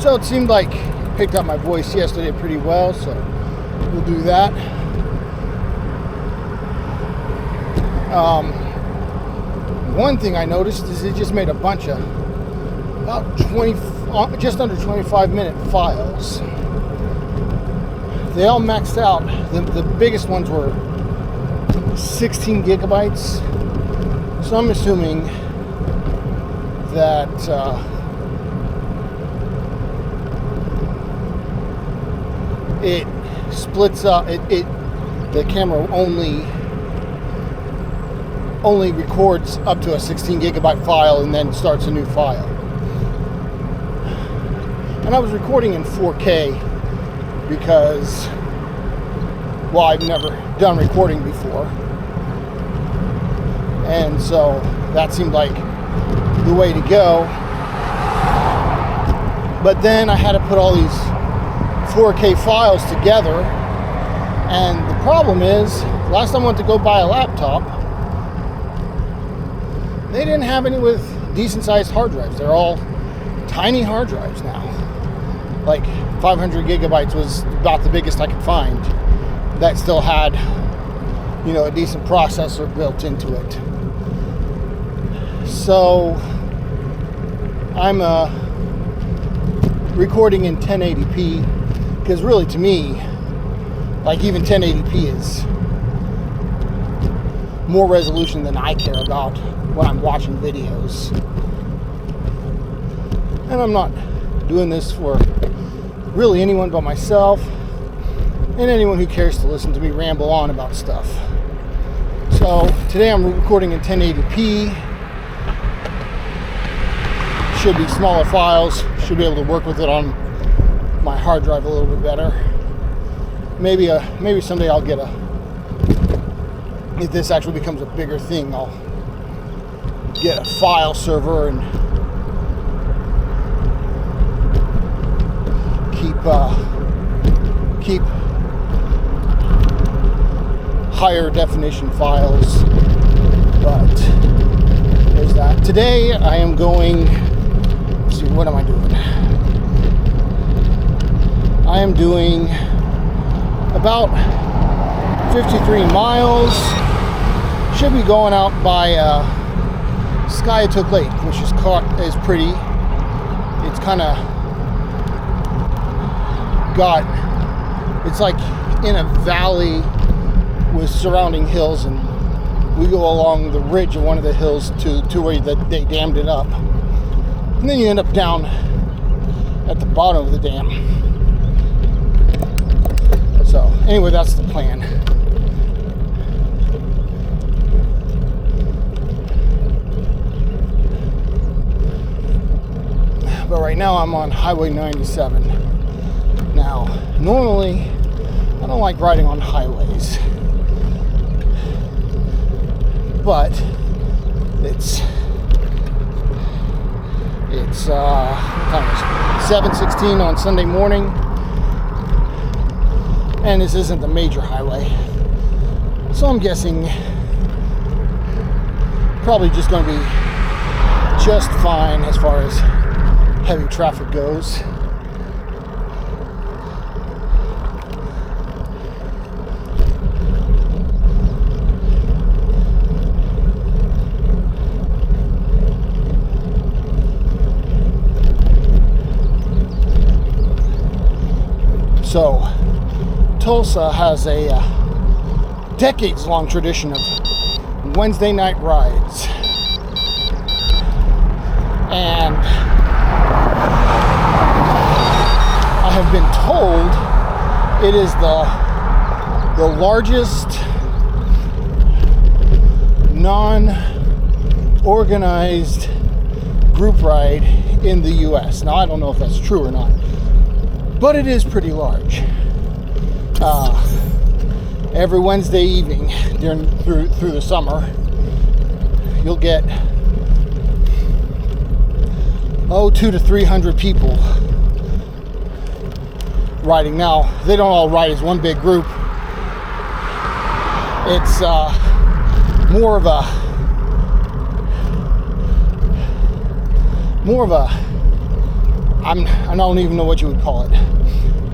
So it seemed like I picked up my voice yesterday pretty well, so we'll do that. One thing I noticed is it just made a bunch of about 20, just under 25-minute files. They all maxed out. The biggest ones were 16 gigabytes. So I'm assuming that it splits up. The camera only records up to a 16 gigabyte file and then starts a new file. And I was recording in 4K because, well, I've never done recording before. And so that seemed like the way to go. But then I had to put all these 4K files together. And the problem is, last time I went to go buy a laptop, they didn't have any with decent sized hard drives. They're all tiny hard drives now. Like 500 gigabytes was about the biggest I could find that still had, a decent processor built into it. So I'm recording in 1080p because really to me, like even 1080p is more resolution than I care about when I'm watching videos. And I'm not doing this for really anyone but myself and anyone who cares to listen to me ramble on about stuff. So today I'm recording in 1080p. Should be smaller files. Should be able to work with it on my hard drive a little bit better. Maybe someday I'll get if this actually becomes a bigger thing, I'll get a file server and keep higher definition files. But there's that. Today I am going, let's see, what am I doing? I am doing about 53 miles. Should be going out by Skiatook Lake, which is pretty. It's kind of it's like in a valley with surrounding hills, and we go along the ridge of one of the hills to where they dammed it up, and then you end up down at the bottom of the dam. So anyway, that's the plan. But right now I'm on Highway 97. Now, normally I don't like riding on highways, but it's what time is it? 7:16 on Sunday morning, and this isn't the major highway, so I'm guessing probably just going to be just fine as far as heavy traffic goes. So, Tulsa has a decades-long tradition of Wednesday night rides, and I have been told it is the largest non-organized group ride in the U.S. Now, I don't know if that's true or not, but it is pretty large. Every Wednesday evening through the summer, you'll get 200 to 300 people riding. Now, they don't all ride as one big group. It's more of a I don't even know what you would call it,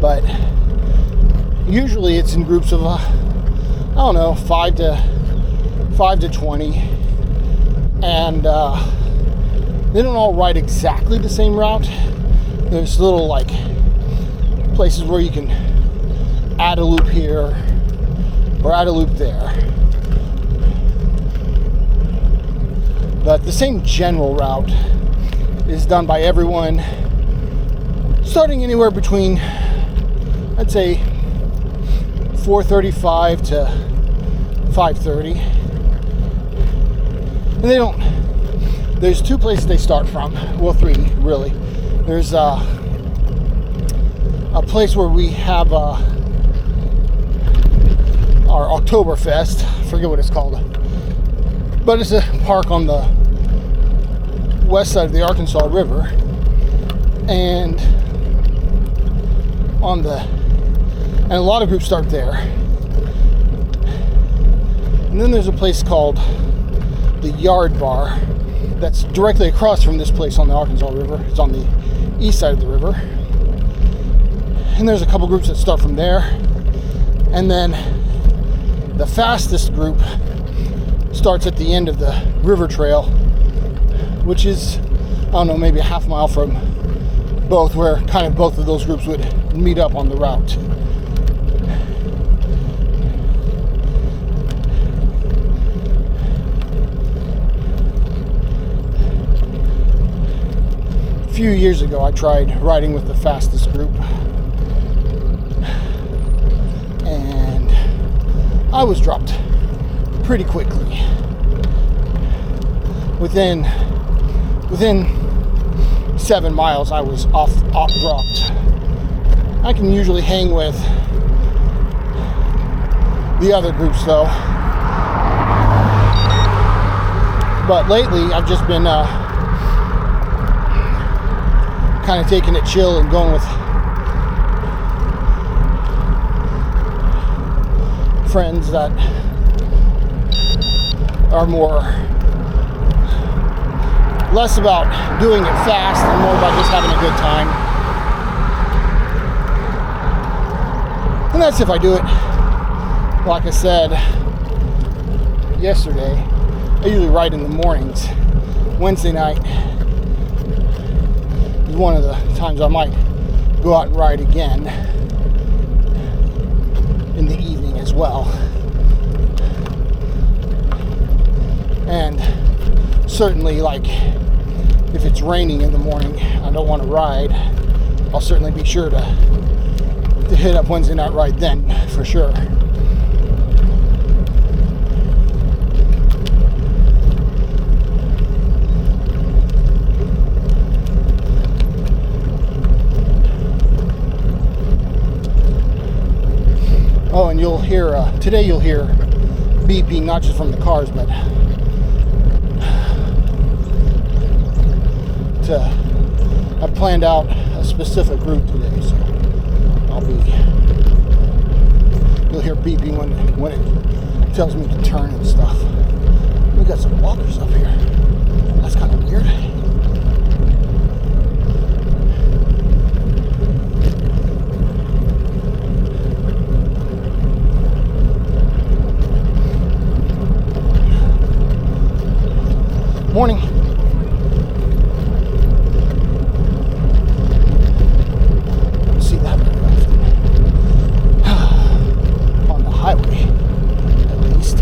but usually it's in groups of I don't know, 5 to 20, and they don't all ride exactly the same route. There's little like places where you can add a loop here or add a loop there, but the same general route is done by everyone, starting anywhere between, I'd say, 4:35 to 5:30. And there's two places they start from. Well, three, really. There's a place where we have our Oktoberfest. I forget what it's called. But it's a park on the west side of the Arkansas River. And a lot of groups start there. And then there's a place called the Yard Bar that's directly across from this place on the Arkansas River. It's on the east side of the river. And there's a couple groups that start from there. And then the fastest group starts at the end of the river trail, which is, I don't know, maybe a half mile from both, where kind of both of those groups would meet up on the route. A few years ago, I tried riding with the fastest group, and I was dropped pretty quickly. Within 7 miles, I was off dropped. I can usually hang with the other groups though, but lately I've just been kind of taking it chill and going with friends that are less about doing it fast and more about just having a good time. And that's if I do it. Like I said yesterday, I usually ride in the mornings. Wednesday night is one of the times I might go out and ride again in the evening as well. And certainly, like, if it's raining in the morning, I don't want to ride, I'll certainly be sure to hit up Wednesday night ride then, for sure. Oh, and you'll hear, today you'll hear beeping, not just from the cars, but I've planned out a specific route today, so you'll hear beeping when it tells me to turn and stuff. We got some walkers up here. That's kind of weird. Morning. See that very often. On the highway, at least.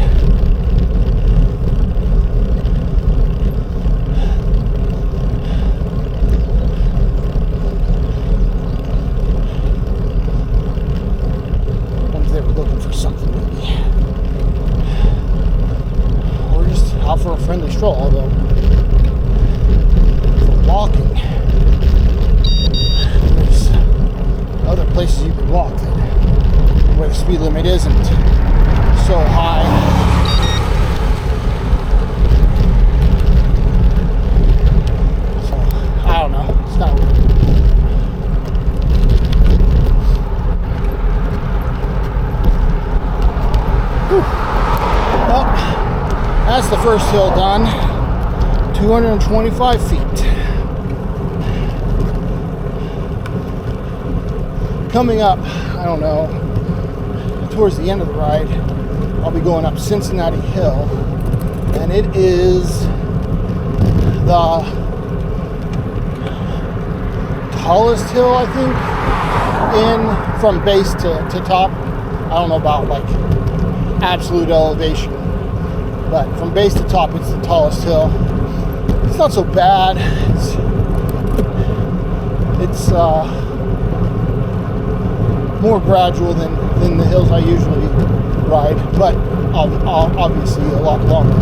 Wonder if they were looking for something, maybe. Or just out for a friendly stroll, although for walking, there's other places you can walk where the speed limit isn't so high. So, I don't know. It's kind of weird. Whew. Well, that's the first hill done. 225 feet. Coming up, I don't know, towards the end of the ride, I'll be going up Cincinatti Hill, and it is the tallest hill, I think, from base to top. I don't know about like absolute elevation, but from base to top, it's the tallest hill. It's not so bad. It's more gradual than the hills I usually ride, but obviously a lot longer.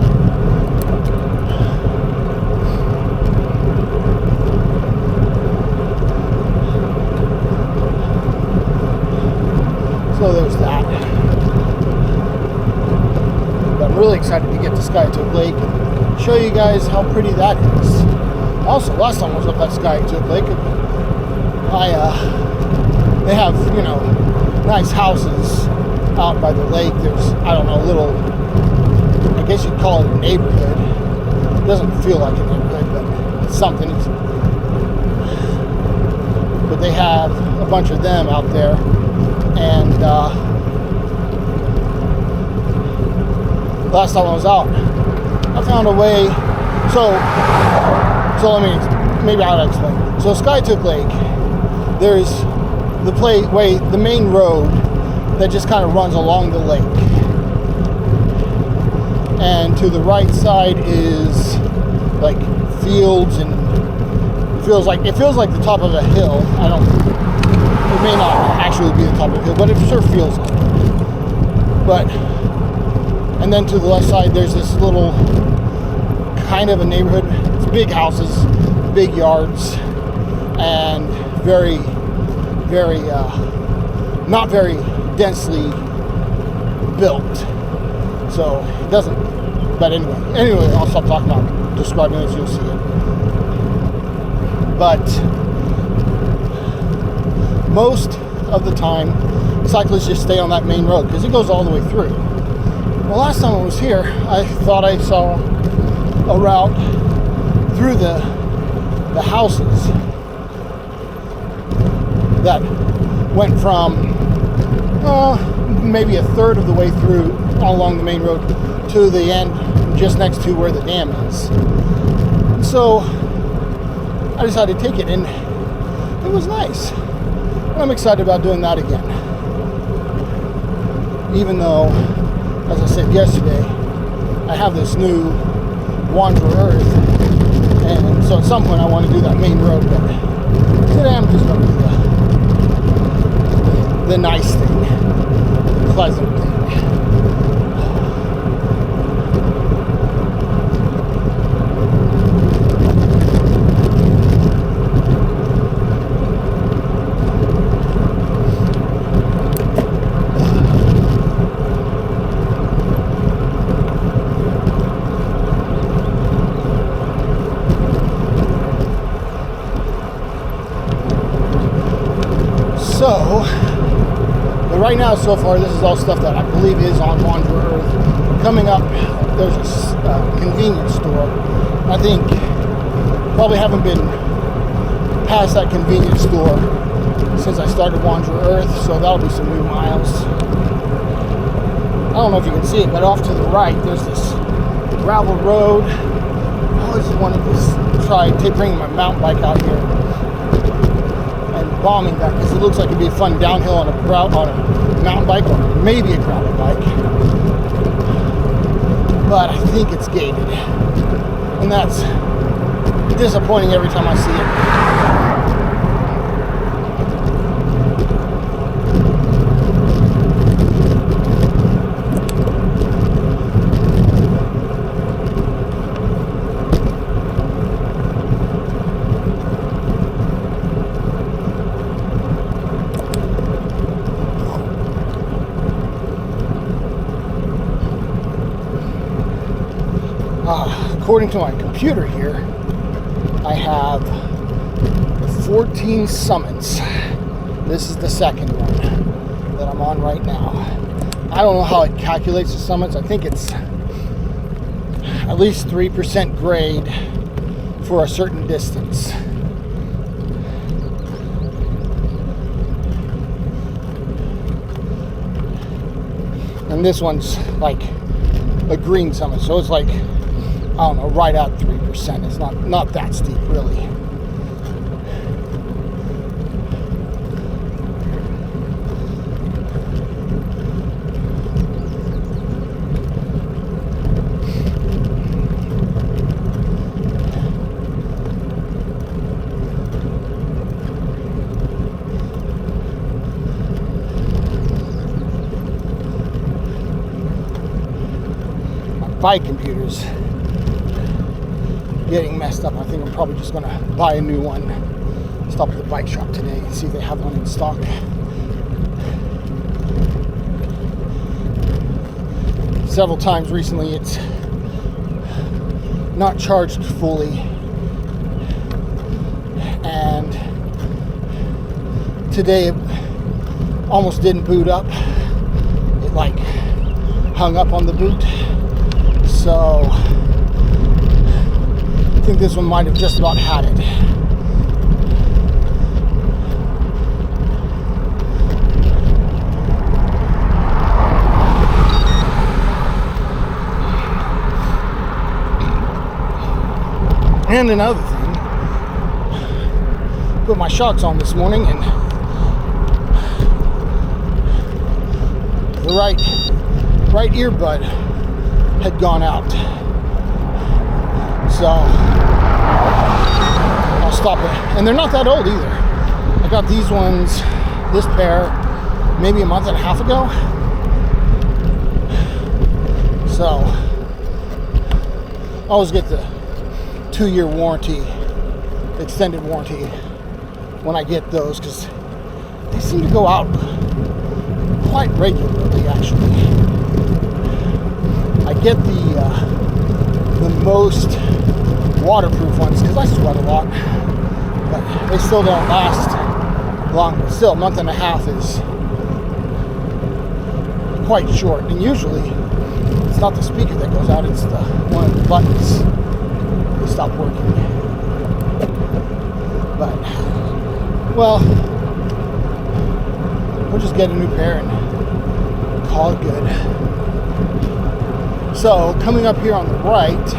So there's that. But I'm really excited to get to Skiatook Lake and show you guys how pretty that is. Also, last time I was up at Skiatook Lake, they have, you know, nice houses out by the lake. There's, I don't know, a little, I guess you'd call it a neighborhood. It doesn't feel like a neighborhood, but it's something. But they have a bunch of them out there. And last time I was out, I found a way. So let me, maybe I'll explain. So Skiatook Lake, there's the main road that just kind of runs along the lake, and to the right side is like fields, and it feels like the top of a hill. It may not actually be the top of the hill, but it sure feels like it. But, and then to the left side, there's this little kind of a neighborhood. It's big houses, big yards, and very, very, not very densely built. So it doesn't, but anyway, I'll stop talking about describing it, you'll see it. But most of the time, cyclists just stay on that main road because it goes all the way through. Well, last time I was here, I thought I saw a route through the houses that went from maybe a third of the way through along the main road to the end, just next to where the dam is. So I decided to take it, and it was nice. I'm excited about doing that again. Even though, as I said yesterday, I have this new Wanderer Earth, and so at some point I want to do that main road, but today I'm just going to do the nice thing, the pleasant thing. So, but right now, so far, this is all stuff that I believe is on Wanderer Earth. Coming up, there's a convenience store. I think probably haven't been past that convenience store since I started Wanderer Earth, so that'll be some new miles. I don't know if you can see it, but off to the right, there's this gravel road. I always wanted to try bringing my mountain bike out here and bombing that, because it looks like it'd be a fun downhill on a mountain bike, or maybe a gravel bike. But I think it's gated, and that's disappointing every time I see it. According to my computer here, I have 14 summits. This is the second one that I'm on right now. I don't know how it calculates the summits. I think it's at least 3% grade for a certain distance. And this one's like a green summit, so it's like, I don't know, right at 3%. It's not that steep, really. Bike computer's getting messed up. I think I'm probably just gonna buy a new one. Stop at the bike shop today and see if they have one in stock. Several times recently it's not charged fully, and today it almost didn't boot up. It like hung up on the boot. So I think this one might have just about had it. And another thing, put my shocks on this morning and the right earbud had gone out, so I'll stop it. And they're not that old either. I got these ones, this pair, maybe a month and a half ago. So I always get the 2-year warranty, extended warranty, when I get those, because they seem to go out quite regularly, actually. I get the most waterproof ones because I sweat a lot, but they still don't last long. Still, a month and a half is quite short, and usually it's not the speaker that goes out, it's one of the buttons that stop working. But, well, we'll just get a new pair and call it good. So, coming up here on the right,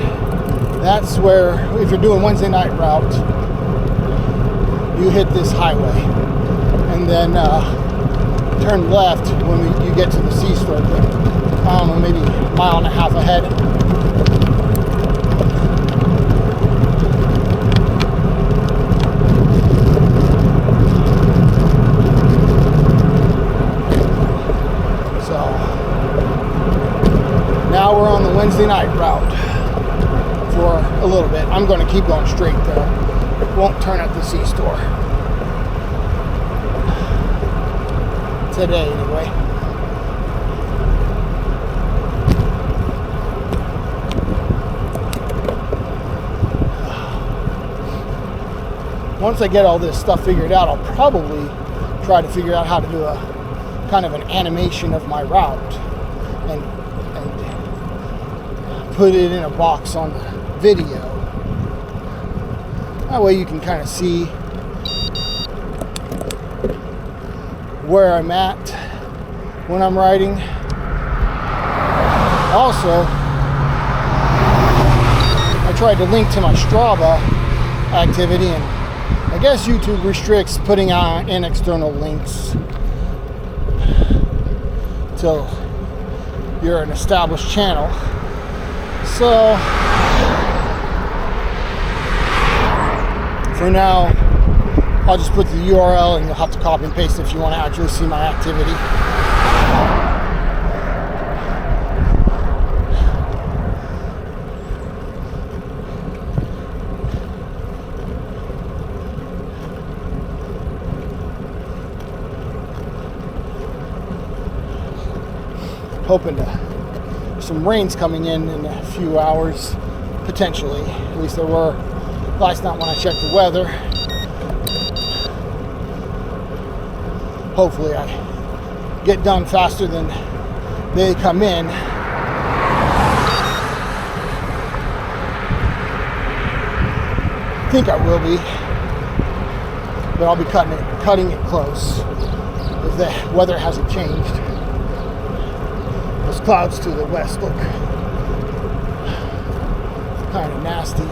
that's where, if you're doing Wednesday night route, you hit this highway. And then turn left when you get to the C-store. I don't know, maybe a mile and a half ahead. Now we're on the Wednesday night route for a little bit. I'm going to keep going straight though. Won't turn at the C-store. Today anyway. Once I get all this stuff figured out, I'll probably try to figure out how to do a kind of an animation of my route and put it in a box on the video. That way you can kind of see where I'm at when I'm riding. Also, I tried to link to my Strava activity, and I guess YouTube restricts putting out in external links till you're an established channel. So for now, I'll just put the URL and you'll have to copy and paste if you want to actually see my activity. Hoping to some rain's coming in a few hours, potentially. At least there were last night when I checked the weather. Hopefully I get done faster than they come in. I think I will be, but I'll be cutting it close if the weather hasn't changed. Those clouds to the west look kind of nasty.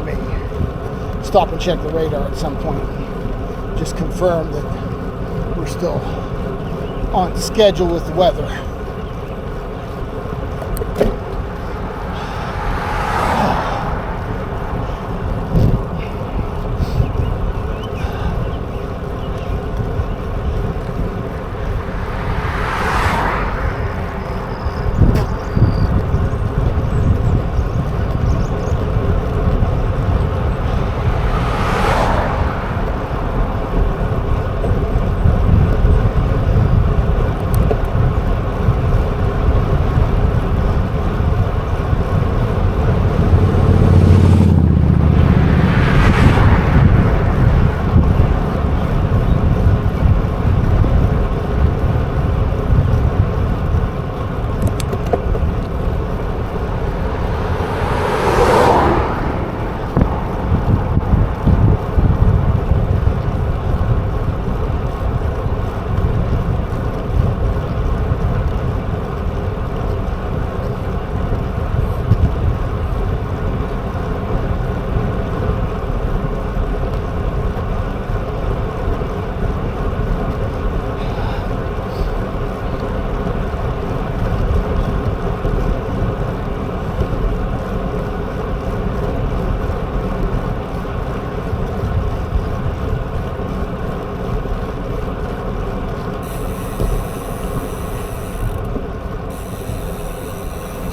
May stop and check the radar at some point. Just confirm that we're still on schedule with the weather.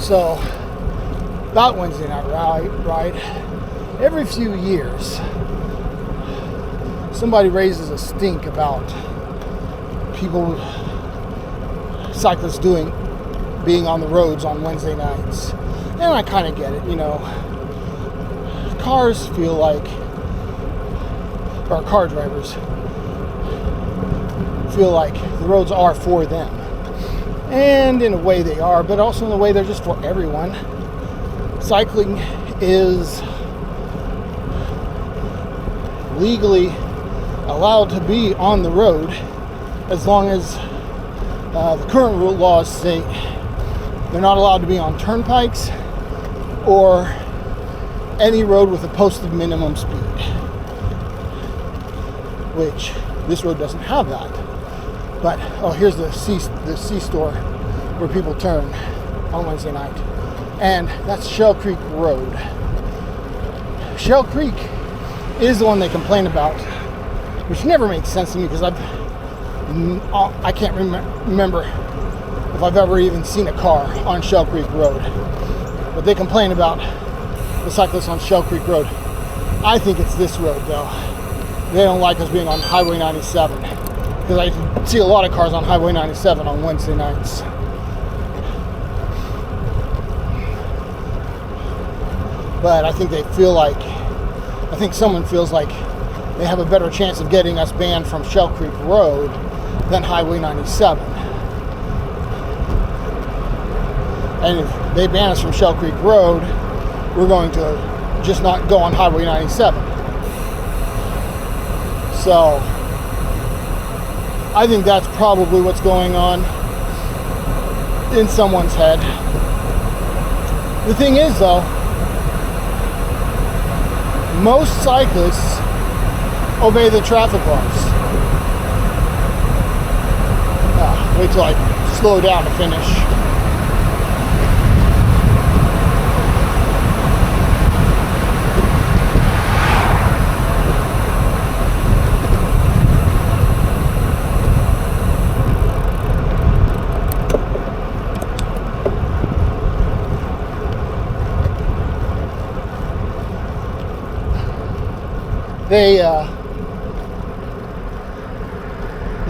So, about Wednesday night ride, every few years, somebody raises a stink about people, cyclists being on the roads on Wednesday nights. And I kind of get it, you know. Cars feel like, or car drivers feel like the roads are for them. And in a way they are, but also in a way they're just for everyone. Cycling is legally allowed to be on the road as long as the current rule laws say they're not allowed to be on turnpikes or any road with a posted minimum speed, which this road doesn't have that. But, oh, here's the C store where people turn on Wednesday night. And that's Shell Creek Road. Shell Creek is the one they complain about, which never makes sense to me because I can't remember if I've ever even seen a car on Shell Creek Road. But they complain about the cyclists on Shell Creek Road. I think it's this road, though. They don't like us being on Highway 97. Because I see a lot of cars on Highway 97 on Wednesday nights. But I think someone feels like they have a better chance of getting us banned from Shell Creek Road than Highway 97. And if they ban us from Shell Creek Road, we're going to just not go on Highway 97. So I think that's probably what's going on in someone's head. The thing is, though, most cyclists obey the traffic laws. Wait till I slow down to finish.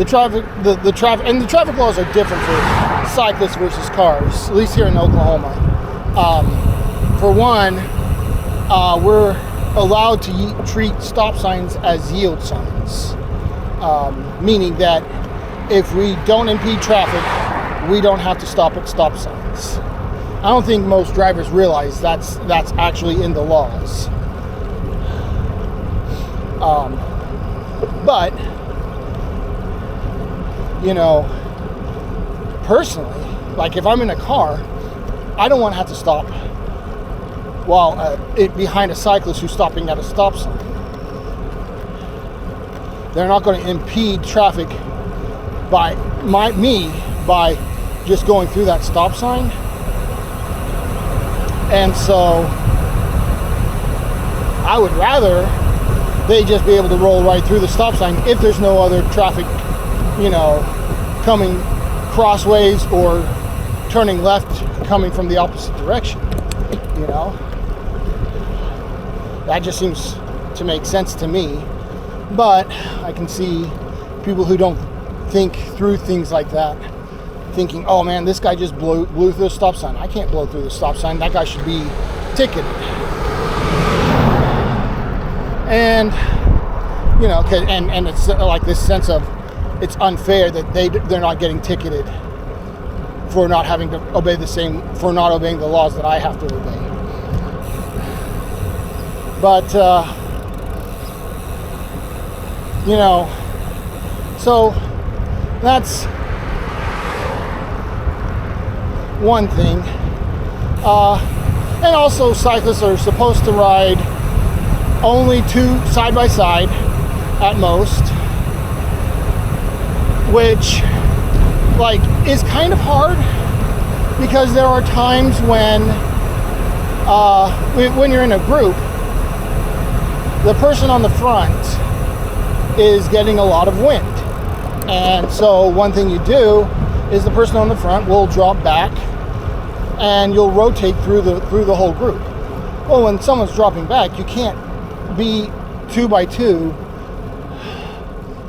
The traffic laws are different for cyclists versus cars, at least here in Oklahoma. For one, we're allowed to treat stop signs as yield signs, meaning that if we don't impede traffic, we don't have to stop at stop signs. I don't think most drivers realize that's actually in the laws. But you know, personally, like if I'm in a car, I don't want to have to stop while behind a cyclist who's stopping at a stop sign. They're not going to impede traffic by by just going through that stop sign. And so I would rather they just be able to roll right through the stop sign if there's no other traffic, you know, coming crossways or turning left coming from the opposite direction, you know. That just seems to make sense to me. But I can see people who don't think through things like that, thinking, oh man, this guy just blew through the stop sign. I can't blow through the stop sign. That guy should be ticketed. And, you know, and it's like this sense of it's unfair that they're not getting ticketed for not having to obey for not obeying the laws that I have to obey. But, you know, so that's one thing. And also cyclists are supposed to ride only two side by side at most, which like is kind of hard because there are times when you're in a group, the person on the front is getting a lot of wind. And so one thing you do is the person on the front will drop back and you'll rotate through the whole group. Well, when someone's dropping back, you can't be 2 by 2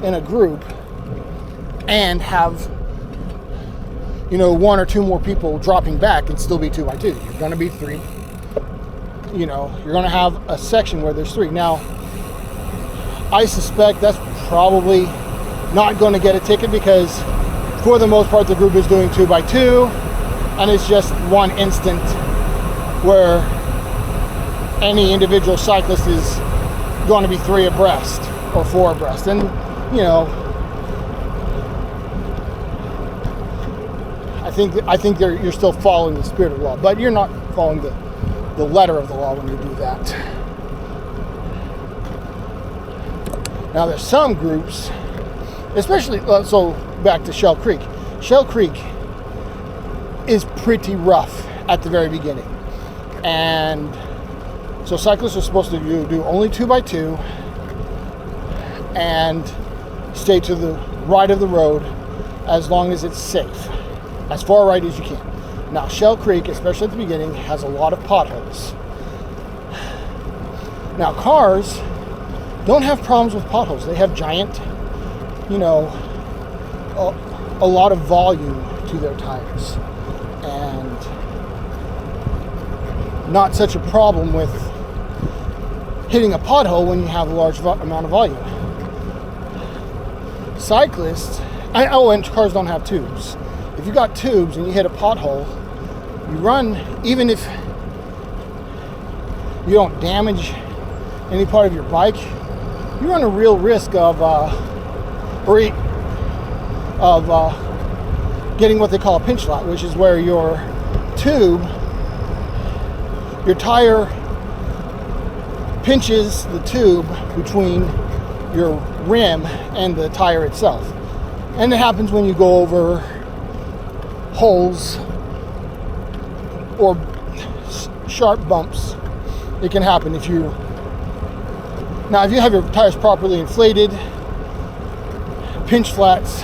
in a group and have, you know, 1 or 2 more people dropping back and still be 2 by 2. You're going to be 3. You know, you're going to have a section where there's 3. Now, I suspect that's probably not going to get a ticket because for the most part the group is doing 2 by 2 and it's just one instant where any individual cyclist is going to be 3 abreast or 4 abreast. And, you know, I think you're still following the spirit of the law, but you're not following the letter of the law when you do that. Now there's some groups, especially, so back to Shell Creek. Shell Creek is pretty rough at the very beginning. And so cyclists are supposed to do only 2 by 2 and stay to the right of the road as long as it's safe, as far right as you can. Now Shell Creek, especially at the beginning, has a lot of potholes. Now cars don't have problems with potholes. They have giant, you know, a lot of volume to their tires and not such a problem with hitting a pothole when you have a large amount of volume. Cyclists, and cars don't have tubes. If you got tubes and you hit a pothole, you run, even if you don't damage any part of your bike, you run a real risk of getting what they call a pinch flat, which is where your tire pinches the tube between your rim and the tire itself. And it happens when you go over holes or sharp bumps. It can happen if you have your tires properly inflated, pinch flats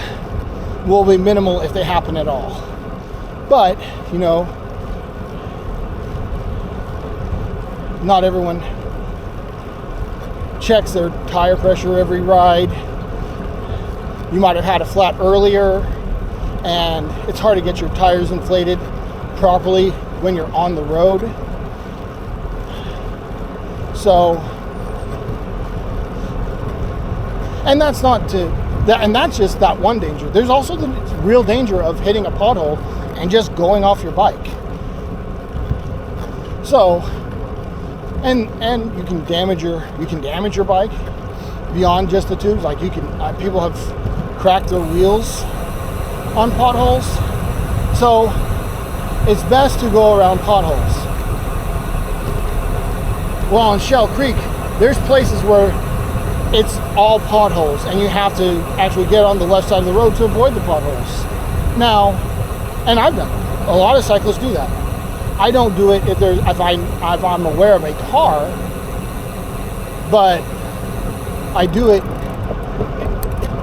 will be minimal if they happen at all. But, you know, not everyone checks their tire pressure every ride. You might have had a flat earlier, and it's hard to get your tires inflated properly when you're on the road. So, and that's just that one danger. There's also the real danger of hitting a pothole and just going off your bike. So, and you can damage your bike beyond just the tubes. Like people have cracked their wheels on potholes. So it's best to go around potholes. Well, on Shell Creek, there's places where it's all potholes and you have to actually get on the left side of the road to avoid the potholes. Now, and I've done it. A lot of cyclists do that. I don't do it if I'm aware of a car, but I do it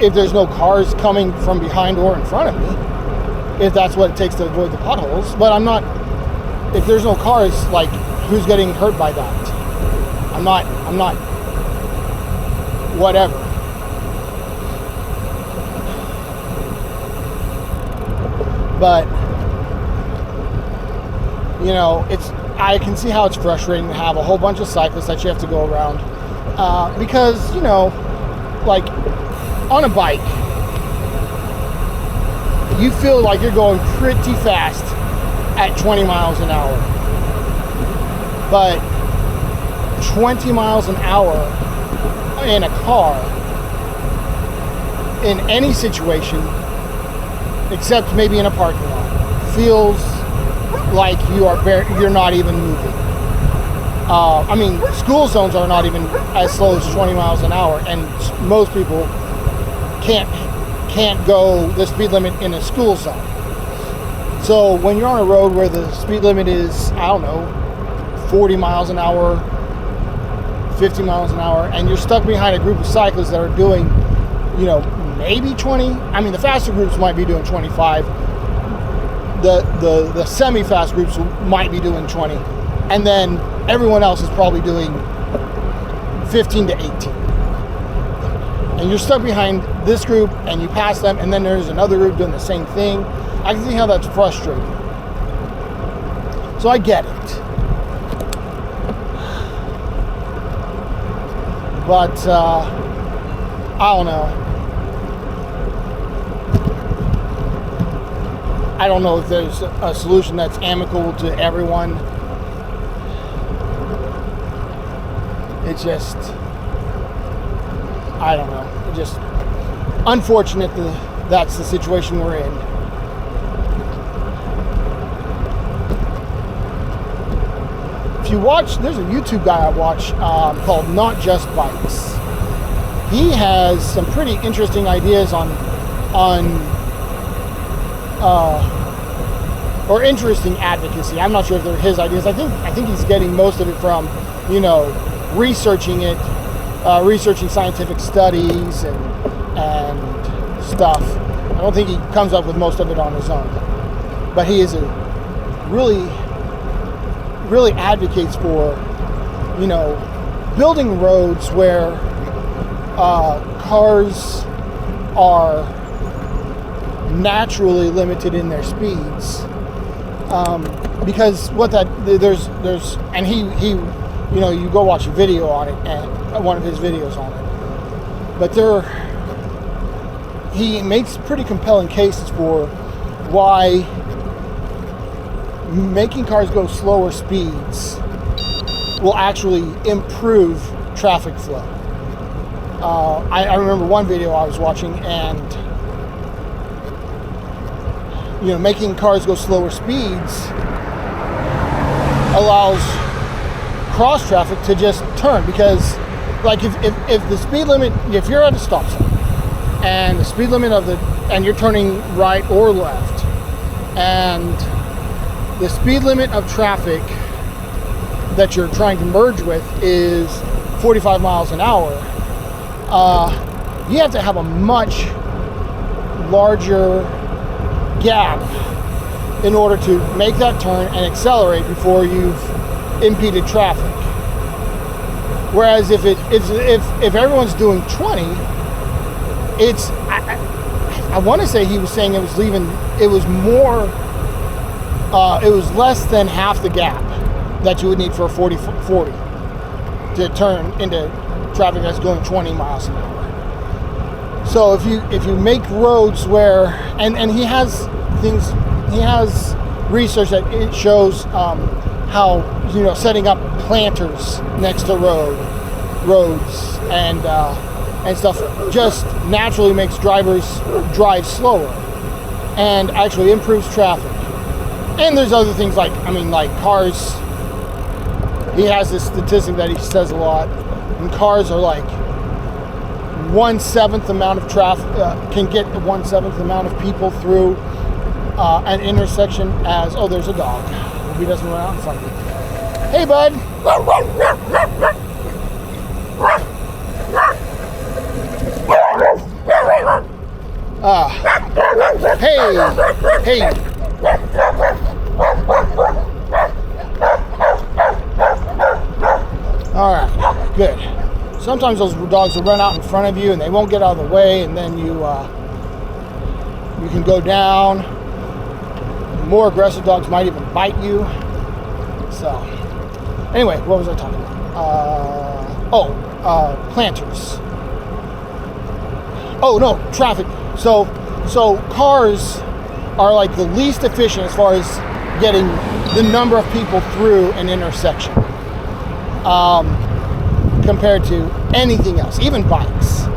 if there's no cars coming from behind or in front of me, if that's what it takes to avoid the potholes. But I'm not, if there's no cars, like, who's getting hurt by that? I'm not, whatever. But, you know, I can see how it's frustrating to have a whole bunch of cyclists that you have to go around. Because, you know, like, on a bike, you feel like you're going pretty fast at 20 miles an hour. But 20 miles an hour in a car, in any situation, except maybe in a parking lot, feels like you're not even moving. I mean, school zones are not even as slow as 20 miles an hour, and most people can't go the speed limit in a school zone. So when you're on a road where the speed limit is, I don't know, 40 miles an hour, 50 miles an hour, and you're stuck behind a group of cyclists that are doing, you know, maybe 20. I mean, the faster groups might be doing 25. The semi-fast groups might be doing 20. And then everyone else is probably doing 15 to 18. And you're stuck behind this group, and you pass them, and then there's another group doing the same thing. I can see how that's frustrating. So I get it. But, I don't know. I don't know if there's a solution that's amicable to everyone. It's just, I don't know. It's just unfortunate that that's the situation we're in. If you watch, there's a YouTube guy I watch called Not Just Bikes. He has some pretty interesting ideas or interesting advocacy. I'm not sure if they're his ideas. I think he's getting most of it from, you know, researching scientific studies and stuff. I don't think he comes up with most of it on his own. But he is really advocates for, you know, building roads where cars are naturally limited in their speeds, because there's and he you know, you go watch a video on it, and one of his videos on it, but he makes pretty compelling cases for why making cars go slower speeds will actually improve traffic flow. I remember one video I was watching, and, you know, making cars go slower speeds allows cross traffic to just turn, because, like, if the speed limit, if you're at a stop sign and the speed limit and you're turning right or left, and the speed limit of traffic that you're trying to merge with is 45 miles an hour, you have to have a much larger gap in order to make that turn and accelerate before you've impeded traffic. Whereas if everyone's doing 20, I want to say he was saying it was less than half the gap that you would need for a 40 to turn into traffic that's going 20 miles an hour. So if you make roads where, and he has research that it shows how, you know, setting up planters next to roads and stuff just naturally makes drivers drive slower. and actually improves traffic. And there's other things like, like cars. He has this statistic that he says a lot, and cars are like 1/7 amount of traffic, can get 1/7 amount of people through an intersection as, oh, there's a dog. Hope he doesn't run out in front of me. Hey, bud. Hey. All right, good. Sometimes those dogs will run out in front of you and they won't get out of the way, and then you can go down. More aggressive dogs might even bite you. So, anyway, what was I talking about? Planters. Oh no, traffic. So cars are like the least efficient as far as getting the number of people through an intersection, compared to anything else, even bikes.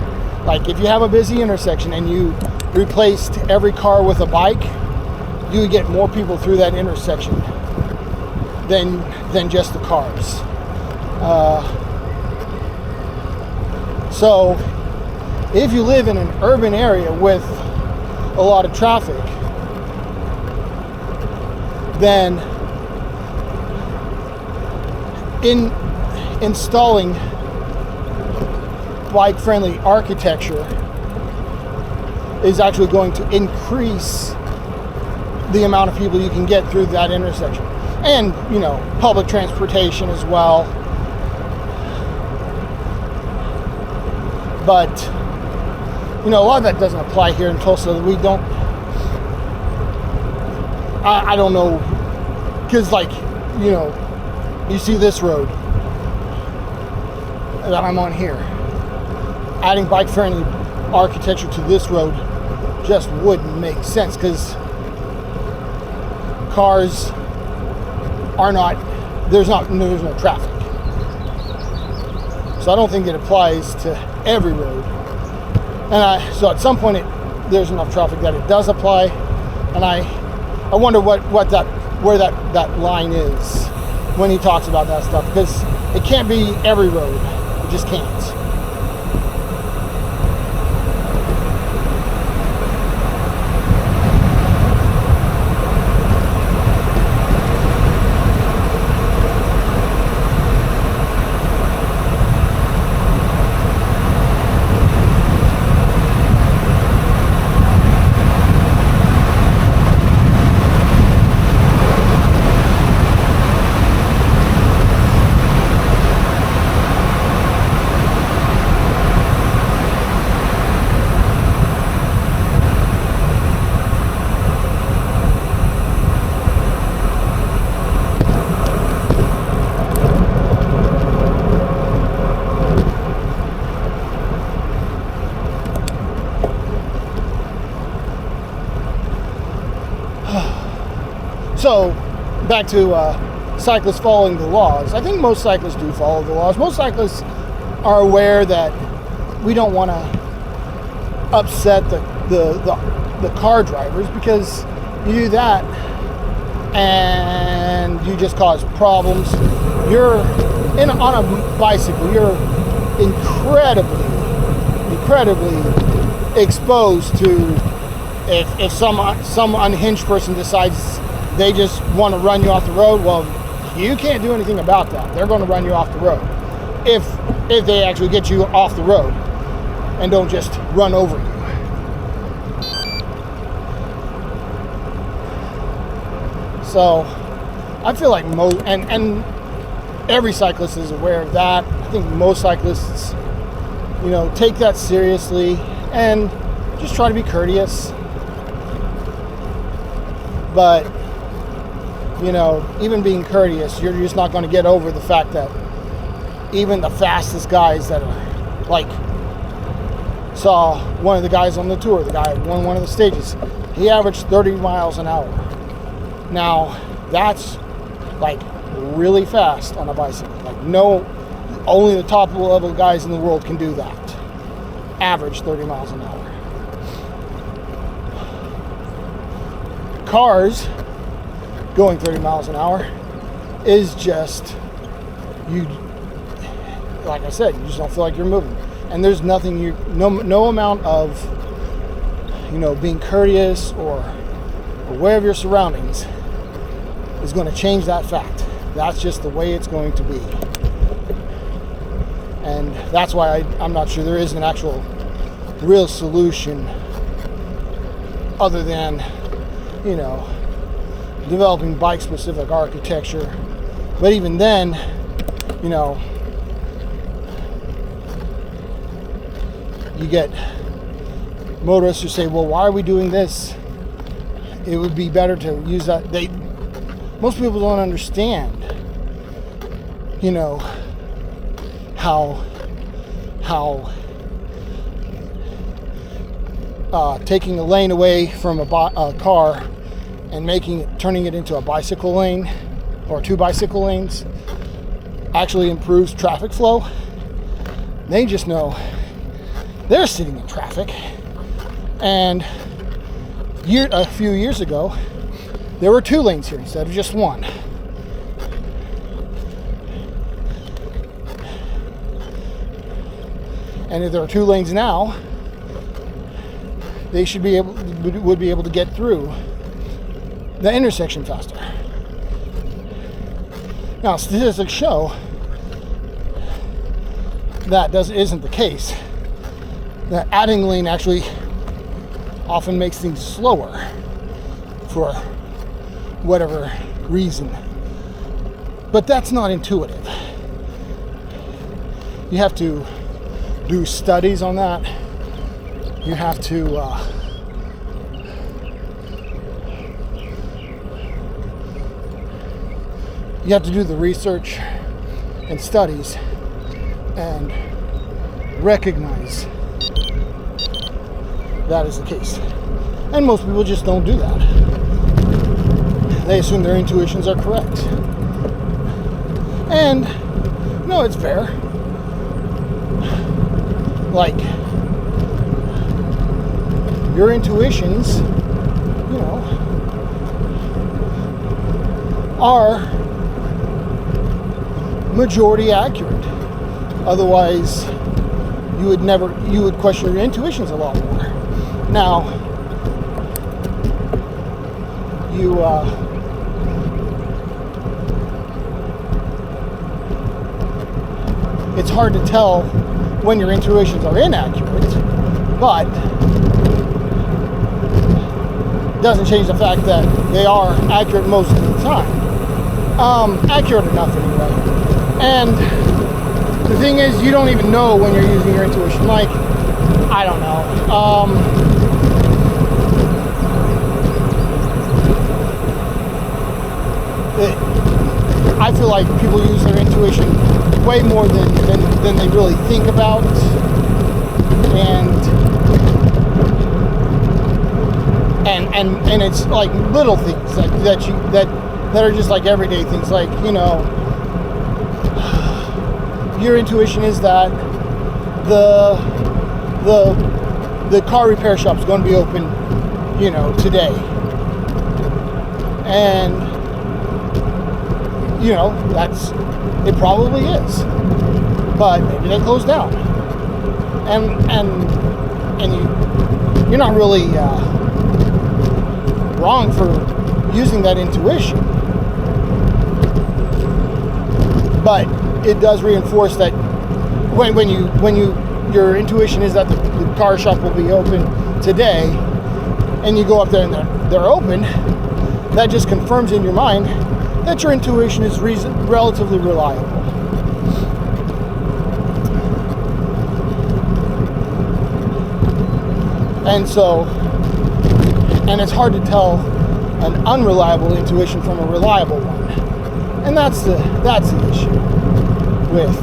Like if you have a busy intersection and you replaced every car with a bike, you would get more people through that intersection than just the cars. So if you live in an urban area with a lot of traffic, then installing bike-friendly architecture is actually going to increase the amount of people you can get through that intersection. And, public transportation as well. But, a lot of that doesn't apply here in Tulsa. We don't, I don't know, because you see this road that I'm on here. Adding bike-friendly architecture to this road just wouldn't make sense, because cars are not, there's no traffic. So I don't think it applies to every road. And so at some point there's enough traffic that it does apply, and I wonder where that line is when he talks about that stuff, because it can't be every road. It just can't. So, back to cyclists following the laws. I think most cyclists do follow the laws. Most cyclists are aware that we don't want to upset the car drivers, because you do that and you just cause problems. You're on a bicycle. You're incredibly exposed to if some unhinged person decides they just want to run you off the road. Well, you can't do anything about that. They're going to run you off the road if they actually get you off the road and don't just run over you. So I feel like and every cyclist is aware of that. I think most cyclists, take that seriously and just try to be courteous. But even being courteous, you're just not going to get over the fact that even the fastest guys that are, like, saw one of the guys on the tour, the guy who won one of the stages, he averaged 30 miles an hour. Now, that's, like, really fast on a bicycle. Like, only the top level guys in the world can do that. Average 30 miles an hour. cars going 30 miles an hour is just, you, like I said, you just don't feel like you're moving. And there's nothing no amount of, being courteous or aware of your surroundings is going to change that fact. That's just the way it's going to be. And that's why I'm not sure there is an actual real solution other than, developing bike-specific architecture. But even then, you get motorists who say, well, why are we doing this? It would be better to use that. Most people don't understand, how taking a lane away from a car and turning it into a bicycle lane or 2 bicycle lanes actually improves traffic flow. They just know they're sitting in traffic. And a few years ago, there were 2 lanes here instead of just 1. And if there are 2 lanes now, they would be able to get through the intersection faster. Now, statistics show that isn't the case. That adding lane actually often makes things slower for whatever reason. But that's not intuitive. You have to do studies on that. You have to do the research and studies and recognize that is the case. And most people just don't do that. They assume their intuitions are correct. And no, it's fair. Like, your intuitions, are majority accurate. Otherwise, you would question your intuitions a lot more. Now, it's hard to tell when your intuitions are inaccurate, but it doesn't change the fact that they are accurate most of the time. Accurate enough anyway. And the thing is, you don't even know when you're using your intuition. Like, I don't know. I feel like people use their intuition way more than they really think about, and it's like little things that are just like everyday things, like, your intuition is that the car repair shop is going to be open, today, and it probably is, but maybe they closed down, and you're not really wrong for using that intuition, but it does reinforce that when your intuition is that the car shop will be open today, and you go up there and they're open, that just confirms in your mind that your intuition is relatively reliable. And it's hard to tell an unreliable intuition from a reliable one. And that's the issue with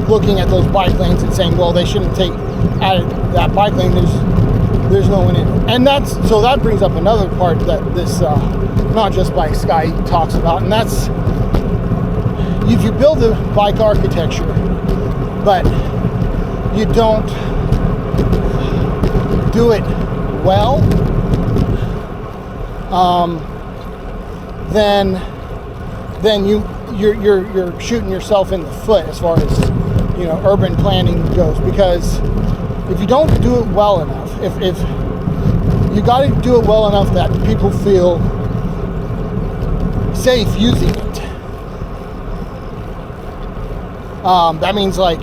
looking at those bike lanes and saying, well, they shouldn't take added that bike lane, there's no one in it. And that brings up another part that this Not Just Bike Sky talks about, and that's if you build a bike architecture but you don't do it well, then you're shooting yourself in the foot as far as, you know, urban planning goes. Because if you don't do it well enough, if you got to do it well enough that people feel safe using it. That means, like,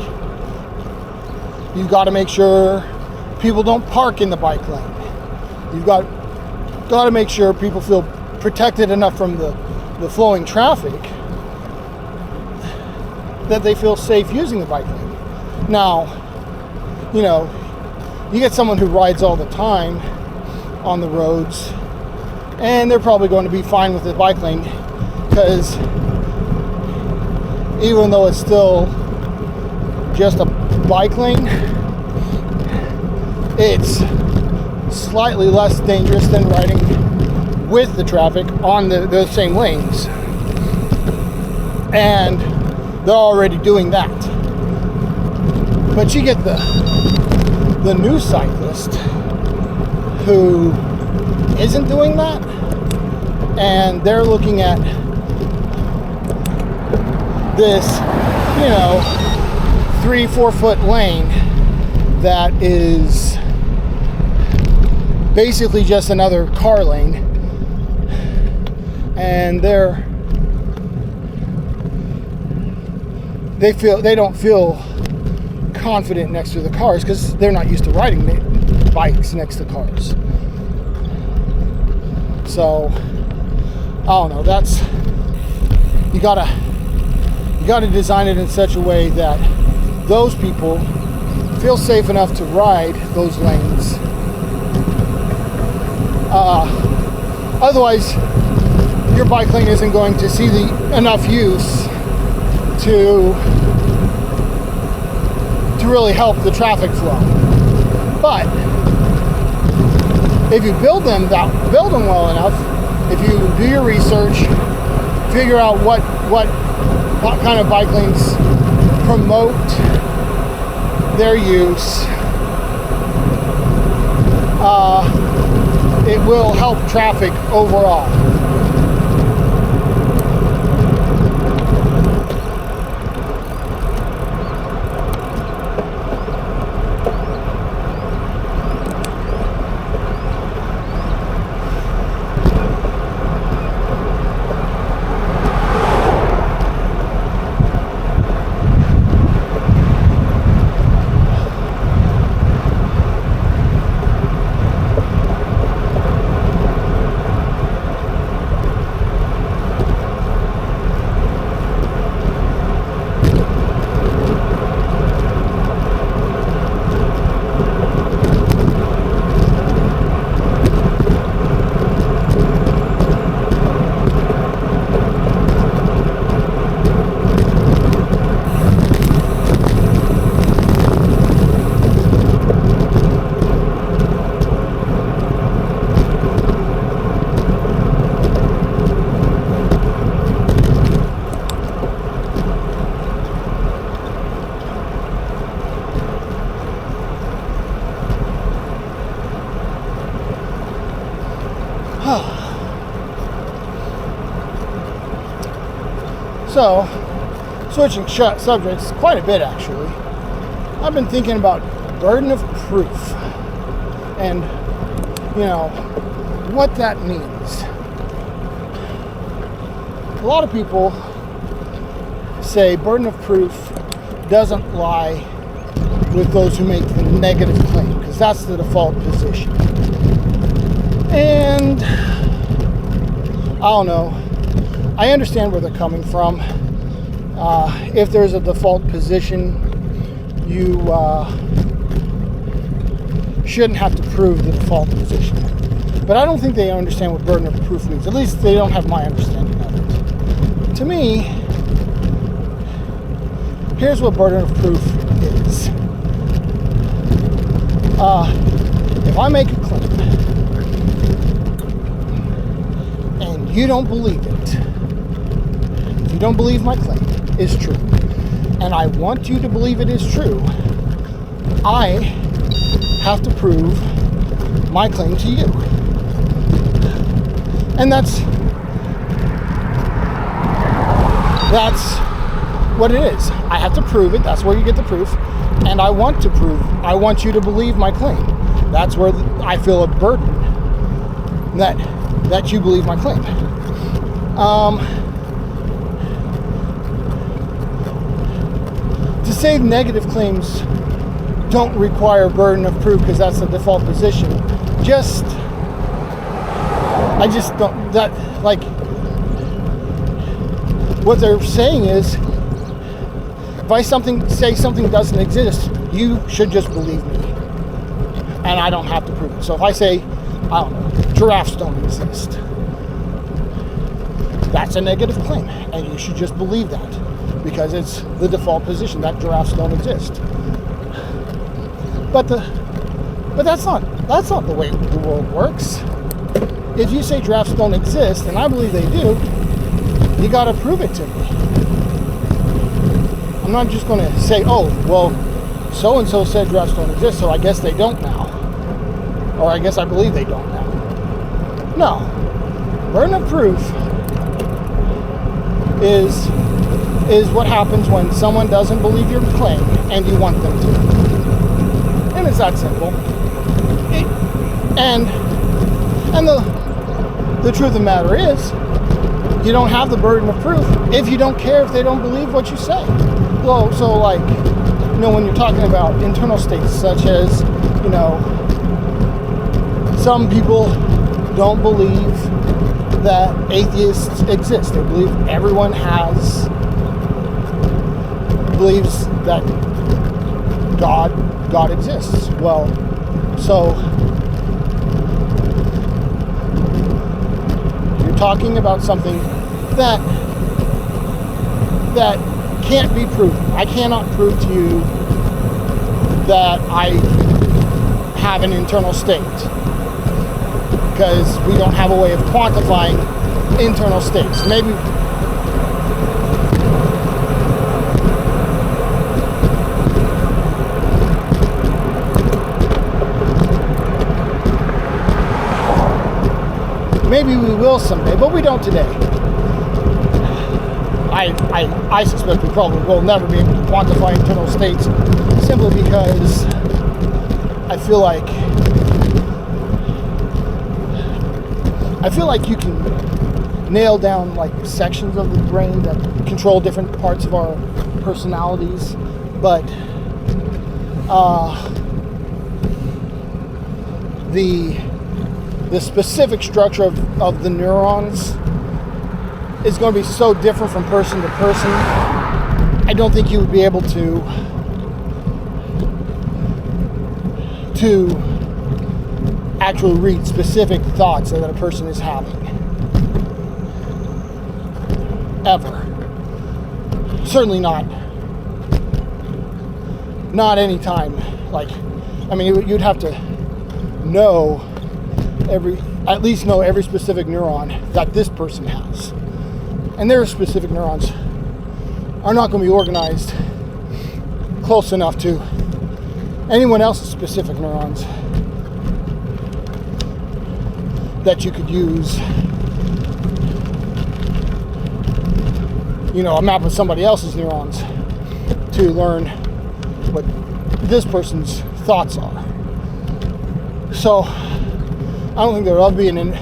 you've got to make sure people don't park in the bike lane. You've got to make sure people feel protected enough from the flowing traffic that they feel safe using the bike lane. Now, you know, you get someone who rides all the time on the roads, and they're probably going to be fine with the bike lane, because even though it's still just a bike lane, it's slightly less dangerous than riding with the traffic on those same lanes. And they're already doing that. But you get the new cyclist who isn't doing that, and they're looking at this, you know, 3-4 foot lane that is basically just another car lane, and they don't feel confident next to the cars because they're not used to riding bikes next to cars. So I don't know, that's, you gotta design it in such a way that those people feel safe enough to ride those lanes. Otherwise, your bike lane isn't going to see enough use to really help the traffic flow. But if you build them well enough, if you do your research, figure out what kind of bike lanes promote their use, it will help traffic overall. So, switching subjects quite a bit actually, I've been thinking about burden of proof and, you know, what that means. A lot of people say burden of proof doesn't lie with those who make the negative claim, because that's the default position. And I don't know, I understand where they're coming from. If there's a default position, you shouldn't have to prove the default position. But I don't think they understand what burden of proof means. At least they don't have my understanding of it. To me, here's what burden of proof is. If I make a claim and you don't believe it, if you don't believe my claim is true, and I want you to believe it is true, I have to prove my claim to you. And that's what it is. I have to prove it. That's where you get the proof. And I want you to believe my claim. That's where I feel a burden that you believe my claim. To say negative claims don't require burden of proof because that's the default position. I just don't, that, like, what they're saying is, if I say something doesn't exist, you should just believe me. And I don't have to prove it. So if I say, I don't know, giraffes don't exist, that's a negative claim. And you should just believe that. Because it's the default position that giraffes don't exist. But that's not the way the world works. If you say giraffes don't exist, and I believe they do, you gotta prove it to me. I'm not just gonna say, oh, well, so-and-so said giraffes don't exist, so I guess they don't now. Or I guess I believe they don't now. No. Burden of proof is what happens when someone doesn't believe your claim and you want them to. And it's that simple. And the truth of the matter is, you don't have the burden of proof if you don't care if they don't believe what you say. So like, when you're talking about internal states such as, some people don't believe that atheists exist. They believe everyone believes that God exists. Well, so you're talking about something that can't be proven. I cannot prove to you that I have an internal state because we don't have a way of quantifying internal states. Maybe we will someday, but we don't today. I suspect we probably will never be able to quantify internal states simply because I feel like you can nail down like sections of the brain that control different parts of our personalities, but the specific structure of the neurons is going to be so different from person to person. I don't think you would be able to actually read specific thoughts that a person is having. Ever. Certainly not any time. You'd have to at least know every specific neuron that this person has. And their specific neurons are not going to be organized close enough to anyone else's specific neurons that you could use, a map of somebody else's neurons to learn what this person's thoughts are. So I don't think there will be an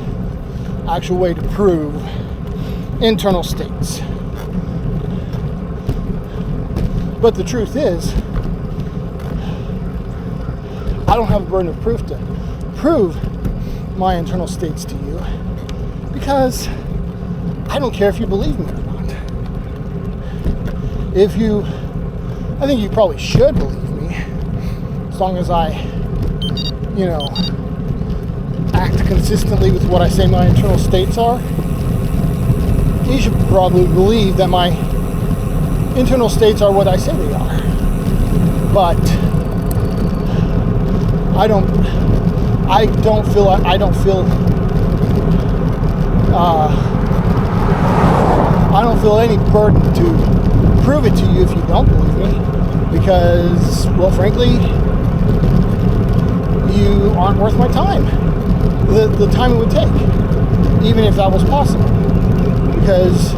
actual way to prove internal states. But the truth is, I don't have a burden of proof to prove my internal states to you because I don't care if you believe me or not. I think you probably should believe me as long as I, act consistently with what I say my internal states are. You should probably believe that my internal states are what I say they are. But I don't feel any burden to prove it to you if you don't believe me, because, well, frankly, you aren't worth my time. The time it would take. even if that was possible, because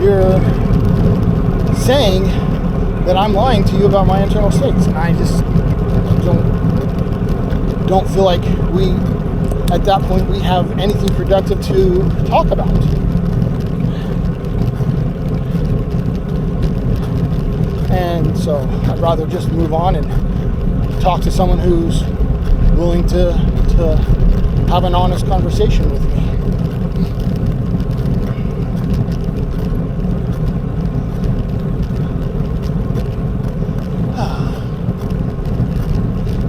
you're saying that I'm lying to you about my internal states, and I just don't feel like we, at that point, we have anything productive to talk about. And so I'd rather just move on and talk to someone who's willing to have an honest conversation with me.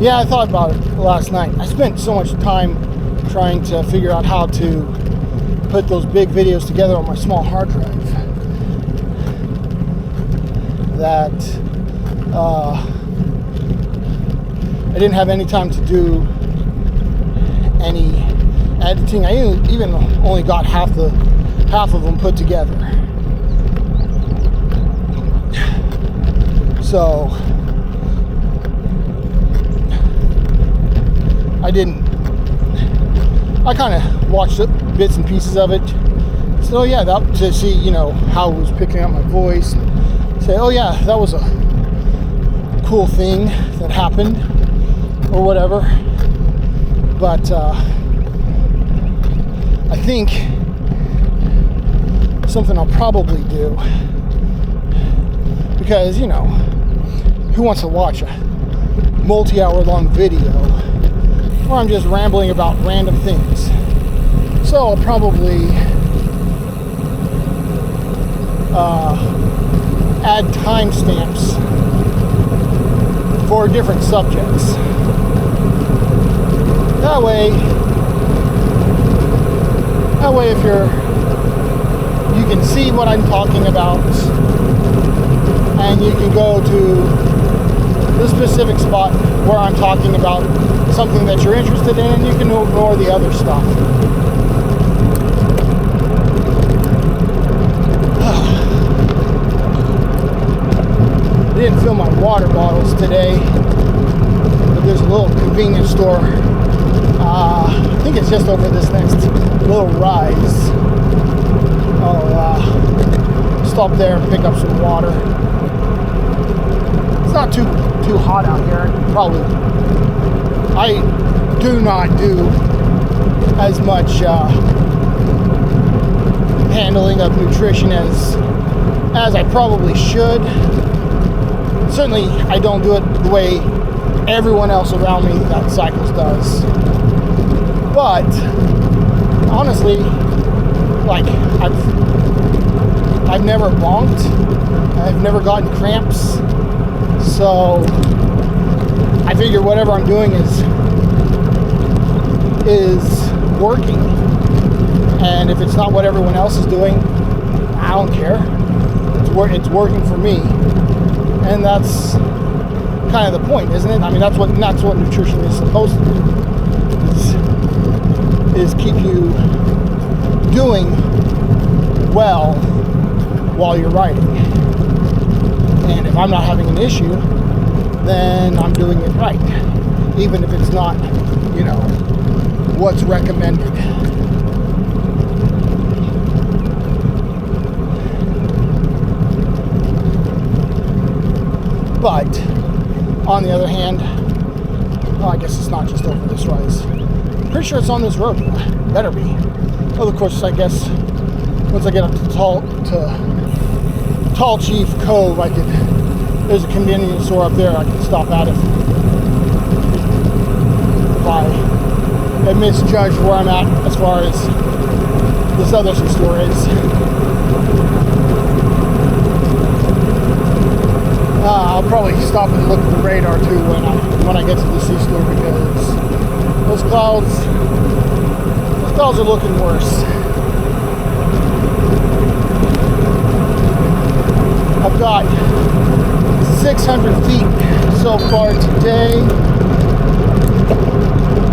Yeah, I thought about it last night. I spent so much time trying to figure out how to put those big videos together on my small hard drive that I didn't have any time to do any editing. I even only got half of them put together. So I kind of watched bits and pieces of it. So yeah, that to see, how it was picking up my voice. Say, oh yeah, that was a cool thing that happened, or whatever. But I think something I'll probably do, because, who wants to watch a multi-hour long video where I'm just rambling about random things? So I'll probably add timestamps for different subjects. That way if you can see what I'm talking about, and you can go to the specific spot where I'm talking about something that you're interested in, and you can ignore the other stuff. I didn't fill my water bottles today, but there's a little convenience store. I think it's just over this next little rise. I'll stop there and pick up some water. It's not too hot out here. Probably, I do not do as much handling of nutrition as I probably should. Certainly, I don't do it the way everyone else around me that cycles does. But honestly, like, I've never bonked. I've never gotten cramps. So I figure whatever I'm doing is working. And if it's not what everyone else is doing, I don't care. It's working for me. And that's kind of the point, isn't it? I mean, that's what nutrition is supposed to do. Is keep you doing well while you're riding. And if I'm not having an issue, then I'm doing it right, even if it's not, what's recommended. But on the other hand, I guess it's not just over this rise. Pretty sure it's on this road. Better be. Well, of course, I guess once I get up to Tall Chief Cove, there's a convenience store up there I can stop at if I have misjudged where I'm at as far as this other store is. I'll probably stop and look at the radar too when I get to the C-store, because those clouds are looking worse. I've got 600 feet so far today,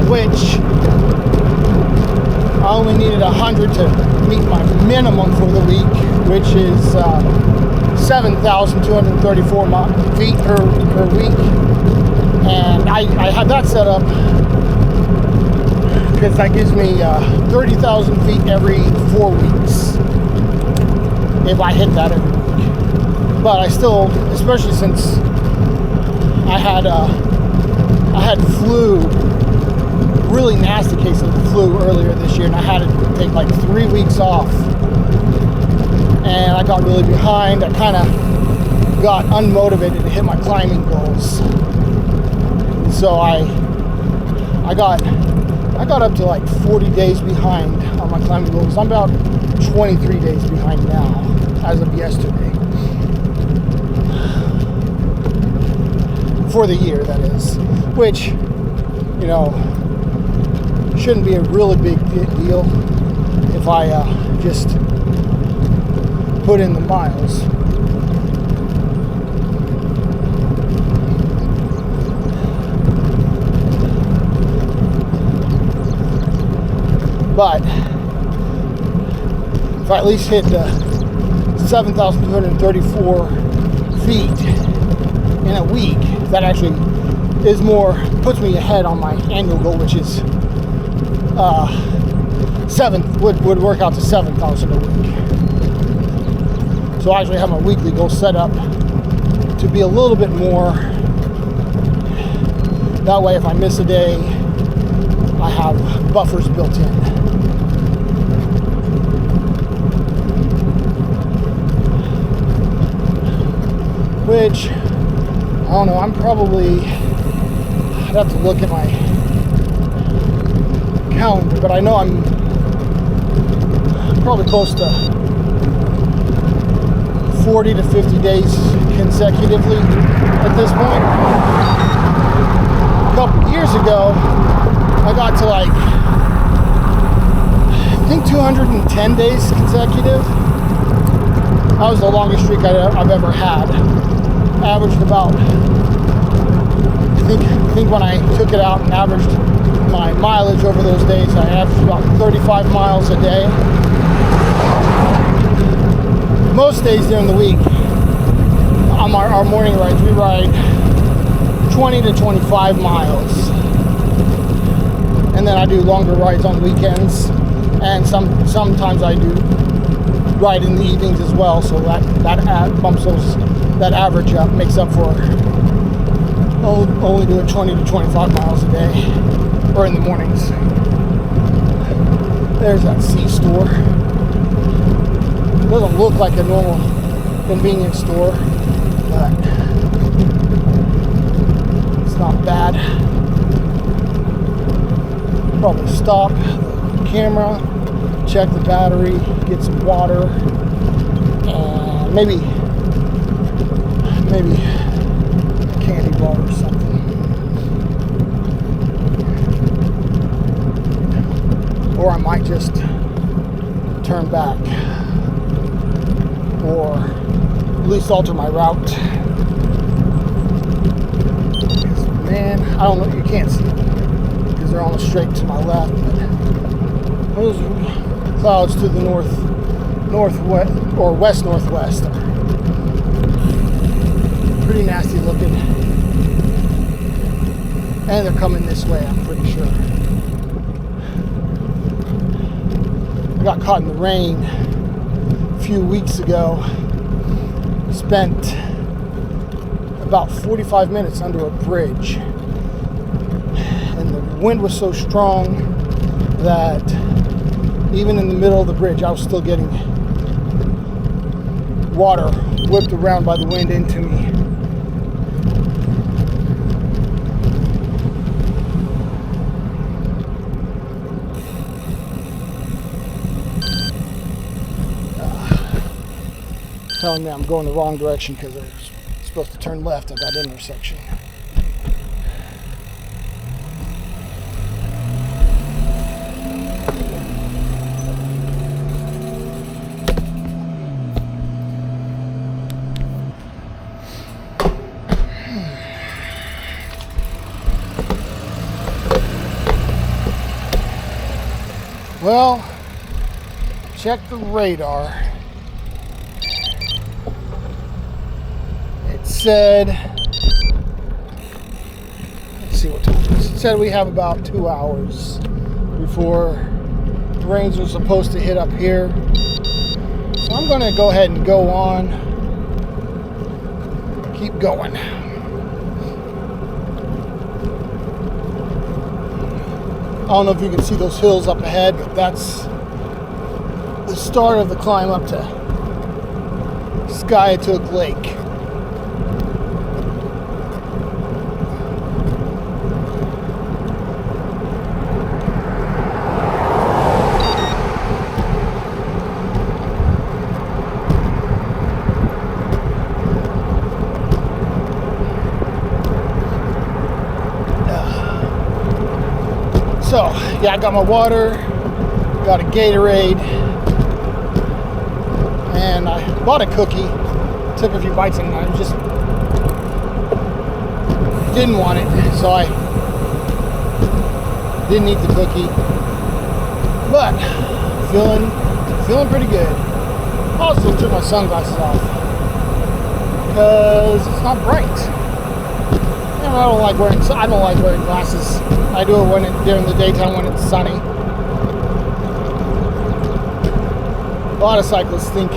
which I only needed 100 to meet my minimum for the week, which is 7,234 feet per week. And I have that set up because that gives me 30,000 feet every 4 weeks if I hit that every week. But I still, especially since I had flu, really nasty case of the flu earlier this year, and I had to take like 3 weeks off, and I got really behind. I kind of got unmotivated to hit my climbing goals, so I got up to like 40 days behind on my climbing goals. I'm about 23 days behind now, as of yesterday. For the year, that is. Which, you know, shouldn't be a really big deal if I just put in the miles. But if I at least hit the 7,234 feet in a week, that actually is more, puts me ahead on my annual goal, which is would work out to 7,000 a week. So I actually have my weekly goal set up to be a little bit more. That way, if I miss a day, I have buffers built in. Which, I don't know, I'm probably, I'd have to look at my calendar, but I know I'm probably close to 40 to 50 days consecutively at this point. A couple years ago, I got to like, I think 210 days consecutive. That was the longest streak I've ever had. Averaged about, I think when I took it out and averaged my mileage over those days, I averaged about 35 miles a day. Most days during the week, on our morning rides, we ride 20 to 25 miles. And then I do longer rides on weekends, and sometimes I do ride in the evenings as well, so that bumps that average up, makes up for only doing 20 to 25 miles a day, or in the mornings. There's that C-store. It doesn't look like a normal convenience store, but it's not bad. Probably stop the camera, check the battery, get some water, and maybe a candy bar or something. Or I might just turn back, or at least alter my route. Man, I don't know, you can't see them because they're almost straight to my left, but those clouds to the northwest or west-northwest are pretty nasty looking, and they're coming this way, I'm pretty sure. I got caught in the rain a few weeks ago. Spent about 45 minutes under a bridge, and the wind was so strong that even in the middle of the bridge, I was still getting water whipped around by the wind into me. Telling me I'm going the wrong direction because I'm supposed to turn left at that intersection. Well, check the radar. It said, let's see what time it is. It said we have about 2 hours before the rains are supposed to hit up here. So I'm going to go ahead and go on. Keep going. I don't know if you can see those hills up ahead, but that's the start of the climb up to Skiatook Lake. So, yeah, I got my water, got a Gatorade, and I bought a cookie, took a few bites, and I just didn't want it, so I didn't eat the cookie, but feeling pretty good. Also took my sunglasses off, because it's not bright. I don't like wearing glasses. I do it during the daytime when it's sunny. A lot of cyclists think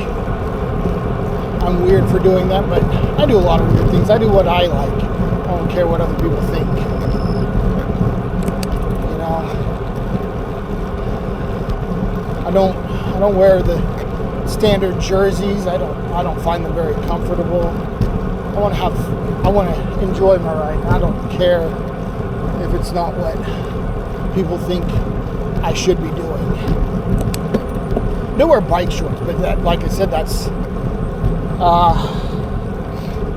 I'm weird for doing that, but I do a lot of weird things. I do what I like. I don't care what other people think. You know, I don't wear the standard jerseys. I don't find them very comfortable. I want to enjoy my ride. I don't care if it's not what people think I should be doing. I wear bike shorts, but that, like I said, that's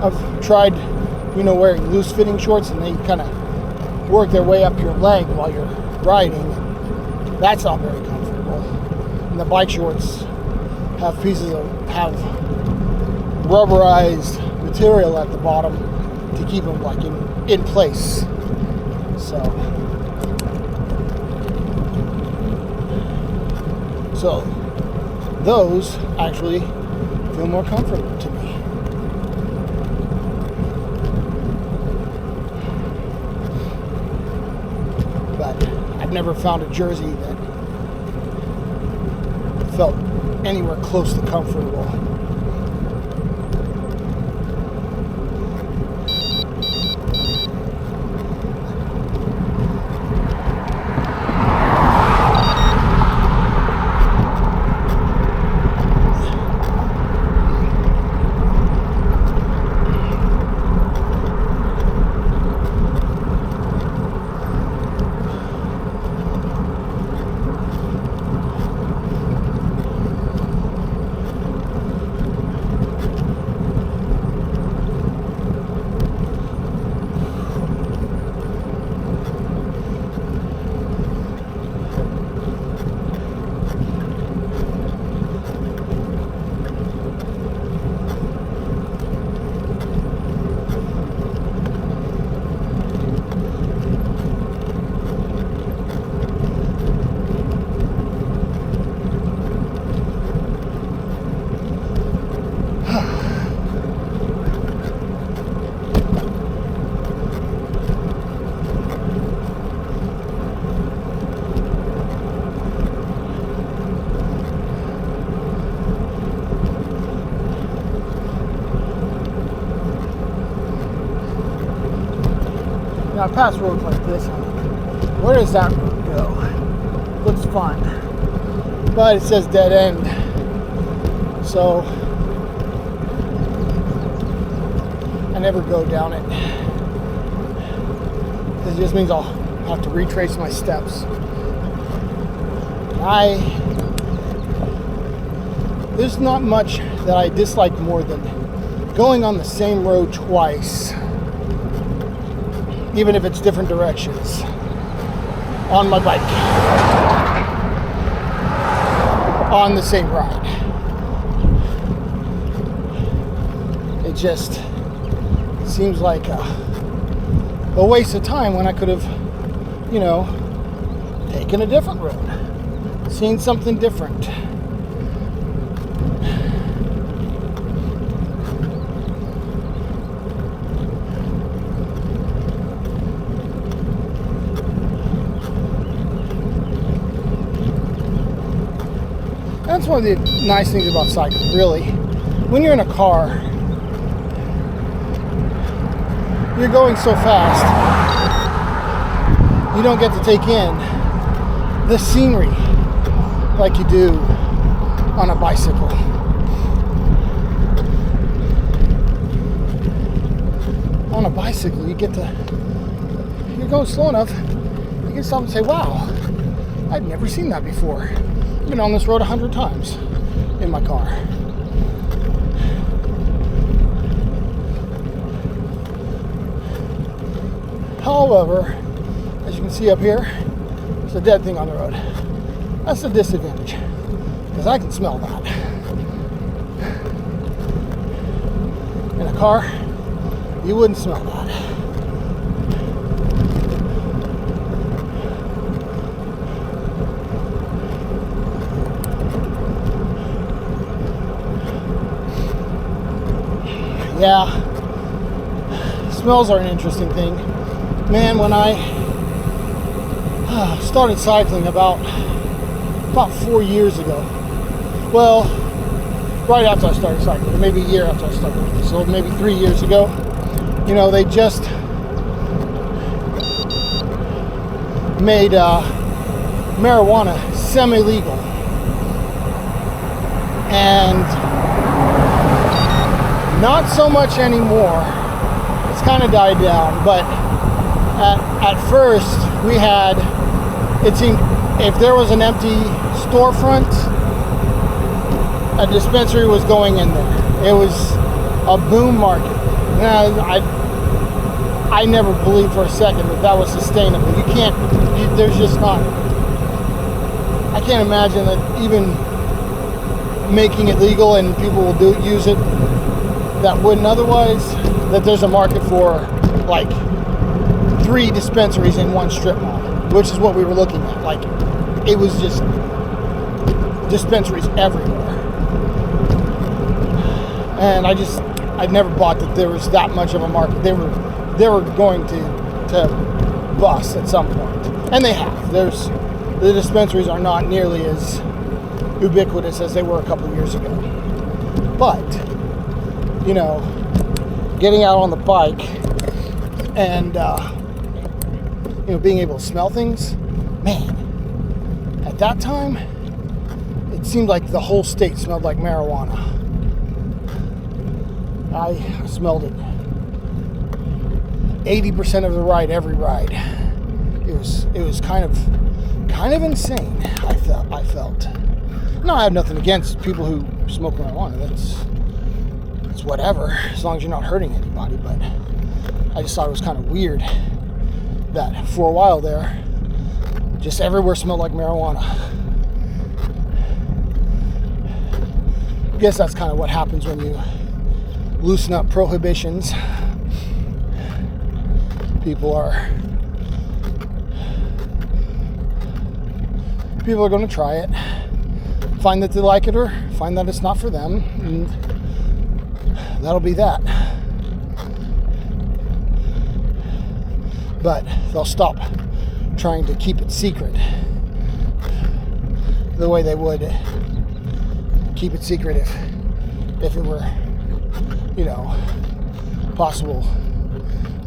I've tried, wearing loose-fitting shorts, and they kind of work their way up your leg while you're riding. That's not very comfortable. And the bike shorts have rubberized material at the bottom to keep them like in place. So those actually feel more comfortable to me. But I've never found a jersey that felt anywhere close to comfortable. I pass roads like this. Where does that road go? Looks fun, but it says dead end. So I never go down it. This just means I'll have to retrace my steps. There's not much that I dislike more than going on the same road twice, even if it's different directions, on my bike, on the same ride. It just seems like a waste of time when I could have, taken a different road, seen something different. one of the nice things about cycling, really. When you're in a car, you're going so fast, you don't get to take in the scenery like you do on a bicycle. On a bicycle, you're going slow enough, you can stop and say, wow, I'd never seen that before. I've been on this road 100 times in my car. However, as you can see up here, there's a dead thing on the road. That's a disadvantage, because I can smell that. In a car, you wouldn't smell that. Yeah, smells are an interesting thing. Man, when I started cycling about 4 years ago, well, right after I started cycling, maybe a year after I started, so maybe 3 years ago, you know, they just made marijuana semi-legal. And not so much anymore. It's kind of died down, but at first we had, it seemed, if there was an empty storefront, a dispensary was going in there. It was a boom market. I never believed for a second that was sustainable. There's just not, I can't imagine that even making it legal and people will use it that wouldn't otherwise, that there's a market for like 3 dispensaries in one strip mall, which is what we were looking at. Like, it was just dispensaries everywhere. And I'd never bought that there was that much of a market. They were going to bust at some point. And they have. The dispensaries are not nearly as ubiquitous as they were a couple of years ago. But, you know, getting out on the bike and, you know, being able to smell things, man, at that time, it seemed like the whole state smelled like marijuana. I smelled it 80% of the ride, every ride. It was kind of insane. I felt. No, I have nothing against people who smoke marijuana. That's whatever, as long as you're not hurting anybody. But I just thought it was kind of weird that for a while there, just everywhere smelled like marijuana. I guess that's kind of what happens when you loosen up prohibitions. People are going to try it, find that they like it, or find that it's not for them, and that'll be that. But they'll stop trying to keep it secret the way they would keep it secret if it were, you know, possible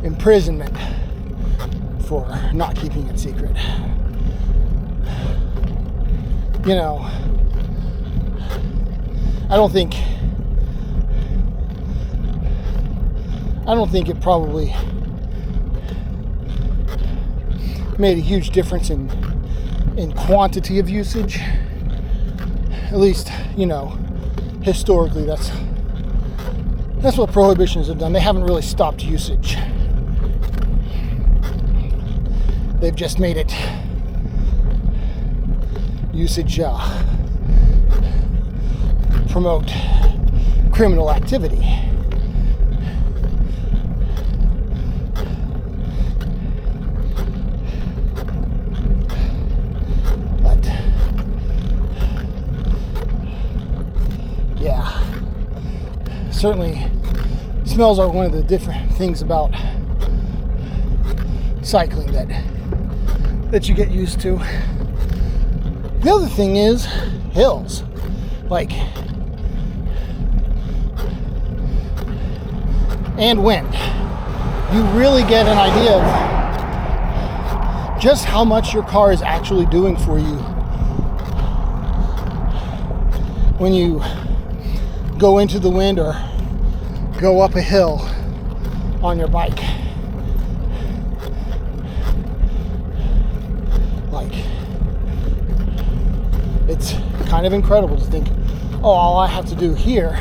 imprisonment for not keeping it secret. You know, I don't think it probably made a huge difference in quantity of usage. At least, you know, historically, that's what prohibitions have done. They haven't really stopped usage. They've just made it usage promote criminal activity. But yeah, certainly smells are one of the different things about cycling that you get used to. The other thing is hills. like, and wind, you really get an idea of just how much your car is actually doing for you when you go into the wind or go up a hill on your bike. Like, it's kind of incredible to think, oh, all I have to do here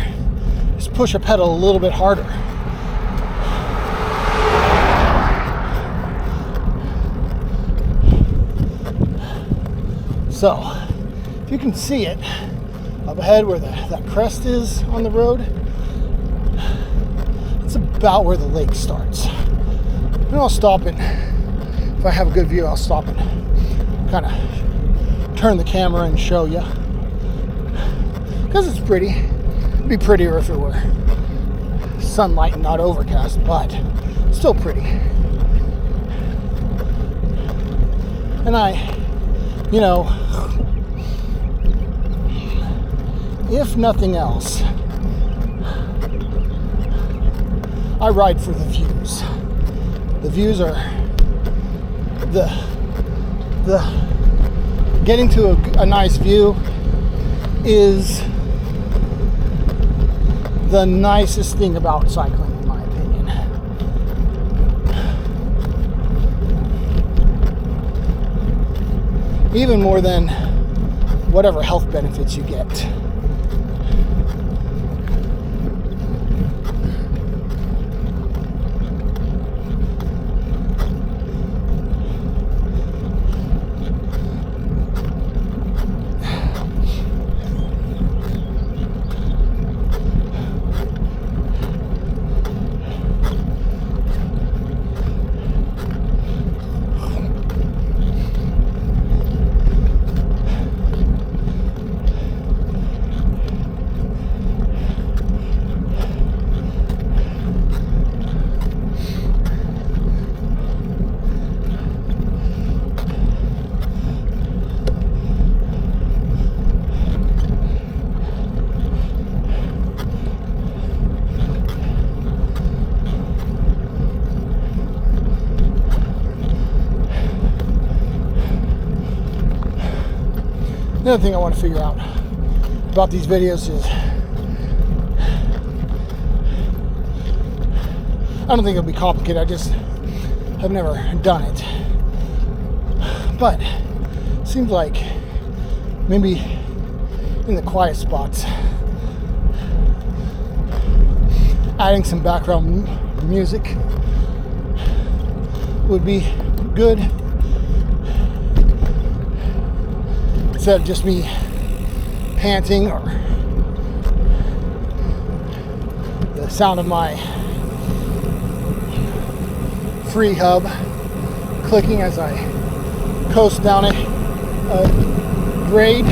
is push a pedal a little bit harder. So, if you can see it up ahead where that crest is on the road, it's about where the lake starts. And I'll stop and, if I have a good view, I'll stop and kind of turn the camera and show you. Because it's pretty. It'd be prettier if it were sunlight and not overcast, but still pretty. And you know, if nothing else, I ride for the views. The views are the getting to a nice view is the nicest thing about cycling, in my opinion. Even more than whatever health benefits you get. The other thing I want to figure out about these videos is I don't think it'll be complicated. I just have never done it. But it seems like maybe in the quiet spots, adding some background music would be good. Instead of just me panting or the sound of my free hub clicking as I coast down a grade.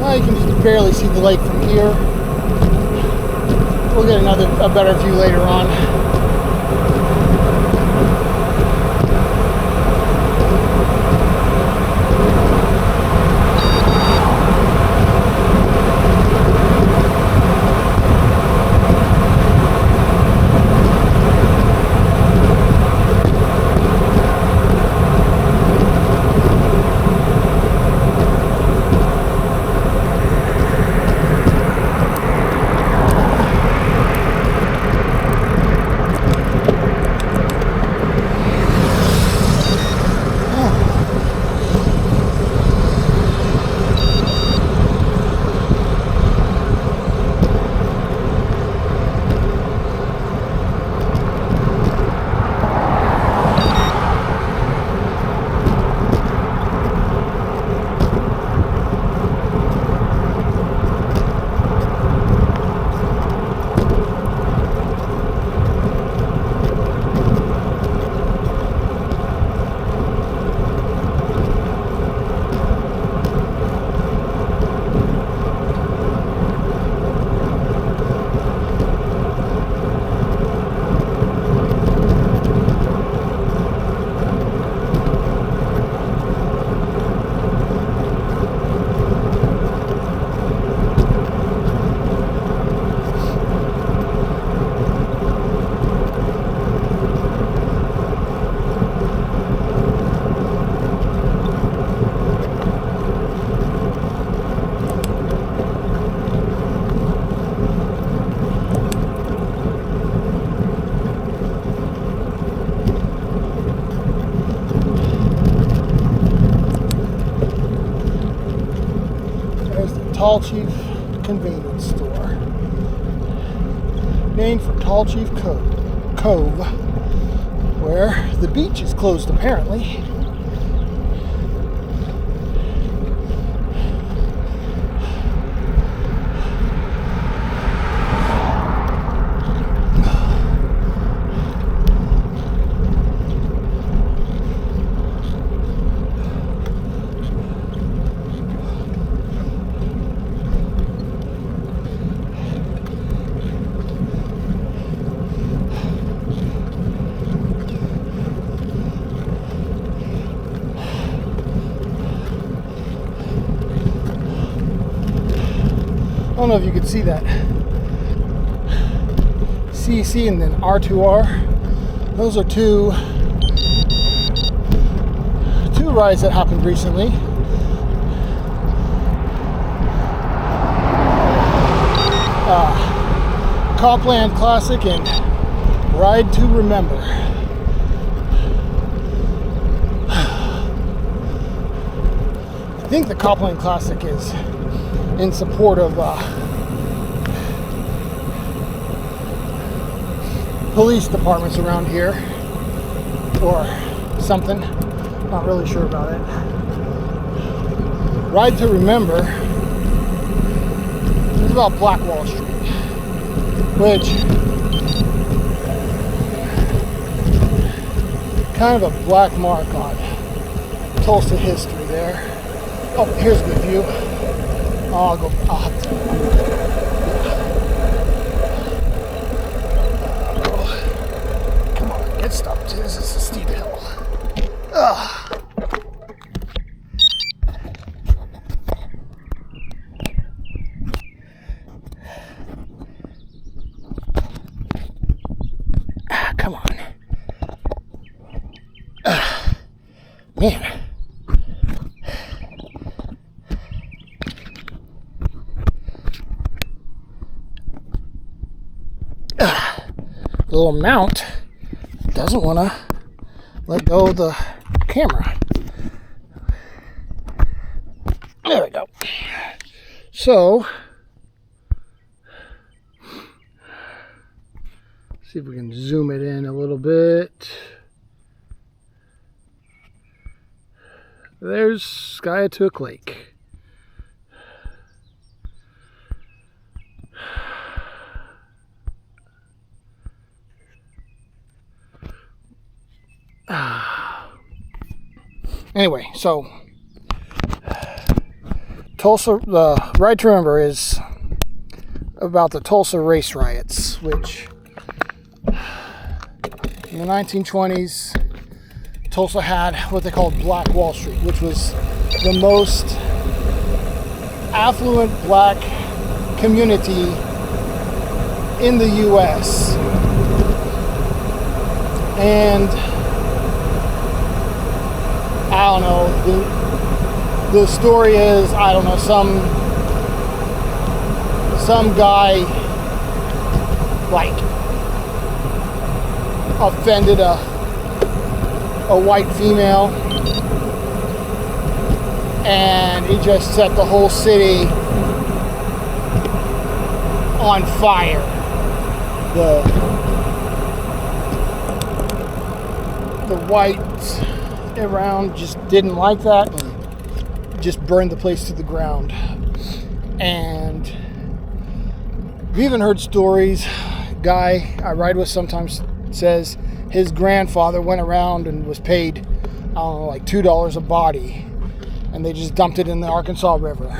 You can just barely see the lake from here. We'll get a better view later on. Tall Chief Convenience Store. Named for Tall Chief Cove, where the beach is closed apparently. I don't know if you could see that CC and then R2R. Those are two rides that happened recently. Copland Classic and Ride to Remember. I think the Copland Classic is in support of police departments around here or something. Not really sure about it. Ride to Remember is about Black Wall Street, which kind of a black mark on Tulsa history there. Oh, here's a good view. I'll have to. Come on, get stopped. This is a steep hill. Come on. Man. The little mount doesn't want to let go of the camera. There we go. So, see if we can zoom it in a little bit. There's Skiatook Lake. Anyway, so Tulsa, the Ride to Remember is about the Tulsa race riots, which in the 1920s, Tulsa had what they called Black Wall Street, which was the most affluent black community in the U.S. And I don't know, the story is, I don't know, some guy like offended a white female and he just set the whole city on fire. The whites around just didn't like that and just burned the place to the ground. And we've even heard stories. Guy I ride with sometimes says his grandfather went around and was paid, I don't know, like $2 a body, and they just dumped it in the Arkansas River.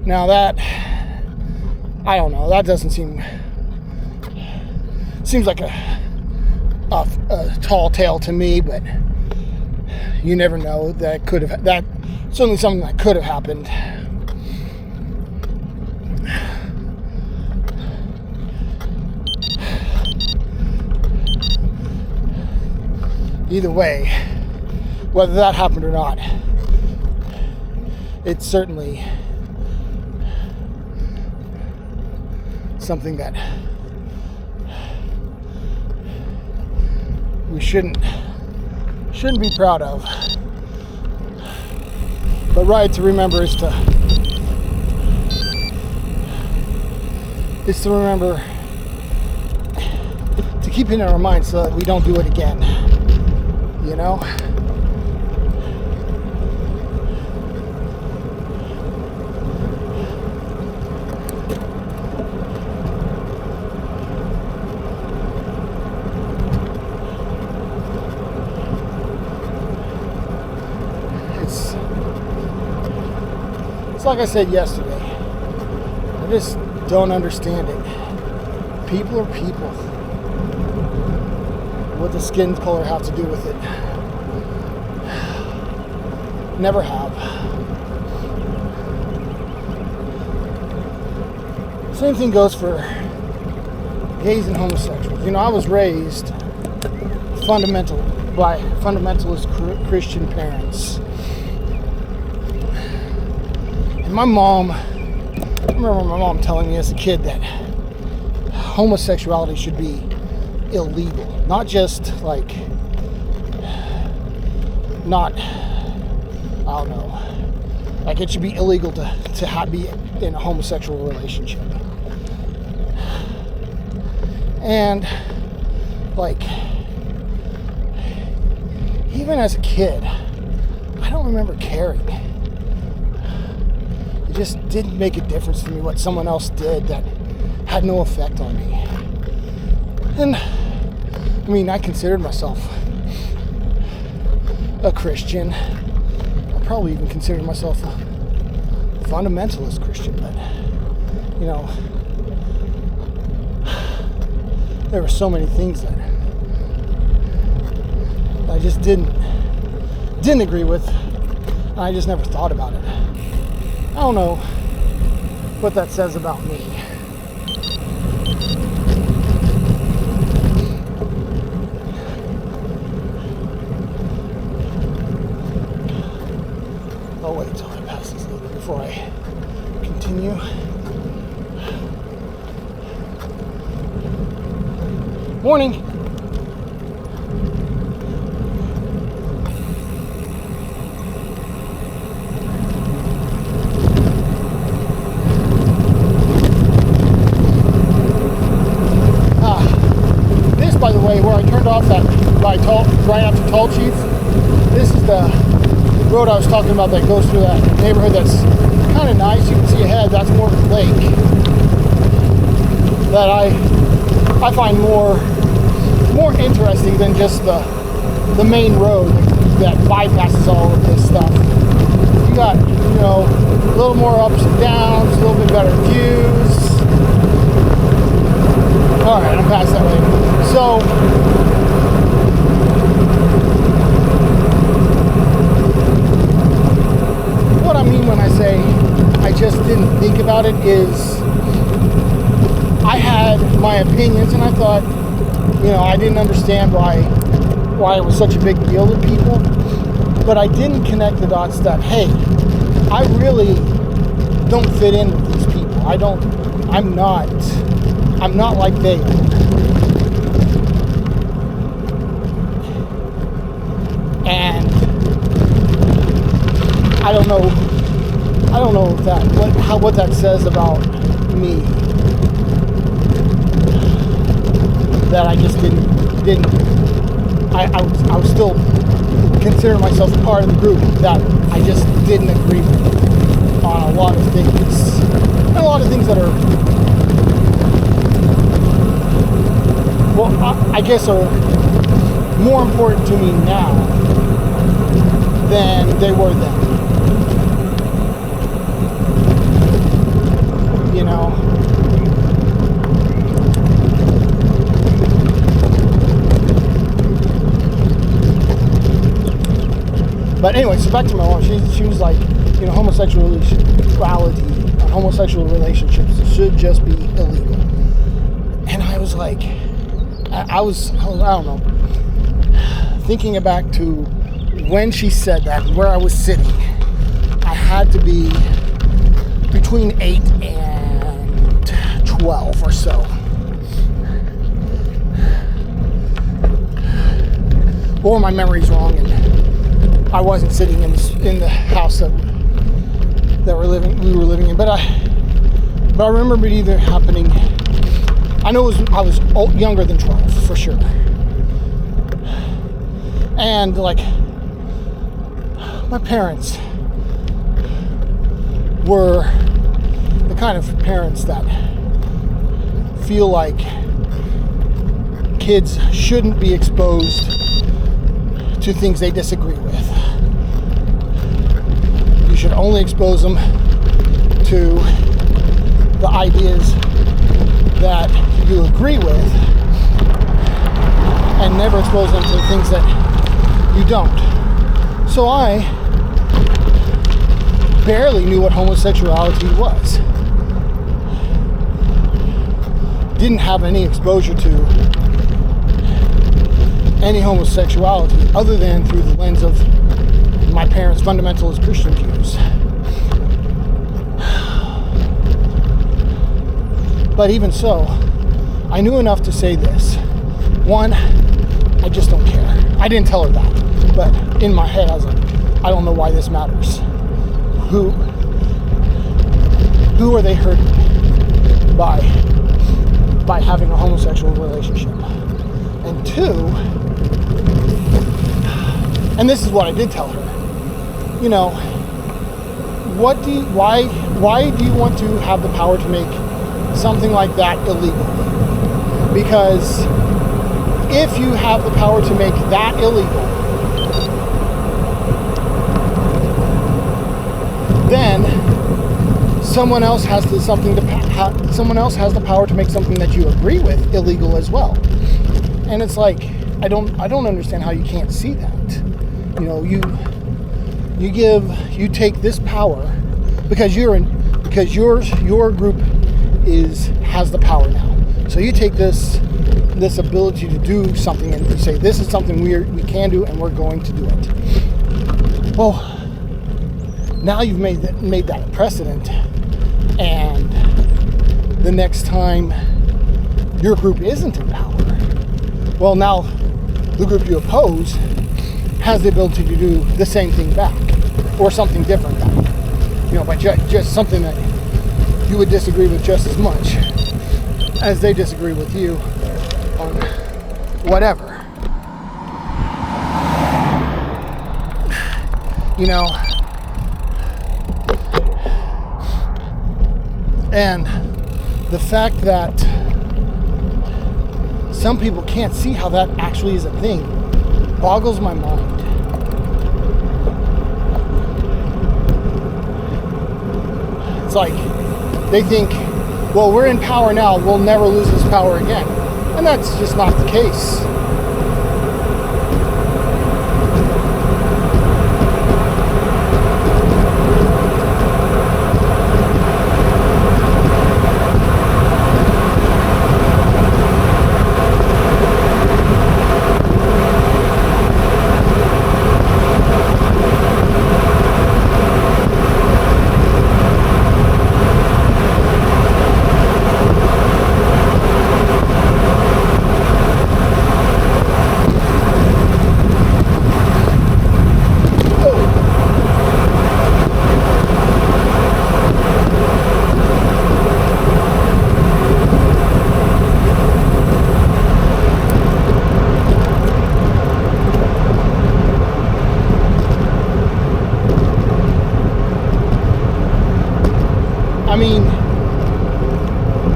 Now that, I don't know, that doesn't seems like a tall tale to me, but you never know. That certainly something that could have happened. Either way, whether that happened or not, it's certainly something that we shouldn't be proud of. But Ride to Remember is to is to remember to keep it in our minds so that we don't do it again. You know? It's like I said yesterday. I just don't understand it. People are people. What does skin color have to do with it? Never have. Same thing goes for gays and homosexuals. You know, I was raised by fundamentalist Christian parents. And my mom, I remember my mom telling me as a kid that homosexuality should be illegal. Not just like, not, I don't know, like it should be illegal to be in a homosexual relationship. And like, even as a kid, I don't remember caring. It just didn't make a difference to me what someone else did that had no effect on me. And I mean, I considered myself a Christian. I probably even considered myself a fundamentalist Christian, but you know, there were so many things that I just didn't agree with, and I just never thought about it. I don't know what that says about me. I'll wait until I pass this little bit before I continue. Morning. This, by the way, where I turned off that right after Tall Chief, this is the road I was talking about that goes through that neighborhood that's kind of nice. You can see ahead, that's more of a lake that I find more interesting than just the main road that bypasses all of this stuff. You got, you know, a little more ups and downs, a little bit better views. Alright, I'm past that way. So, what I mean when I say I just didn't think about it is I had my opinions and I thought, you know, I didn't understand why it was such a big deal to people, but I didn't connect the dots that, hey, I really don't fit in with these people. I'm not like they are. And I don't know what that says about me. That I just didn't. I was still considering myself part of the group that I just didn't agree with on a lot of things. And a lot of things that are, well, I guess are more important to me now than they were then. You know? But anyway, so back to my mom. She was like, you know, homosexuality and homosexual relationships should just be illegal. And I was like, I don't know, thinking back to when she said that and where I was sitting. I had to be between 8 and 12 or so. Or my memory's wrong and I wasn't sitting in the house that we were living in, but But I remember it either happening, I know I was younger than 12 for sure. And like, my parents were the kind of parents that feel like kids shouldn't be exposed to things they disagree with. You should only expose them to the ideas that you agree with and never expose them to the things that you don't. So I barely knew what homosexuality was. Didn't have any exposure to any homosexuality other than through the lens of my parents' fundamentalist Christian views. But even so, I knew enough to say this. One, I just don't care. I didn't tell her that, but in my head I was like, I don't know why this matters. Who are they hurting by having a homosexual relationship? And two, and this is what I did tell her, you know, why do you want to have the power to make something like that illegal? Because if you have the power to make that illegal, then someone else has the power to make something that you agree with illegal as well. And it's like, I don't understand how you can't see that. You know, you take this power because your group has the power now. So you take this ability to do something and you say, this is something we can do and we're going to do it. Well, now you've made that a precedent, and the next time your group isn't in power, well, now the group you oppose has the ability to do the same thing back, or something different back. You know, but just something that you would disagree with just as much as they disagree with you on whatever. You know, and the fact that some people can't see how that actually is a thing boggles my mind. It's like they think, well, we're in power now, we'll never lose this power again. And that's just not the case. I mean,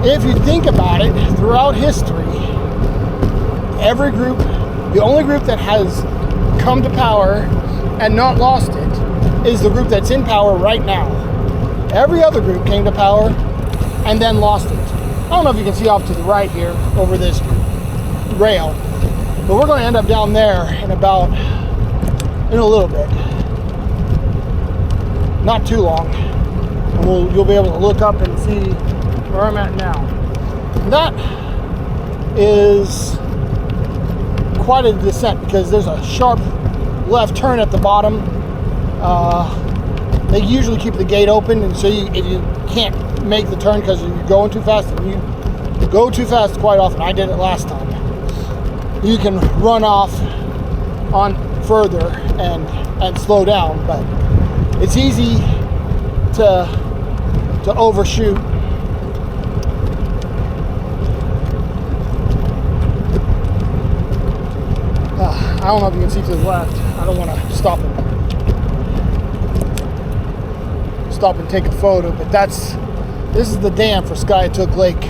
if you think about it, throughout history, every group, the only group that has come to power and not lost it is the group that's in power right now. Every other group came to power and then lost it. I don't know if you can see off to the right here over this rail, but we're going to end up down there in a little bit. Not too long. And you'll be able to look up and see where I'm at now. That is quite a descent because there's a sharp left turn at the bottom. They usually keep the gate open, and so if you can't make the turn because you're going too fast, and you go too fast quite often. I did it last time. You can run off on further and slow down, but it's easy to overshoot I don't know if you can see to the left. I don't want to stop and take a photo, but this is the dam for Skiatook Lake.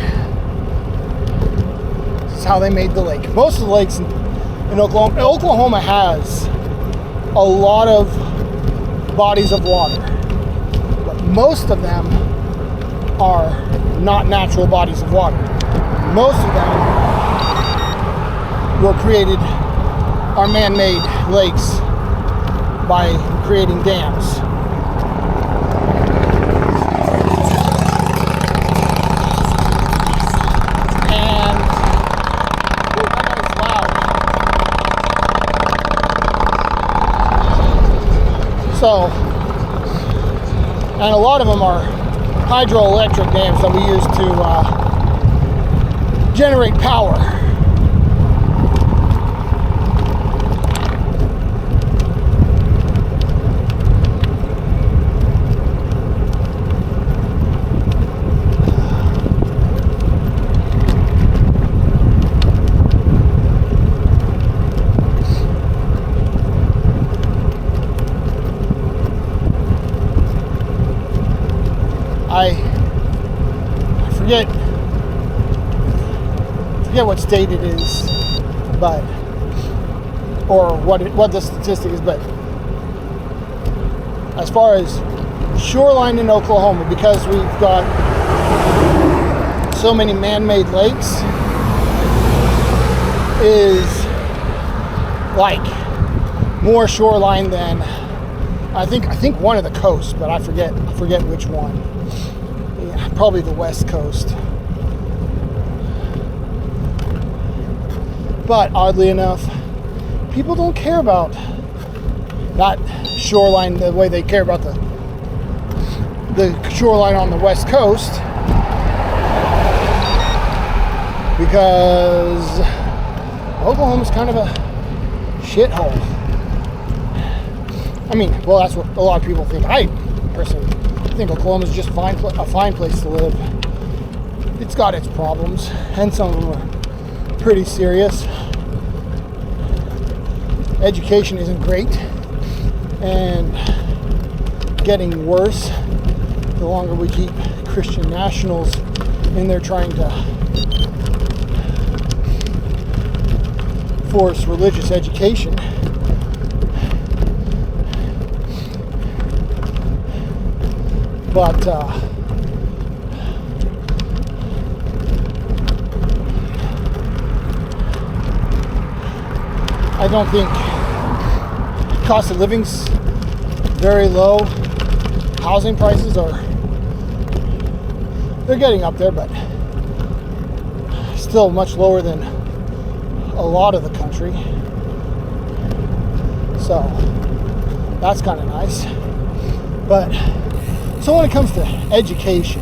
This is how they made the lake. Most of the lakes in Oklahoma has a lot of bodies of water, but most of them are not natural bodies of water. Most of them are man-made lakes by creating dams. And it's loud. So, and a lot of them are hydroelectric dams that we use to generate power. I forget what state it is, but or what the statistic is, but as far as shoreline in Oklahoma, because we've got so many man-made lakes, is like more shoreline than I think one of the coasts, but I forget which one. Yeah, probably the West Coast. But oddly enough, people don't care about that shoreline the way they care about the shoreline on the West Coast, because Oklahoma's kind of a shithole. I mean, well, that's what a lot of people think. I personally think Oklahoma's just a fine place to live. It's got its problems, and some of them are pretty serious. Education isn't great, and getting worse the longer we keep Christian nationals in there trying to force religious education. But I don't think cost of living's very low. Housing prices they're getting up there, but still much lower than a lot of the country. So that's kind of nice. But so when it comes to education,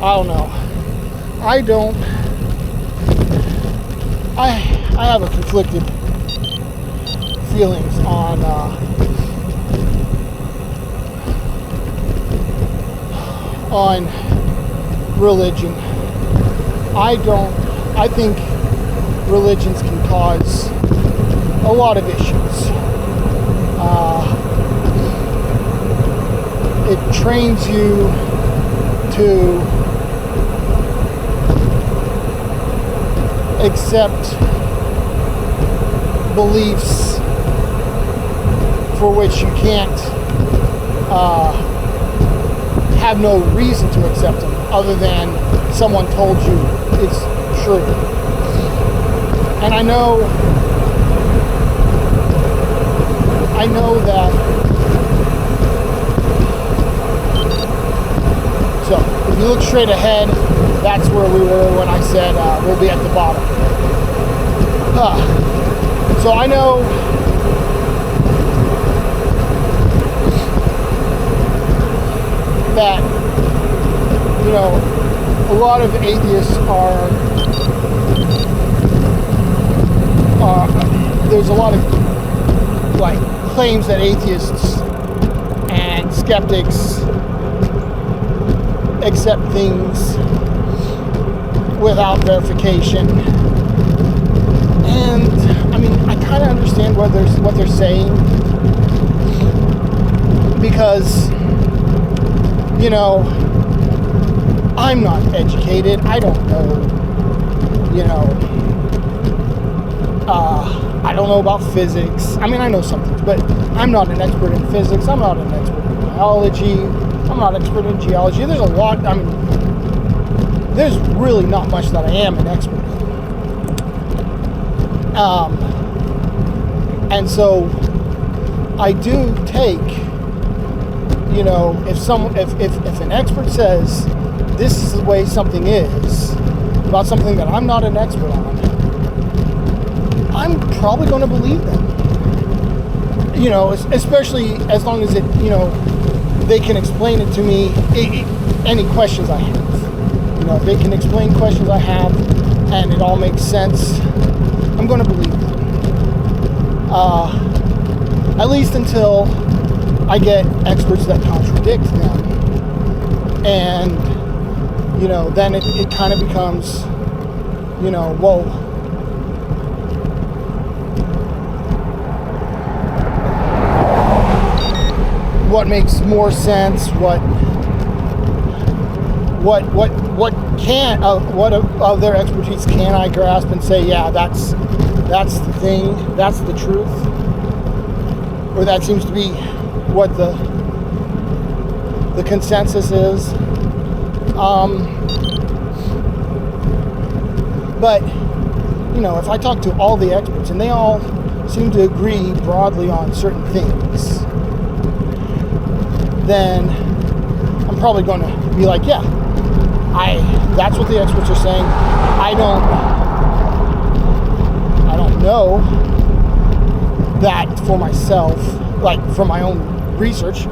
I don't know. I have a conflicted feelings on religion. I think religions can cause a lot of issues. It trains you to accept beliefs for which you can't have no reason to accept them other than someone told you it's true. And I know that. So if you look straight ahead, that's where we were when I said we'll be at the bottom. So I know that, you know, a lot of atheists are there's a lot of like claims that atheists and skeptics accept things without verification, And I mean, I kind of understand what they're saying, because, you know, I'm not educated. I don't know, you know, I don't know about physics. I mean, I know some things, but I'm not an expert in physics. I'm not an expert in biology. I'm not an expert in geology. There's a lot, I mean, there's really not much that I am an expert in. And so I do take, you know, if an expert says this is the way something is about something that I'm not an expert on, I'm probably going to believe them. You know, especially as long as it, you know, they can explain it to me, any questions I have. You know, if they can explain questions I have and it all makes sense, I'm going to believe them. At least until I get experts that contradict them. And, you know, then it kind of becomes, you know, well, what makes more sense, what of their expertise can I grasp and say, yeah, that's the thing, that's the truth, or that seems to be what the consensus is. But, you know, if I talk to all the experts and they all seem to agree broadly on certain things, then I'm probably going to be like, yeah, that's what the experts are saying. I don't know that for myself, like from my own research,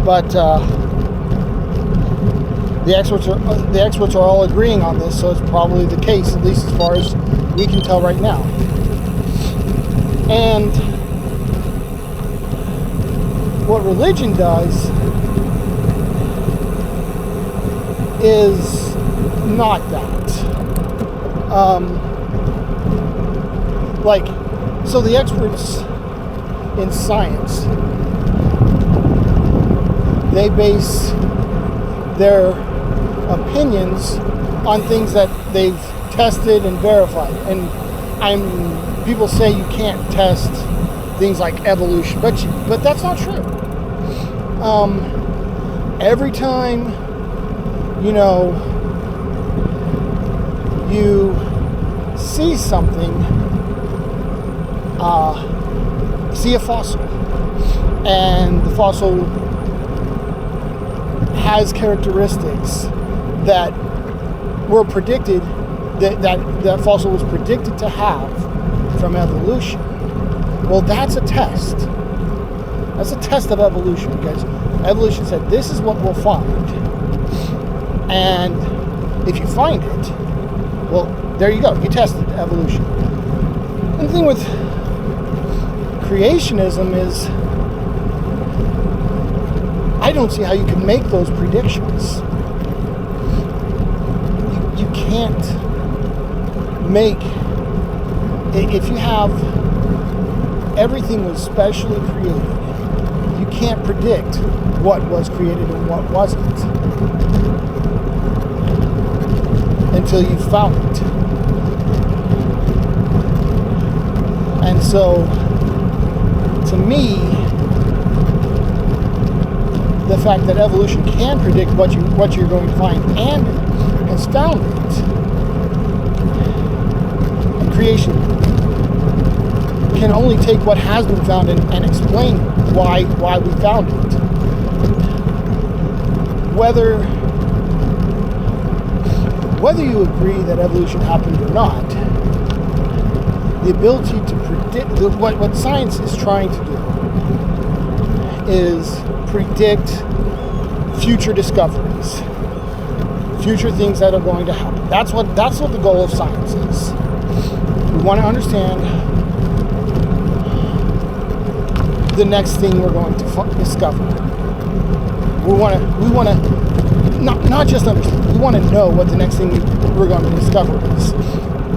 but the experts are all agreeing on this, so it's probably the case, at least as far as we can tell right now. And what religion does is not that. So the experts in science, they base their opinions on things that they've tested and verified. And people say you can't test things like evolution, but that's not true. Every time, you know, you see something, see a fossil, and the fossil has characteristics that were predicted, that fossil was predicted to have from evolution. Well, that's a test. That's a test of evolution, because evolution said this is what we'll find. And if you find it, well, there you go. You tested evolution. And the thing with creationism is, I don't see how you can make those predictions. You can't make, if you have everything was specially created, you can't predict what was created and what wasn't until you found it. And so, to me, the fact that evolution can predict what you're going to find and has found it, and creation can only take what has been found and explain why we found it. Whether you agree that evolution happened or not, the ability to predict, what science is trying to do is predict future discoveries, future things that are going to happen. That's what the goal of science is. We want to understand the next thing we're going to discover. We want to not just understand. We want to know what the next thing we're going to discover this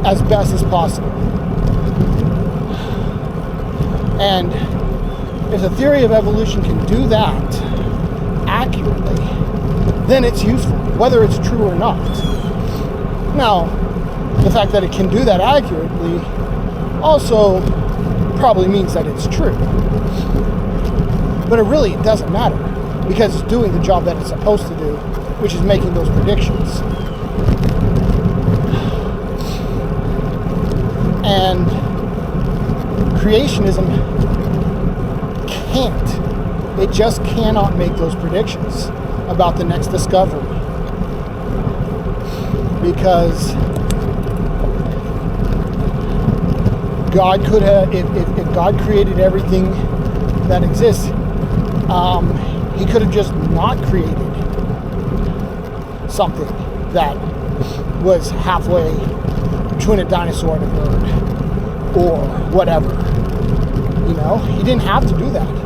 as best as possible. And if the theory of evolution can do that accurately, then it's useful, whether it's true or not. Now, the fact that it can do that accurately also probably means that it's true. But it doesn't matter, because it's doing the job that it's supposed to do, which is making those predictions. And creationism can't. It just cannot make those predictions about the next discovery. Because God could have, if God created everything that exists, he could have just not created something that was halfway between a dinosaur and a bird or whatever. You know, he didn't have to do that.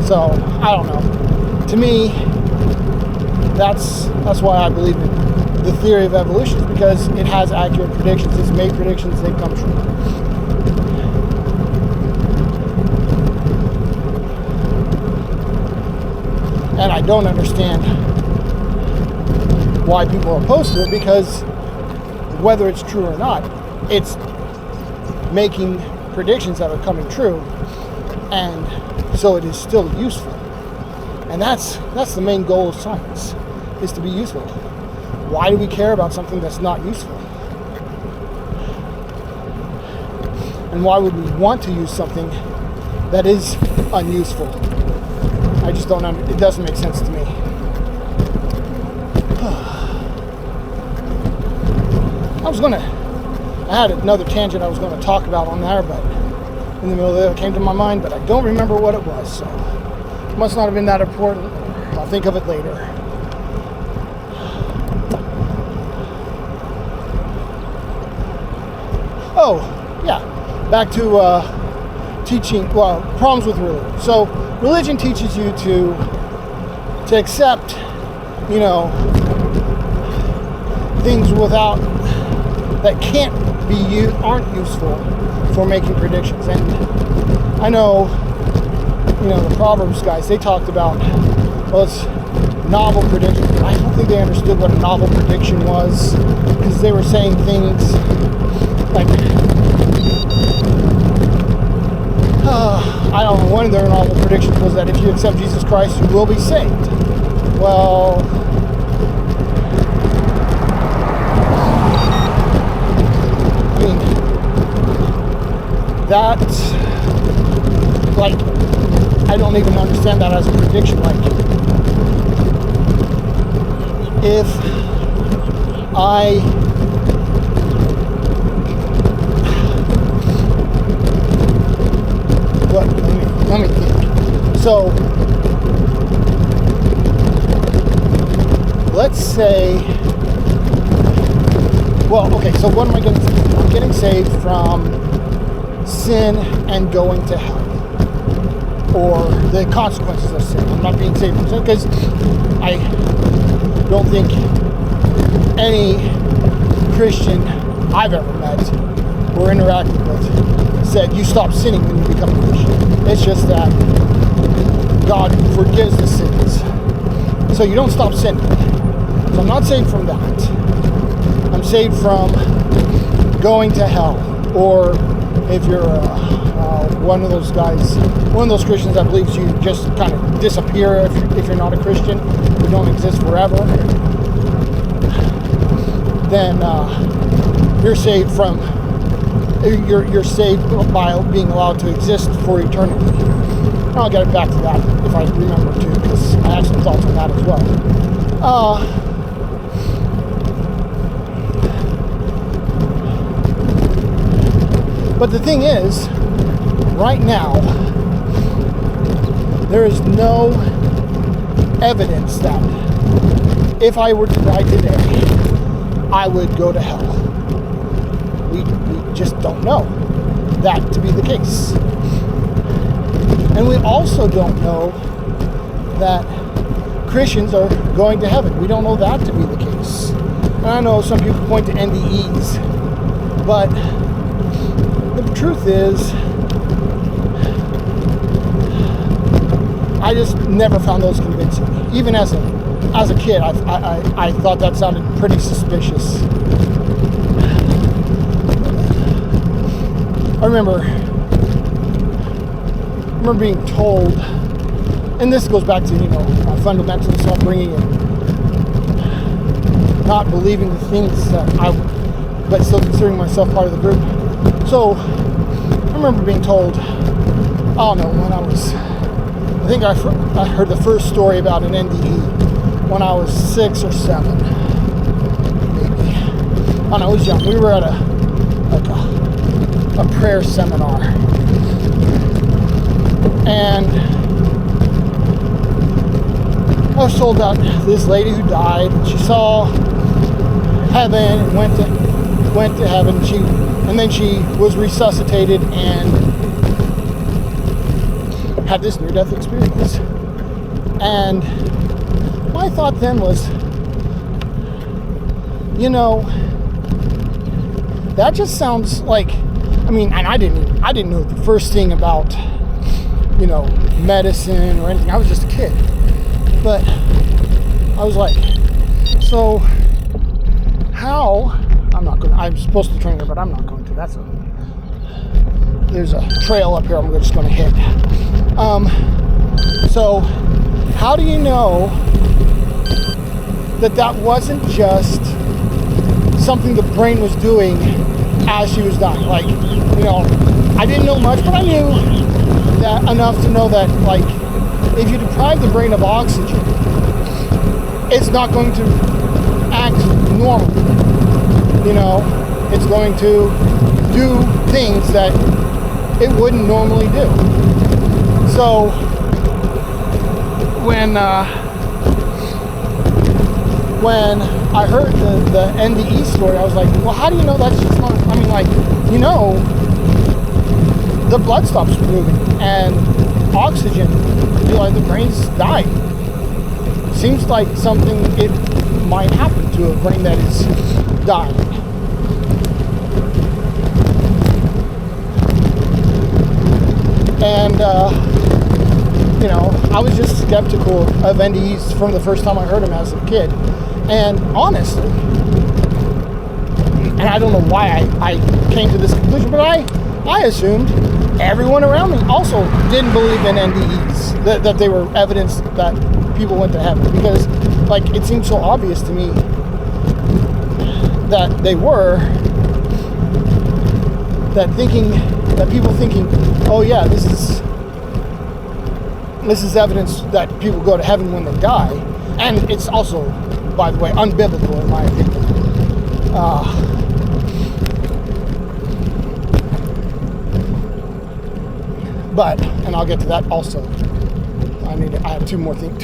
So I don't know. To me, that's why I believe in the theory of evolution, is because it has accurate predictions. It's made predictions, they come true. And I don't understand why people are opposed to it, because whether it's true or not, it's making predictions that are coming true, and so it is still useful. And that's the main goal of science, is to be useful. Why do we care about something that's not useful? And why would we want to use something that is unuseful? I just don't it doesn't make sense to me. I had another tangent I was going to talk about on there, but in the middle of it came to my mind, but I don't remember what it was, so it must not have been that important. I'll think of it later. Oh, yeah, back to teaching, problems with religion. So religion teaches you to accept, things that can't be aren't useful for making predictions. And I know, the Proverbs guys, they talked about, it's novel predictions. I don't think they understood what a novel prediction was, because they were saying things like, I don't know, one of their novel predictions was that if you accept Jesus Christ, you will be saved. Well, that's I don't even understand that as a prediction. If let me think. So let's say, so what am I getting saved? I'm getting saved from sin and going to hell, or the consequences of sin. I'm not being saved from sin, because I don't think any Christian I've ever met or interacted with said you stop sinning when you become a Christian. It's just that God forgives the sins, so you don't stop sinning. So I'm not saved from that. I'm saved from going to hell, or if you're one of those guys, one of those Christians that believes you just kind of disappear if you're not a Christian, you don't exist forever, then you're saved from, you're saved by being allowed to exist for eternity. I'll get back to that if I remember to, because I have some thoughts on that as well. But the thing is, right now, there is no evidence that if I were to die today, I would go to hell. We just don't know that to be the case. And we all also don't know that Christians are going to heaven. We don't know that to be the case. And I know some people point to NDEs, but the truth is, I just never found those convincing. Even as a kid, I thought that sounded pretty suspicious. I remember being told, and this goes back to, my fundamentalist upbringing and not believing the things that but still considering myself part of the group. So I remember being told, I think I heard the first story about an NDE when I was 6 or 7, maybe. When I was young, we were at a prayer seminar, and I was told about this lady who died. She saw heaven and went to heaven. And then she was resuscitated and had this near-death experience. And my thought then was, that just sounds like, and I didn't know the first thing about, medicine or anything. I was just a kid. But I was like, so how, I'm supposed to train her, but I'm not going to. There's a trail up here I'm just going to hit. So how do you know that wasn't just something the brain was doing as she was dying? Like, I didn't know much, but I knew that enough to know that, like, if you deprive the brain of oxygen, it's not going to act normal. It's going to do things that it wouldn't normally do. So when I heard the NDE story, I was like, well, how do you know that's just not, the blood stops moving and oxygen, the brain's dying. Seems like something it might happen to a brain that is dying. And I was just skeptical of NDEs from the first time I heard them as a kid. And honestly, and I don't know why I came to this conclusion, but I assumed everyone around me also didn't believe in NDEs, that they were evidence that people went to heaven, because it seemed so obvious to me that they were, that people thinking, oh yeah, this is evidence that people go to heaven when they die. And it's also, by the way, unbiblical in my opinion. And I'll get to that also. I have two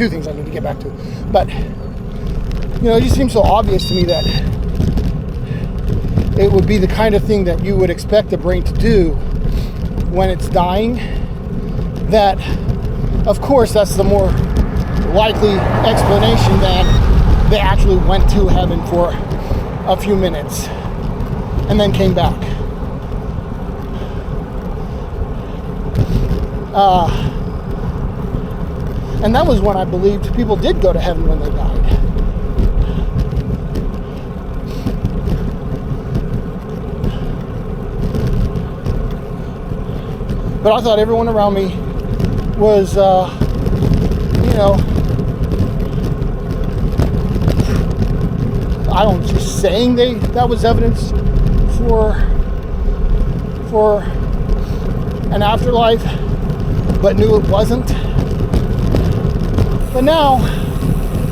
things I need to get back to. But, it just seems so obvious to me that it would be the kind of thing that you would expect the brain to do when it's dying. That, of course, that's the more likely explanation that they actually went to heaven for a few minutes and then came back. And that was when I believed people did go to heaven when they died. But I thought everyone around me was, just saying that was evidence for an afterlife, but knew it wasn't. But now,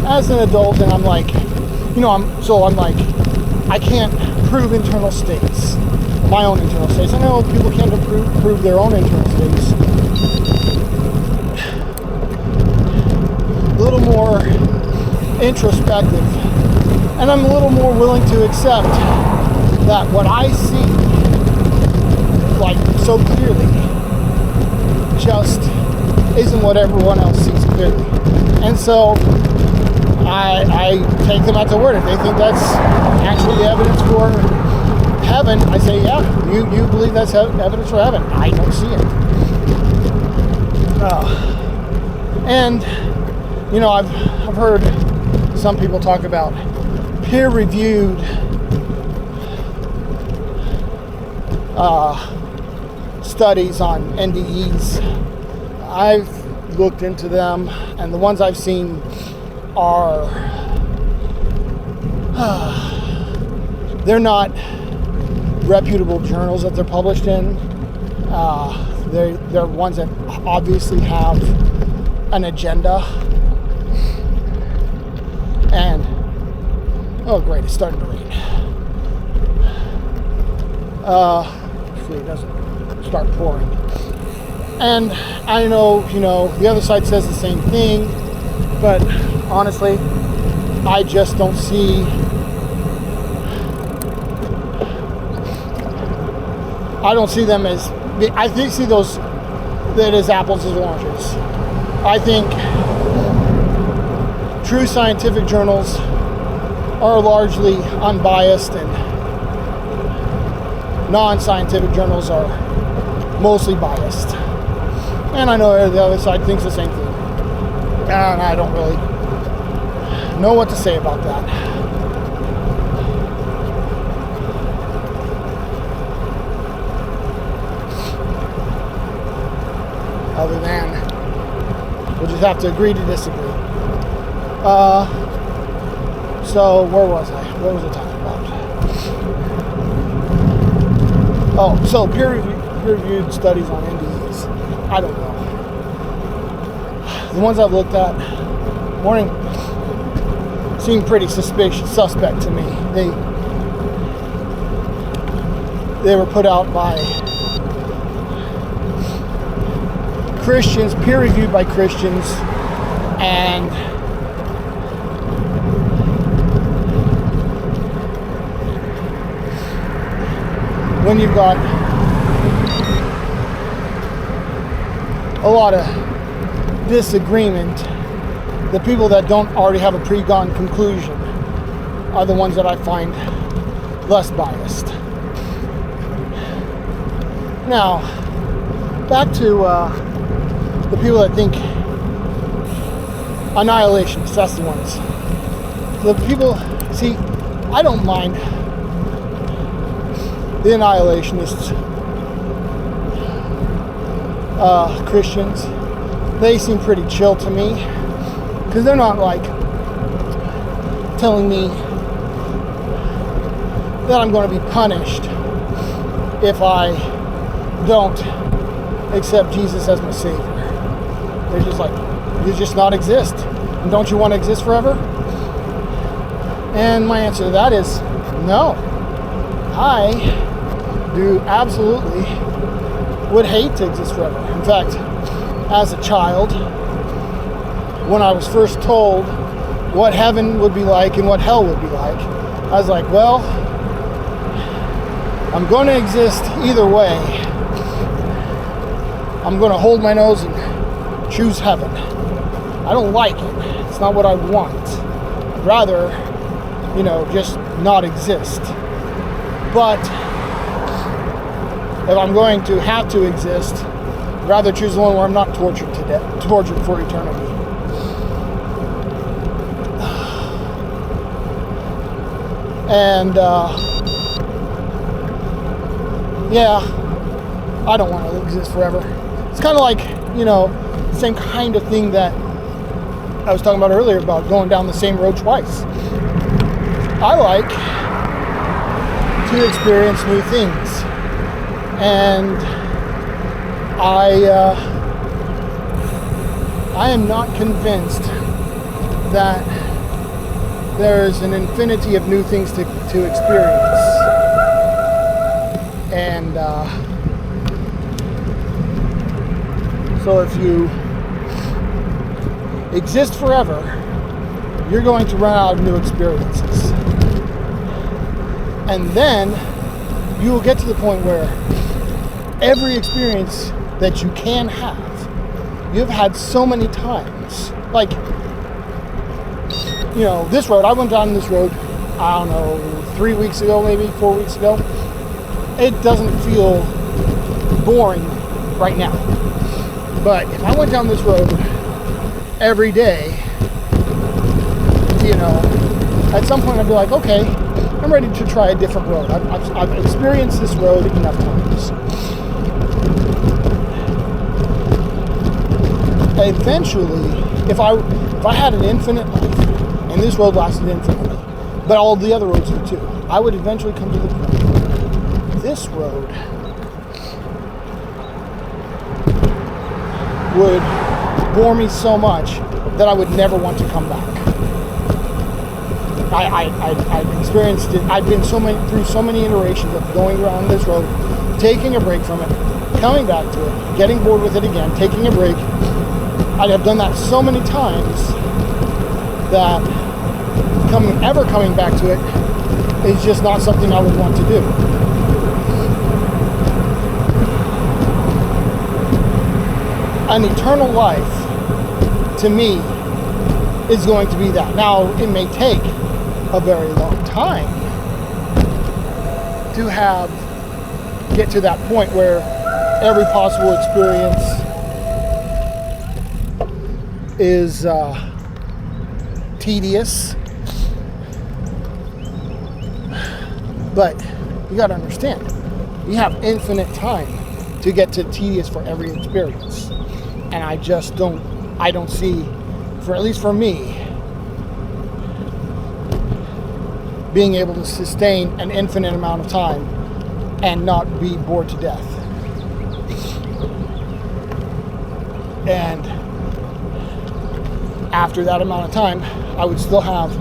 as an adult, and I'm like, I can't prove internal states, my own internal states. I know people can't prove their own internal states. A little more introspective, and I'm a little more willing to accept that what I see, so clearly, just isn't what everyone else sees clearly. And so I take them at their word. If they think that's actually evidence for heaven, I say, yeah, you believe that's evidence for heaven. I don't see it. And, you know, I've heard some people talk about peer-reviewed studies on NDEs. I've looked into them, and the ones I've seen are they're not reputable journals that they're published in. They're ones that obviously have an agenda. And oh great, it's starting to rain. Hopefully it doesn't start pouring. And I know, you know, the other side says the same thing, but honestly, I just don't see them as, I think see those that as apples and oranges. I think true scientific journals are largely unbiased, and non-scientific journals are mostly biased. And I know the other side thinks the same thing. And I don't really know what to say about that. Other than we'll just have to agree to disagree. So where was I? What was I talking about? Oh, so peer-reviewed studies on NDEs. I don't know. The ones I've looked at, morning, seem pretty suspect to me. They were put out by Christians, peer-reviewed by Christians, and when you've got a lot of disagreement, the people that don't already have a pre-gone conclusion are the ones that I find less biased. Now, back to the people that think annihilationists, that's the ones. The people, see, I don't mind the annihilationists, Christians. They seem pretty chill to me, because they're not like telling me that I'm going to be punished if I don't accept Jesus as my Savior. They're just like, you just not exist. And don't you want to exist forever? And my answer to that is no. I do absolutely would hate to exist forever. In fact, as a child, when I was first told what heaven would be like and what hell would be like, I was like, well, I'm going to exist either way. I'm going to hold my nose and choose heaven. I don't like it. It's not what I want. I'd rather, you know, just not exist. But if I'm going to have to exist, I'd rather choose the one where I'm not tortured to death, tortured for eternity. And yeah, I don't want to exist forever. It's kind of like, you know, the same kind of thing that I was talking about earlier about going down the same road twice. I like to experience new things, and I am not convinced that there's an infinity of new things to experience. And so if you exist forever, you're going to run out of new experiences. And then you will get to the point where every experience that you can have you've had so many times, like, you know, this road, I went down this road, I don't know, 3 weeks ago, maybe 4 weeks ago. It doesn't feel boring right now. But if I went down this road every day, you know, at some point I'd be like, okay, I'm ready to try a different road. I've experienced this road enough times. Eventually, if I had an infinite life, and this road lasted infinitely, but all the other roads do too, I would eventually come to the point where this road would bore me so much that I would never want to come back. I've experienced it. I've been through so many iterations of going around this road, taking a break from it, coming back to it, getting bored with it again, taking a break. I have done that so many times that ever coming back to it is just not something I would want to do. An eternal life, to me, is going to be that. Now, it may take a very long time to get to that point where every possible experience is tedious, but you got to understand, you have infinite time to get to tedious for every experience, and I don't see, at least for me, being able to sustain an infinite amount of time and not be bored to death. And after that amount of time, I would still have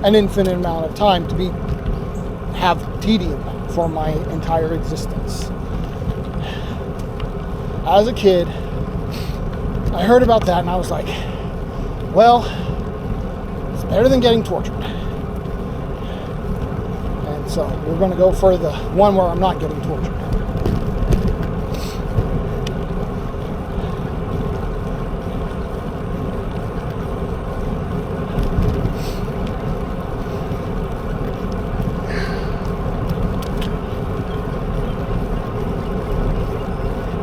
an infinite amount of time to have tedium for my entire existence. As a kid, I heard about that and I was like, well, it's better than getting tortured. And so we're going to go for the one where I'm not getting tortured.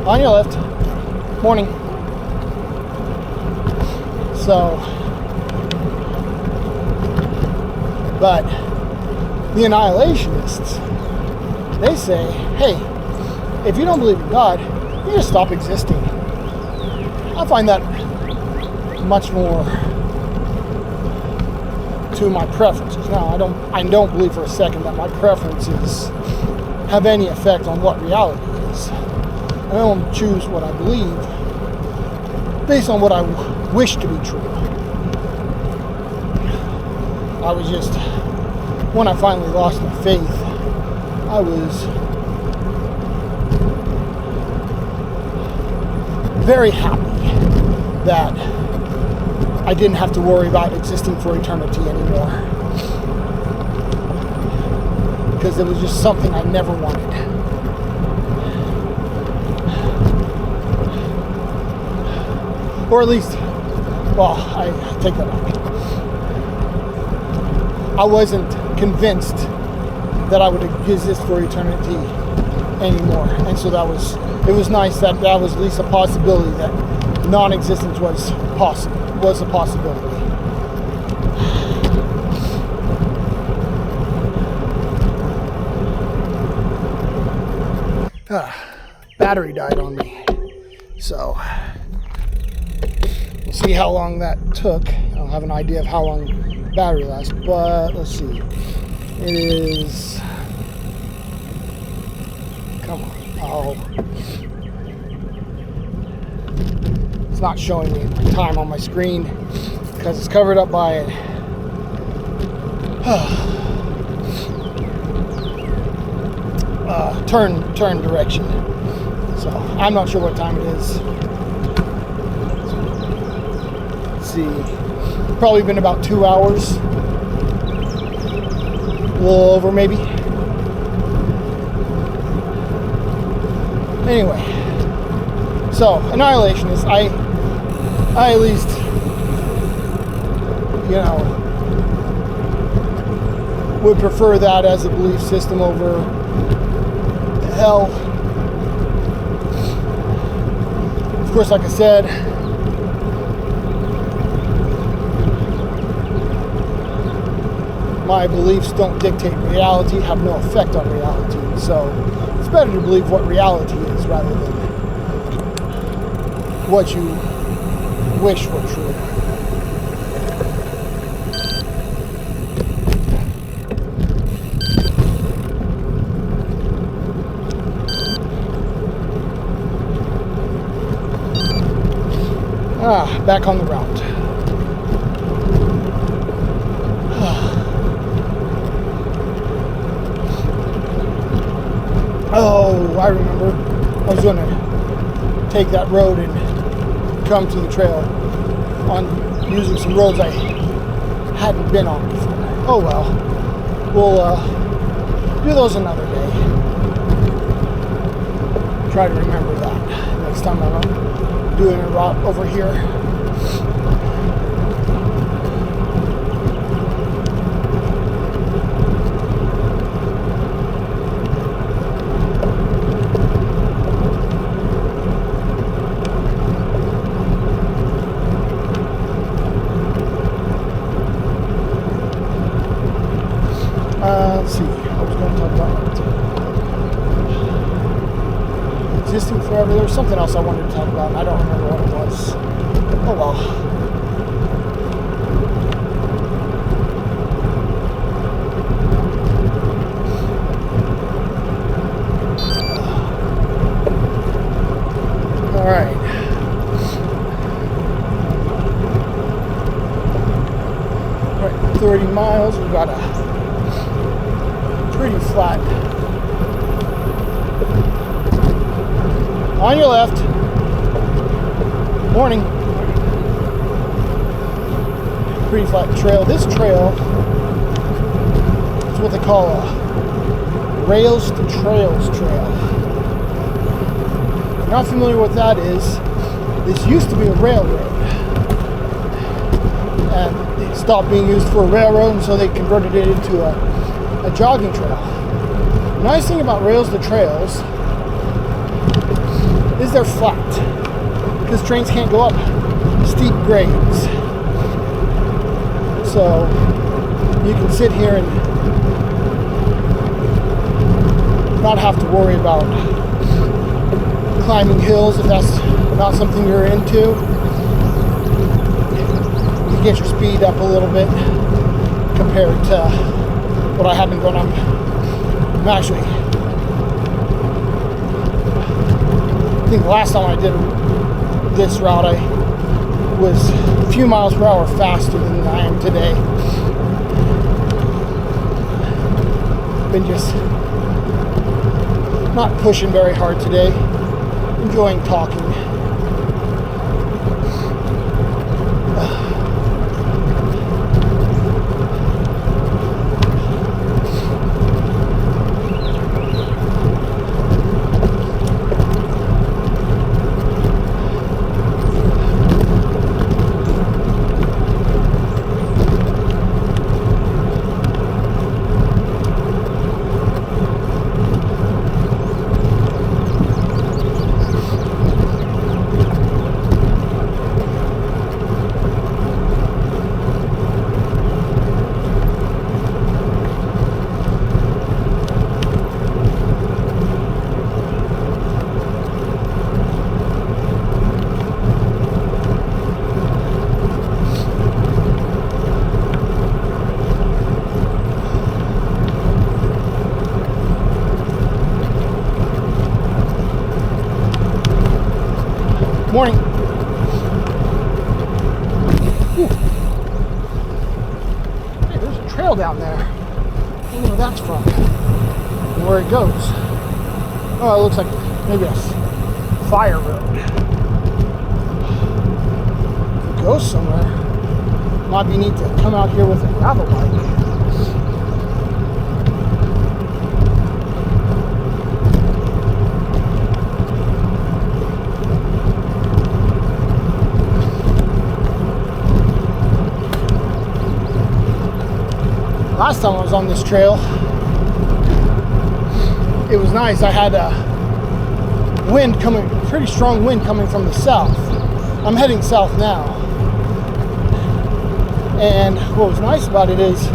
On your left. Morning. So, but the annihilationists, they say, hey, if you don't believe in God, you just stop existing. I find that much more to my preferences. Now, I don't believe for a second that my preferences have any effect on what reality is. I don't choose what I believe based on what I wish to be true. I was just, when I finally lost my faith, I was very happy that I didn't have to worry about existing for eternity anymore. Because it was just something I never wanted. Or at least, well, I take that back. I wasn't convinced that I would exist for eternity anymore. And so it was nice that was at least a possibility, that non-existence was a possibility. Battery died on me. So we'll see how long that took. I don't have an idea of how long battery lasts, but let's see. It is, come on. Oh, it's not showing me my time on my screen because it's covered up by it. Turn direction. So I'm not sure what time it is. Let's see. Probably been about 2 hours. A little over maybe. Anyway. So, annihilationists, I at least, would prefer that as a belief system over hell. Of course, like I said, my beliefs don't dictate reality, have no effect on reality. So it's better to believe what reality is rather than what you wish were true. Back on the route. Oh, I remember. I was going to take that road and come to the trail on using some roads I hadn't been on before. Oh well. We'll do those another day. Try to remember that next time I'm doing a route over here. Let's see, I was going to talk about existing forever. There was something else I wanted to talk about, and I don't remember what it was. Oh well. All right. 30 miles. We've got a pretty flat. On your left. Morning. Pretty flat trail. This trail is what they call a rails to trails trail. If you're not familiar with what that is, this used to be a railroad. And it stopped being used for a railroad, and so they converted it into a jogging trail. The nice thing about rails to trails is they're flat, because trains can't go up steep grades. So you can sit here and not have to worry about climbing hills if that's not something you're into. You get your speed up a little bit compared to what I have been going on. I think the last time I did this route, I was a few miles per hour faster than I am today. Been just not pushing very hard today. Enjoying talking. Morning. Whew. Hey, there's a trail down there. I don't know where that's from and where it goes. Oh, it looks like maybe a fire road. If it goes somewhere, might be neat to come out here with a gravel bike. last time I was on this trail, it was nice. I had a wind coming, pretty strong wind coming from the south. I'm heading south now. And what was nice about it is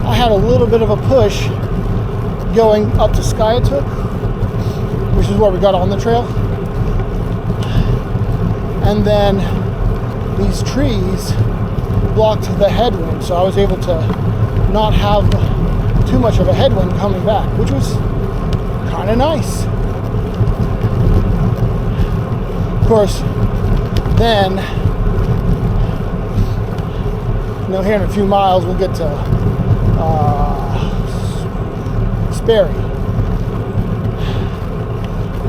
I had a little bit of a push going up to Skiatook, which is where we got on the trail. And then these trees blocked the headwind, so I was able to not have too much of a headwind coming back, which was kind of nice. Of course, then, you know, here in a few miles we'll get to Sperry,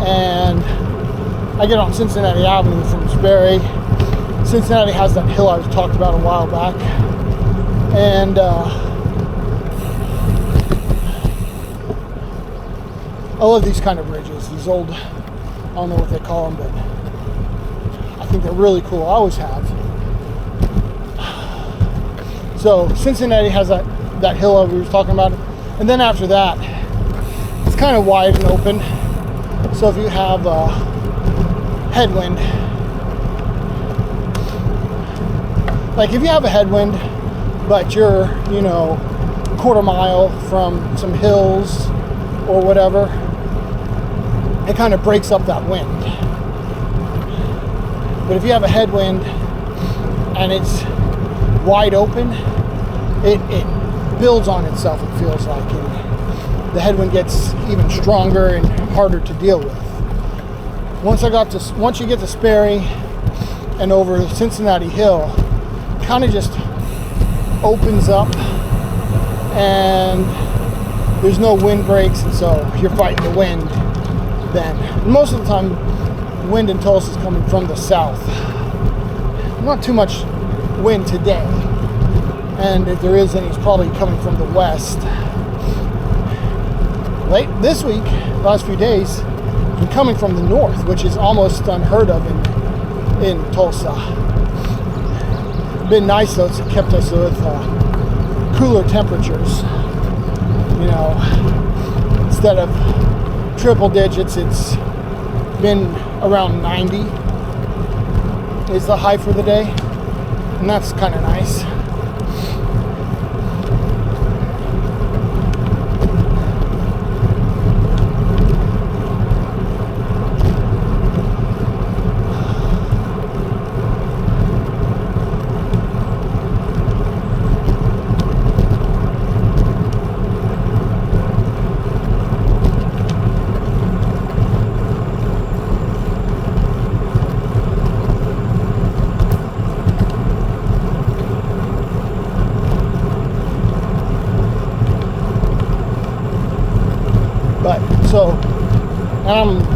and I get on Cincinnati Avenue from Sperry. Cincinnati has that hill I was talked about a while back, and I love these kind of bridges, these old, I don't know what they call them, but I think they're really cool. I always have. So Cincinnati has that hill we were talking about, and then after that it's kind of wide and open. So if you have a headwind, like if you have a headwind but you're, you know, a quarter mile from some hills or whatever, it kind of breaks up that wind. But if you have a headwind and it's wide open, it builds on itself, it feels like, and the headwind gets even stronger and harder to deal with. Once you get to Sperry and over Cincinatti Hill, it kind of just opens up and there's no windbreaks, and so you're fighting the wind then. And most of the time, wind in Tulsa is coming from the south. Not too much wind today, and if there is any, it's probably coming from the west. Late this week, last few days, it's been coming from the north, which is almost unheard of in Tulsa. Been nice though, it's kept us with cooler temperatures. You know, instead of triple digits, it's been around 90 is the high for the day, and that's kind of nice. So, and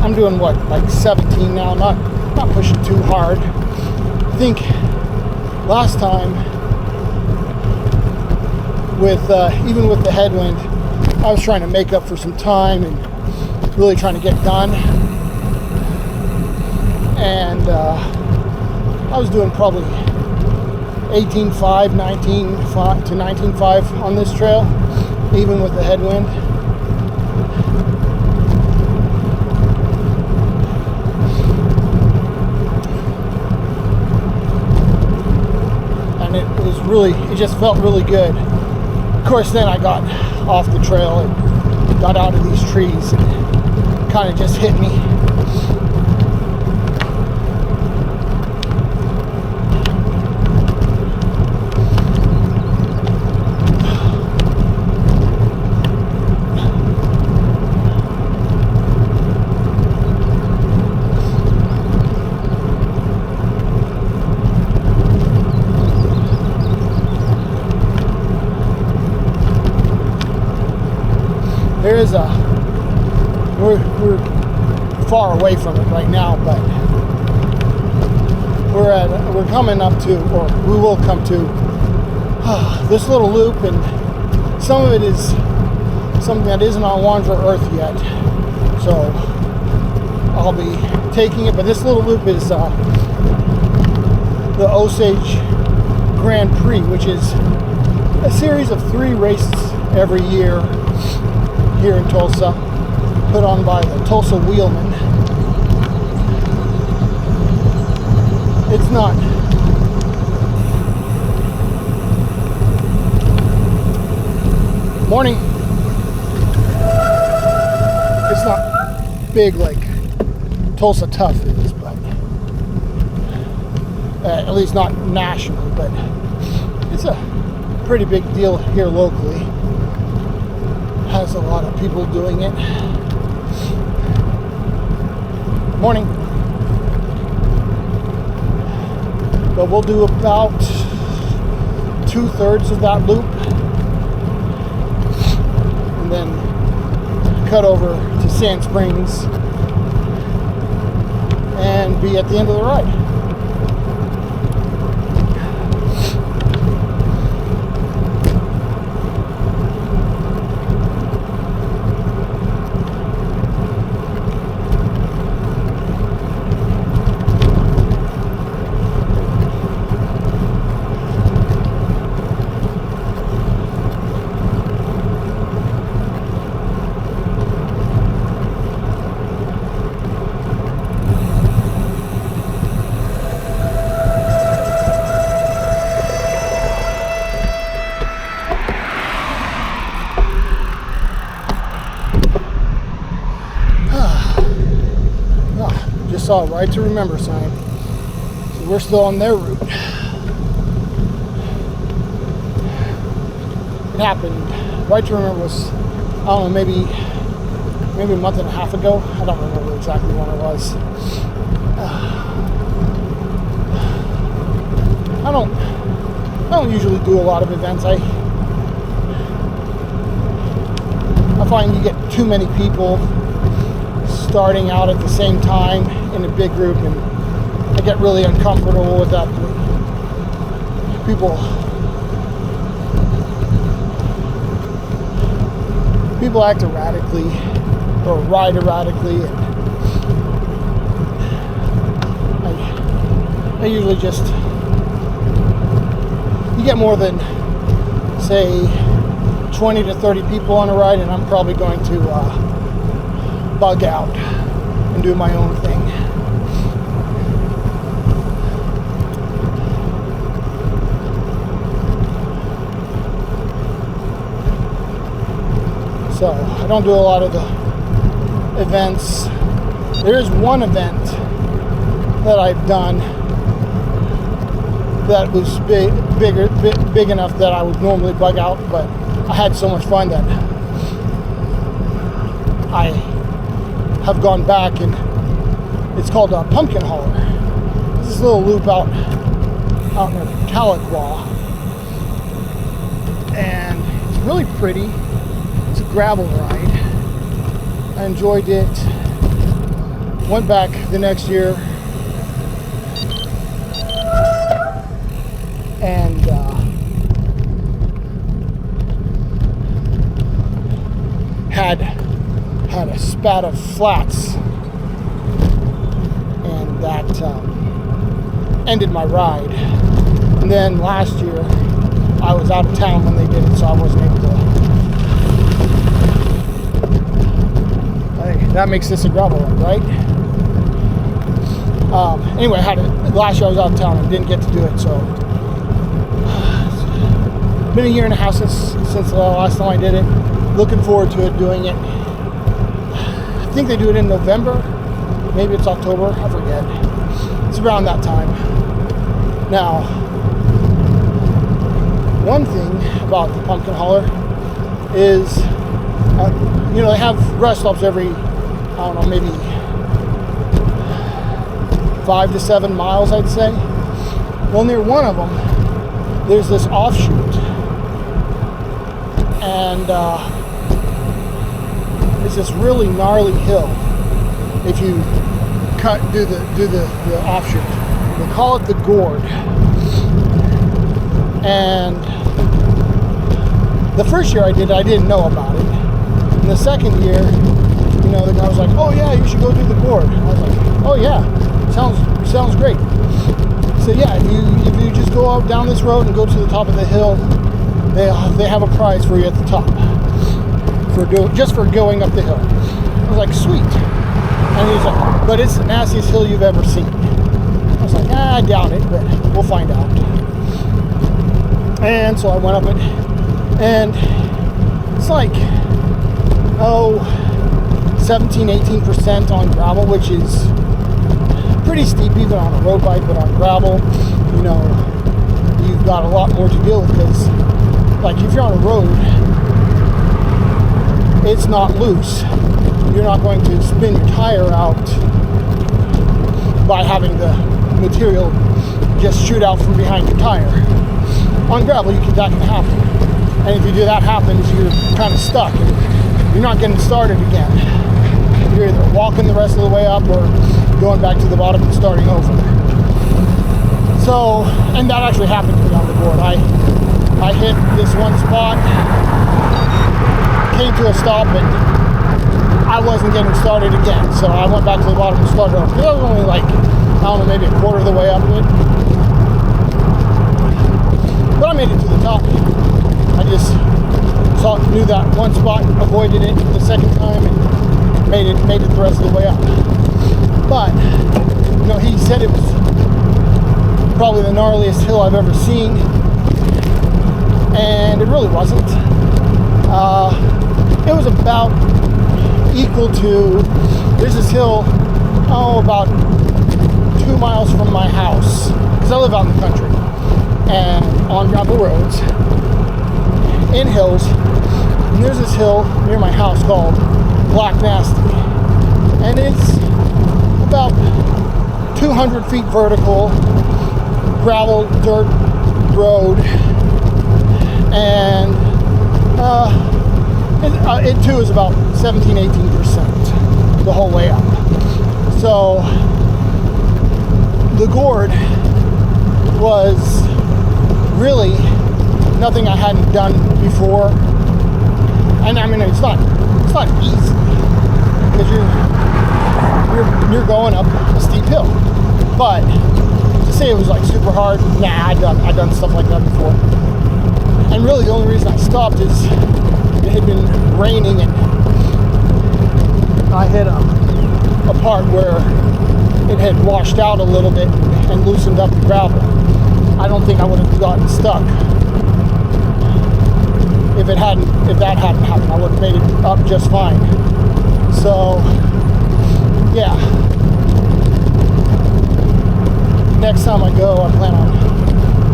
I'm doing what, like 17 now, not pushing too hard. I think last time with even with the headwind, I was trying to make up for some time and really trying to get done. And I was doing probably 18.5, 19.5 to 19.5 on this trail, even with the headwind. It just felt really good. Of course, then I got off the trail and got out of these trees, and it kind of just hit me. We're far away from it right now, but we're coming up to, or we will come to this little loop, and some of it is something that isn't on Wanderer Earth yet, so I'll be taking it. But this little loop is the Osage Grand Prix, which is a series of 3 races every year here in Tulsa, put on by the Tulsa Wheelmen. It's not morning. It's not big like Tulsa Tough is, but at least not nationally, but it's a pretty big deal here locally. Has a lot of people doing it. Morning. But we'll do about 2/3 of that loop and then cut over to Sand Springs and be at the end of the ride. Saw a Right to Remember sign, so we're still on their route. It happened. Right to Remember was, I don't know, maybe a month and a half ago. I don't remember exactly when it was. I don't usually do a lot of events. I find you get too many people starting out at the same time in a big group, and I get really uncomfortable with that. People act erratically or ride erratically, and I usually just, you get more than say 20 to 30 people on a ride, and I'm probably going to bug out and do my own thing. So I don't do a lot of the events. There is one event that I've done that was big enough that I would normally bug out, but I had so much fun that I have gone back, and it's called Pumpkin Holler. It's this little loop out near Tahlequah, and it's really pretty. It's a gravel ride. I enjoyed it. Went back the next year, and had a spat of flats, and that ended my ride. And then last year I was out of town when they did it, so I wasn't able to. That makes this a gravel ride, right? Anyway, last year I was out of town and didn't get to do it, so it's been a year and a half since the last time I did it. Looking forward to it, doing it. I think they do it in November. Maybe it's October. I forget. It's around that time. Now, one thing about the Pumpkin Holler is, they have rest stops every, I don't know, maybe 5 to 7 miles, I'd say. Well, near one of them, there's this offshoot, and it's this really gnarly hill. If you do the offshoot, they call it the Gourd. And the first year I did it, I didn't know about it. And the second year, the guy was like, "Oh yeah, you should go do the Gourd." I was like, "Oh yeah, sounds great." So yeah, if you just go out down this road and go to the top of the hill, they have a prize for you at the top just for going up the hill. I was like, sweet. And he's like, but it's the nastiest hill you've ever seen. I was like, I doubt it, but we'll find out. And so I went up it, and it's like 17-18% on gravel, which is pretty steep even on a road bike, but on gravel, you know, you've got a lot more to deal with, because like if you're on a road, it's not loose. You're not going to spin your tire out by having the material just shoot out from behind your tire. On gravel, that can happen. And if you do that happens, you're kind of stuck. And you're not getting started again. You're either walking the rest of the way up or going back to the bottom and starting over. So, and that actually happened to me on the board. I hit this one spot, came to a stop, and I wasn't getting started again. So I went back to the bottom and started over. It was only like, I don't know, maybe a quarter of the way up it. But I made it to the top. I just knew that one spot, avoided it the second time, and made it the rest of the way up. But, you know, he said it was probably the gnarliest hill I've ever seen, and it really wasn't. It was about equal to, there's this hill, about 2 miles from my house, because I live out in the country, and on gravel roads, in hills, and there's this hill near my house called Black Nasty, and it's about 200 feet vertical, gravel, dirt road, and it too is about 17-18% the whole way up. So the Gourd was really nothing I hadn't done before, and I mean it's not easy, because you're going up a steep hill, but to say it was like super hard, nah, I've done stuff like that before. And really the only reason I stopped is it had been raining, and I hit a part where it had washed out a little bit and loosened up the gravel. I don't think I would have gotten stuck if that hadn't happened. I would have made it up just fine. So yeah, next time I go, I plan on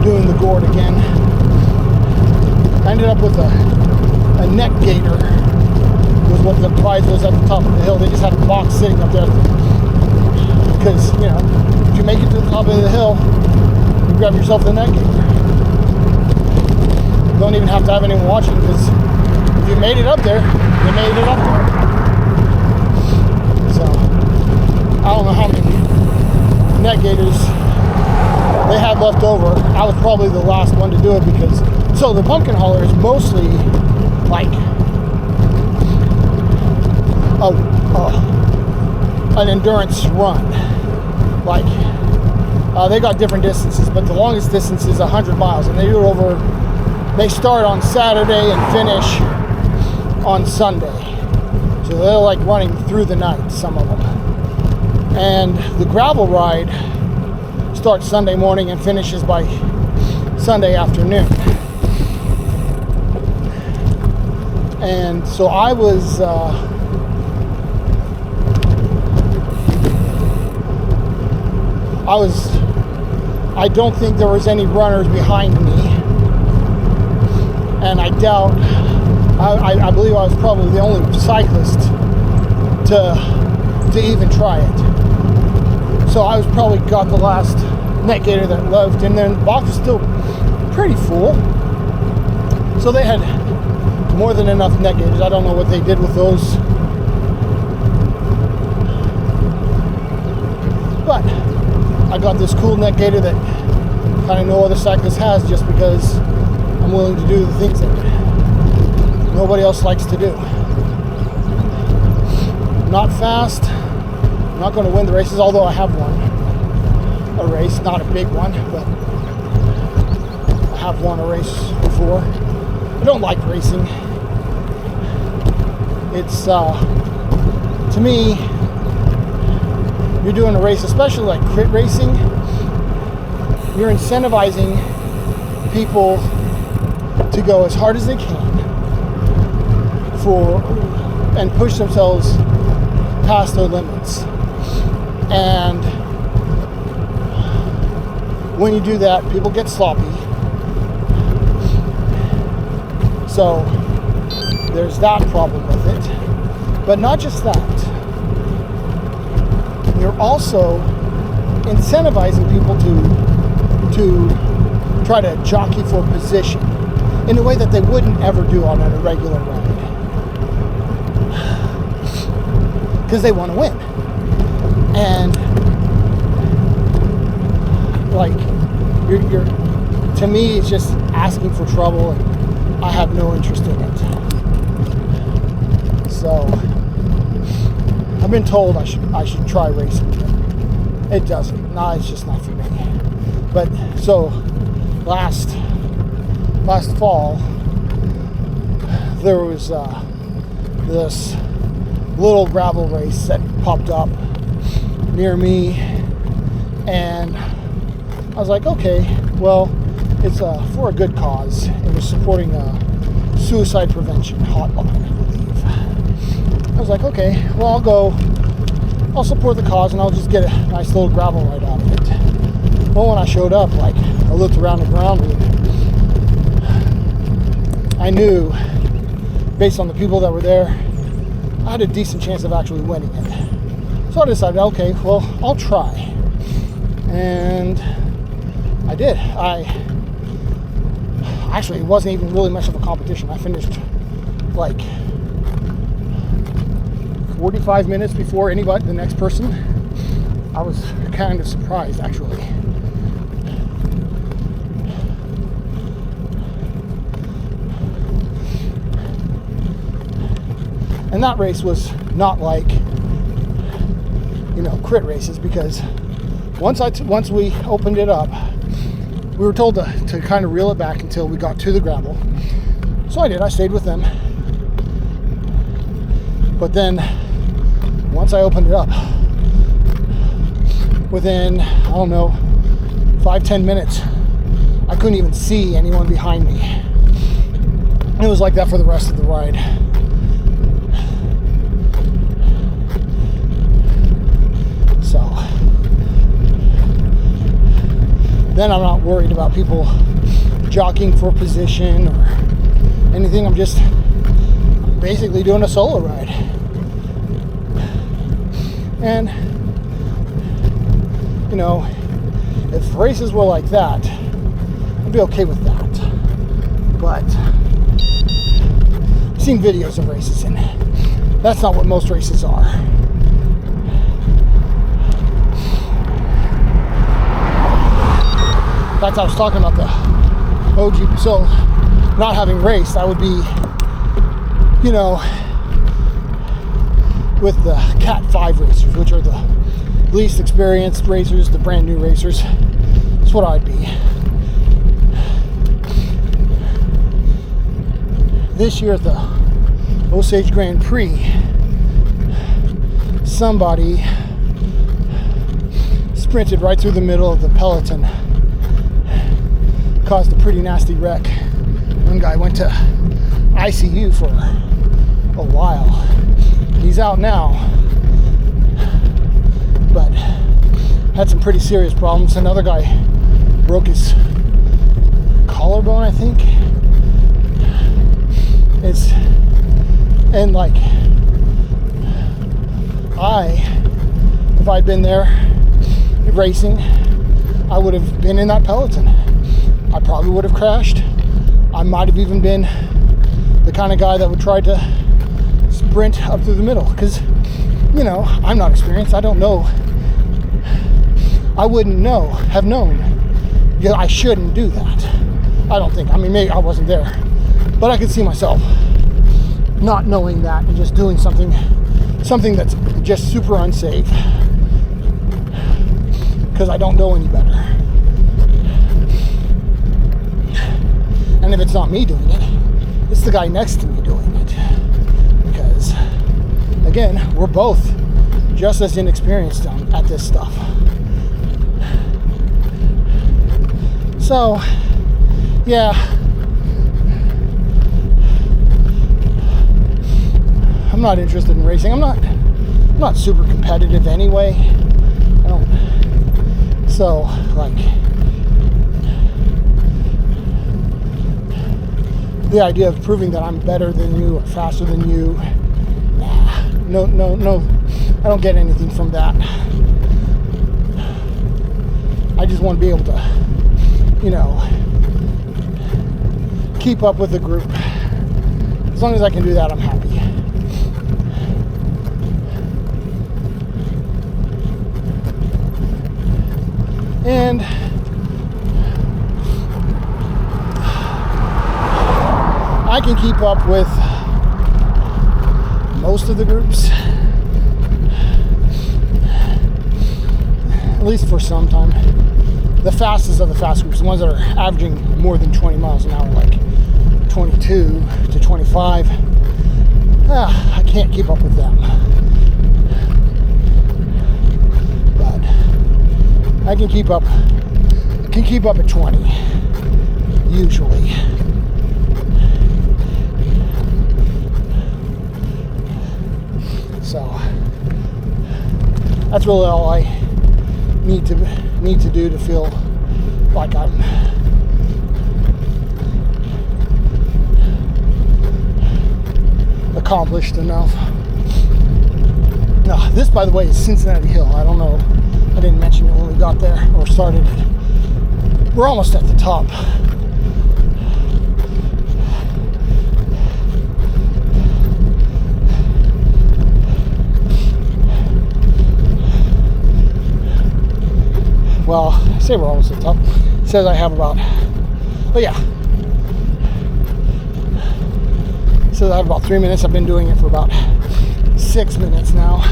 doing the Gourd again. I ended up with a neck gaiter was what the prize was at the top of the hill. They just had a box sitting up there because, you know, if you make it to the top of the hill, you grab yourself the neck gaiter. You don't even have to have anyone watching, because if you made it up there, you made it up there. So I don't know how many neck gaiters they had left over. I was probably the last one to do it, because so the Pumpkin Holler is mostly like an endurance run. Like they got different distances, but the longest distance is 100 miles, and they do it over. They start on Saturday and finish on Sunday, so they're like running through the night, some of them. And the gravel ride starts Sunday morning and finishes by Sunday afternoon. And so I don't think there was any runners behind me, and I doubt, I believe I was probably the only cyclist to even try it. So I was probably got the last neck gaiter that left, and then the box was still pretty full. So they had more than enough neck gaiters. I don't know what they did with those, but I got this cool neck gaiter that kind of no other cyclist has, just because I'm willing to do the things that nobody else likes to do. Not fast. I'm not going to win the races, although I have won a race, not a big one, but I have won a race before. I don't like racing. It's, to me, you're doing a race, especially like crit racing, you're incentivizing people to go as hard as they can and push themselves past their limits. And when you do that, people get sloppy. So there's that problem with it. But not just that. You're also incentivizing people to try to jockey for position in a way that they wouldn't ever do on a regular ride. Because they want to win. And like you're to me it's just asking for trouble, and I have no interest in it. So I've been told I should try racing. It doesn't. No, it's just not for me. But so last fall there was this little gravel race that popped up near me, and I was like, okay, well, it's for a good cause. It was supporting a suicide prevention hotline, I believe. I was like, okay, well, I'll support the cause and I'll just get a nice little gravel ride out of it. Well, when I showed up, like, I looked around me, I knew, based on the people that were there, I had a decent chance of actually winning it. So I decided, okay, well, I'll try. And I did. Actually, it wasn't even really much of a competition. I finished like 45 minutes before the next person. I was kind of surprised, actually. And that race was not like, crit races, because once we opened it up, we were told to kind of reel it back until we got to the gravel. So I did. I stayed with them. But then, once I opened it up, within, 5-10 minutes, I couldn't even see anyone behind me. And it was like that for the rest of the ride. So then I'm not worried about people jockeying for position or anything. I'm just basically doing a solo ride. And if races were like that, I'd be okay with that. But I've seen videos of races, and that's not what most races are. In fact, I was talking about the OG, so not having raced, I would be, with the Cat 5 racers, which are the least experienced racers, the brand new racers. That's what I'd be. This year at the Osage Grand Prix, somebody sprinted right through the middle of the peloton, caused a pretty nasty wreck. One guy went to ICU for a while. He's out now, but had some pretty serious problems. Another guy broke his collarbone, I think. If I'd been there racing, I would have been in that peloton. I probably would have crashed. I might have even been the kind of guy that would try to sprint up through the middle, because I'm not experienced. I don't know. I wouldn't have known. Yeah, I shouldn't do that. I don't think. Maybe I wasn't there, but I could see myself not knowing that and just doing something that's just super unsafe, because I don't know any better. And if it's not me doing it, It's the guy next to me doing it. Because, again, we're both just as inexperienced at this stuff. So, yeah. I'm not interested in racing. I'm not super competitive anyway. I don't. So, like, the idea of proving that I'm better than you or faster than you, no. I don't get anything from that. I just want to be able to, keep up with the group. As long as I can do that, I'm happy. And I can keep up with most of the groups, at least for some time. The fastest of the fast groups, the ones that are averaging more than 20 miles an hour, like 22 to 25, I can't keep up with them. But I can keep up at 20, usually. So that's really all I need to do to feel like I'm accomplished enough. Now, this, by the way, is Cincinatti Hill. I don't know, I didn't mention it when we got there or started it. We're almost at the top. Well, I say we're almost at the top. It says I have about, it says I have about 3 minutes. I've been doing it for about 6 minutes now.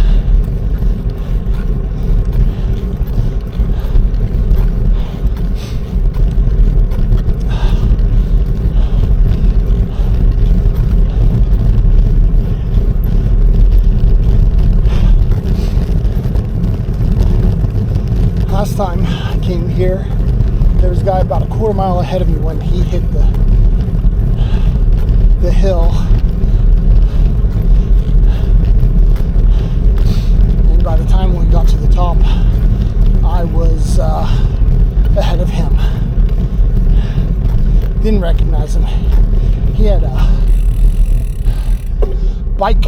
Last time I came here, there was a guy about a quarter mile ahead of me when he hit the hill. And by the time we got to the top, I was ahead of him. Didn't recognize him. He had a bike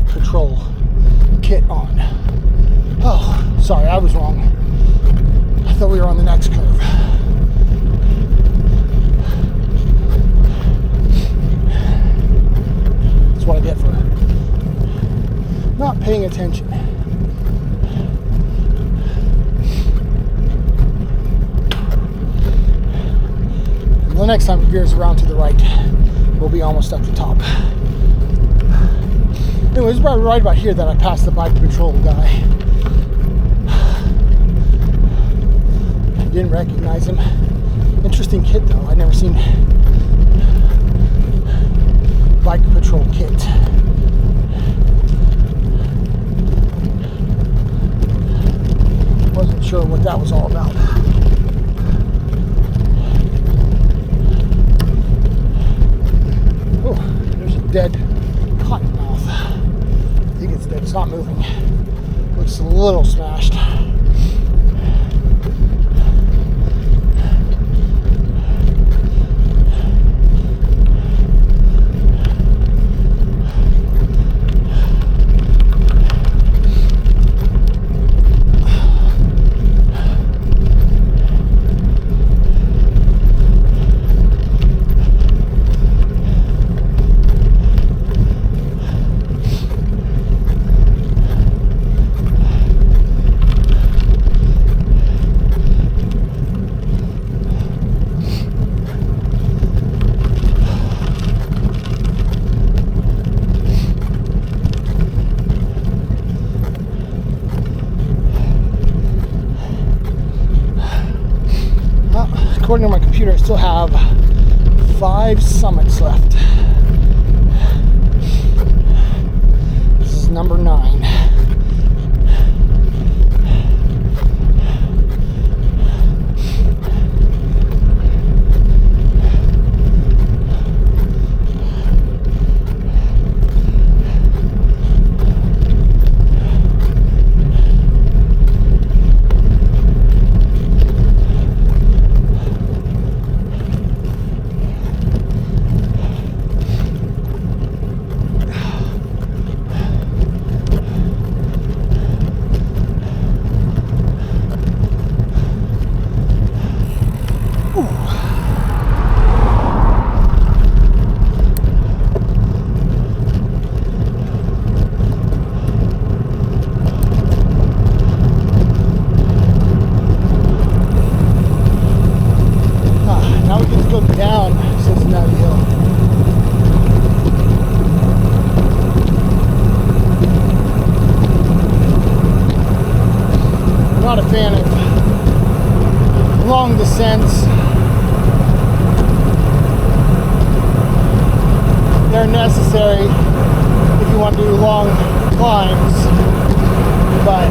patrol kit on. Oh, sorry, I was wrong. I thought we were on the next curve. That's what I get for not paying attention. And the next time it veers around to the right, we'll be almost at the top. Anyways, right about here that I passed the bike patrol guy. Didn't recognize him. Interesting kit though. I'd never seen bike patrol kit. Wasn't sure what that was all about. Oh, there's a dead cottonmouth. I think it's dead. It's not moving. Looks a little smashed. According to my computer, I still have 5 summits left. This is number 9. Down Cincinatti Hill. I'm not a fan of long descents. They're necessary if you want to do long climbs, but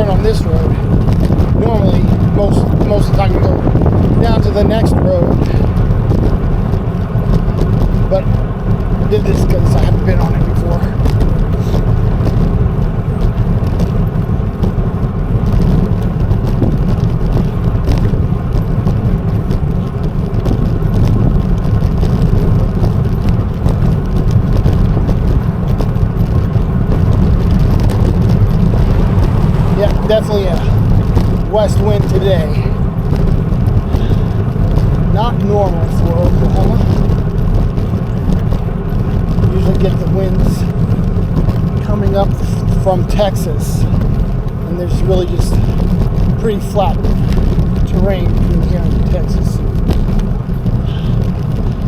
on this road. Normally, most of the time you go down to the next road, but I did this because I haven't been on it before. Definitely a west wind today. Not normal for Oklahoma. Usually get the winds coming up from Texas, and there's really just pretty flat terrain between here and Texas.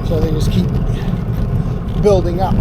So they just keep building up.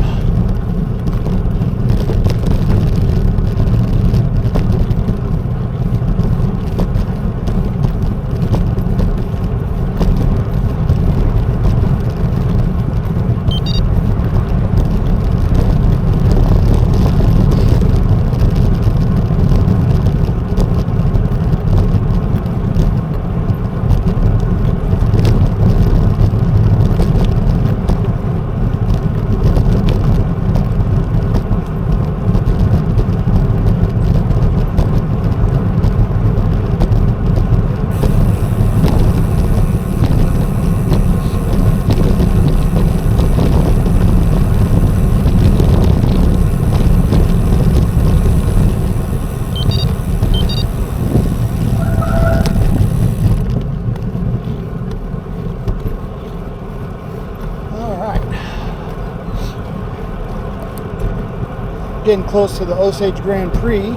getting close to the Osage Grand Prix.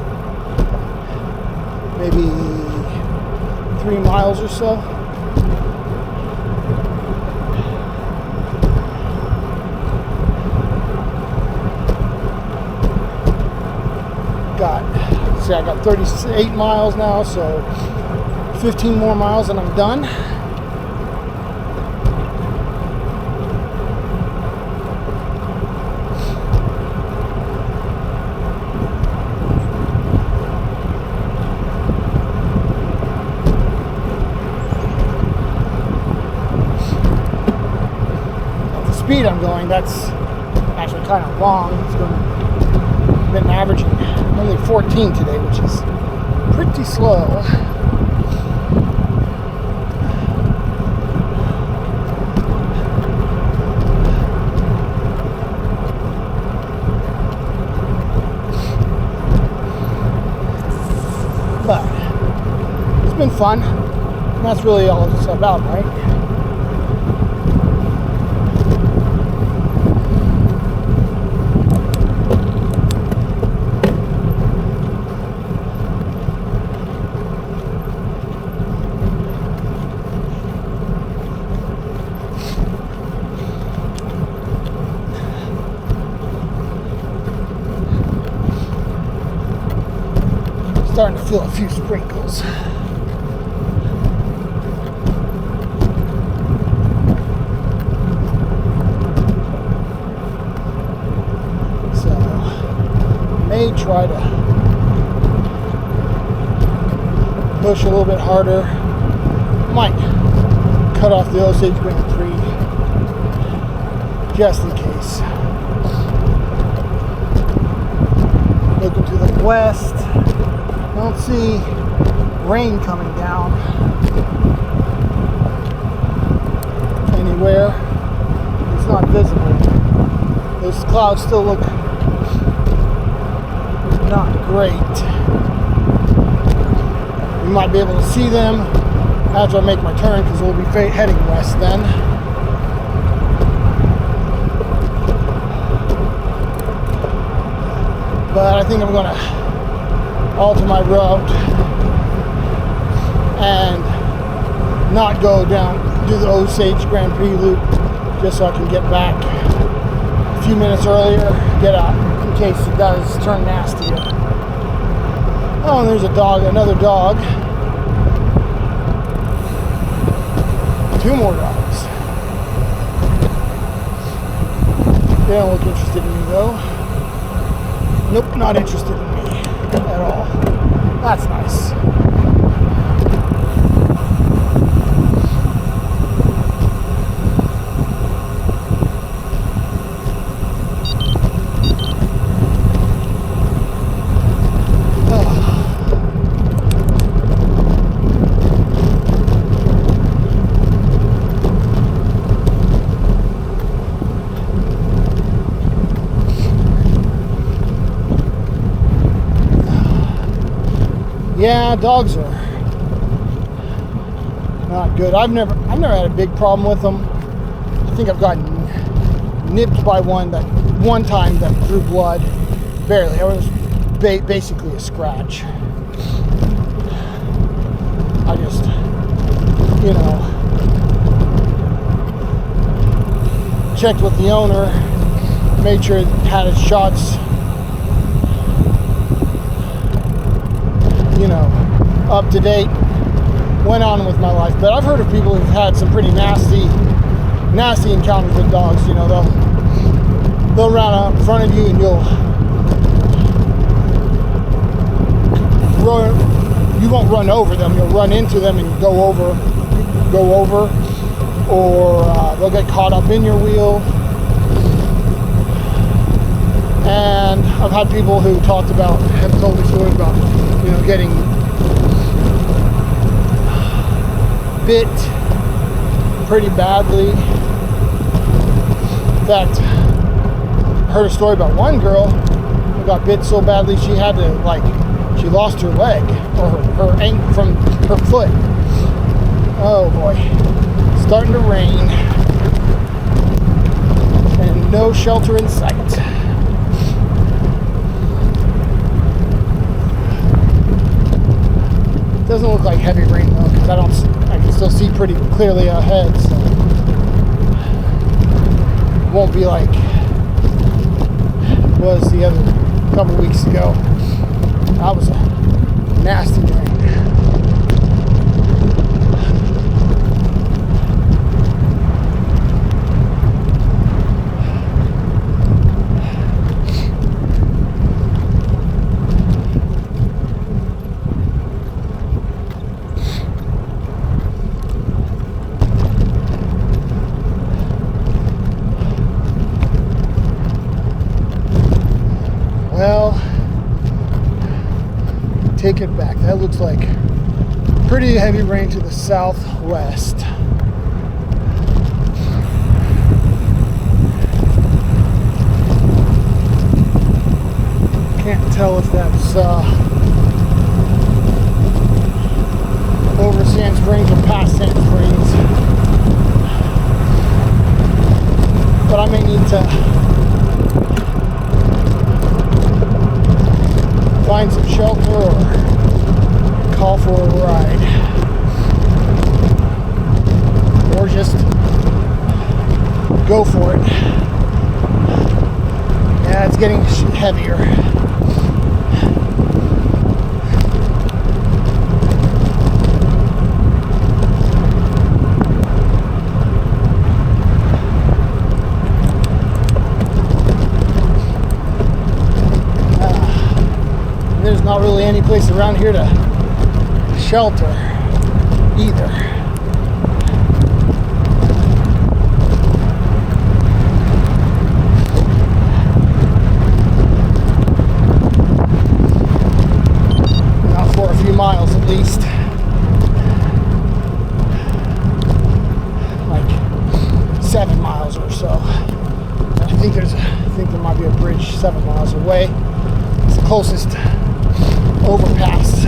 Maybe 3 miles or so. I got 38 miles now, so 15 more miles and I'm done. At the speed I'm going, that's actually kind of long. It's been averaging only 14 today, which is pretty slow. But it's been fun. And that's really all it's about, right? Starting to feel a few sprinkles. So, may try to push a little bit harder. Might cut off the Osage Grand Prix just in case. Looking to the west. Don't see rain coming down anywhere. It's not visible. Those clouds still look not great. We might be able to see them after I make my turn because we'll be heading west then. But I think I'm going to alter my route and not go down, do the Osage Grand Prix loop just so I can get back a few minutes earlier, get out in case it does turn nasty. Oh, and there's a dog, another dog. 2 more dogs. They don't look interested in me though. Nope, not interested in me at all. That's nice. Yeah, dogs are not good. I've never had a big problem with them. I think I've gotten nipped by one time that drew blood. Barely. It was basically a scratch. I just, checked with the owner, made sure it had its shots, up to date, went on with my life. But I've heard of people who've had some pretty nasty encounters with dogs. They'll run out in front of you and you won't run over them, you'll run into them and go over, or they'll get caught up in your wheel. And I've had people who have told me stories about, getting bit pretty badly. In fact, I heard a story about one girl who got bit so badly she had to, she lost her leg, or her ankle from her foot. Oh boy, it's starting to rain and no shelter in sight. heavy rain though, because I can still see pretty clearly ahead, so it won't be like it was the other couple weeks ago. That was a nasty rain. Well, take it back. That looks like pretty heavy rain to the southwest. Can't tell if that's over Sand Springs or past Sand Springs, but I may need to find some shelter or call for a ride, or just go for it. Yeah, it's getting heavier. There's not really any place around here to shelter either. Not for a few miles at least. Like 7 miles or so. I think there might be a bridge 7 miles away. It's the closest overpass.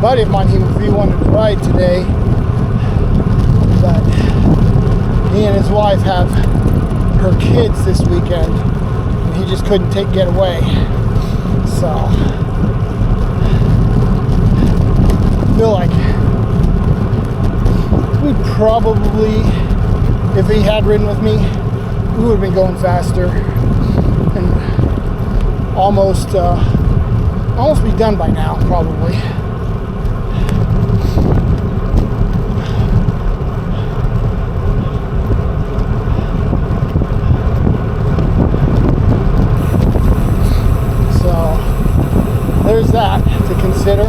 Buddy of mine, he wanted to ride today, but he and his wife have her kids this weekend, and he just couldn't get away. So I feel like we probably, if he had ridden with me, we would have been going faster and almost be done by now, probably. There's that to consider.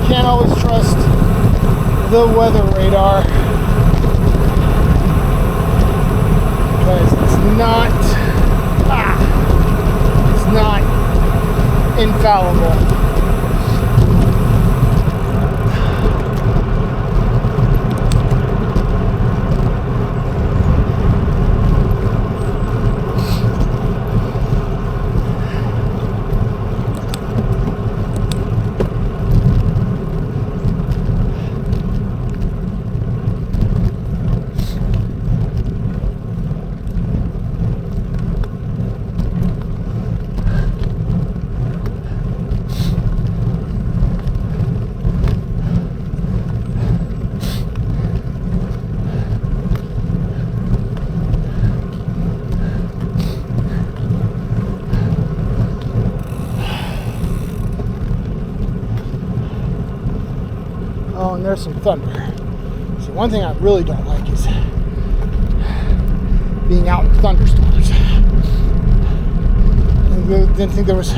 Can't always trust the weather radar because it's not infallible. Oh, and there's some thunder. So one thing I really don't like is being out in thunderstorms. Didn't think there was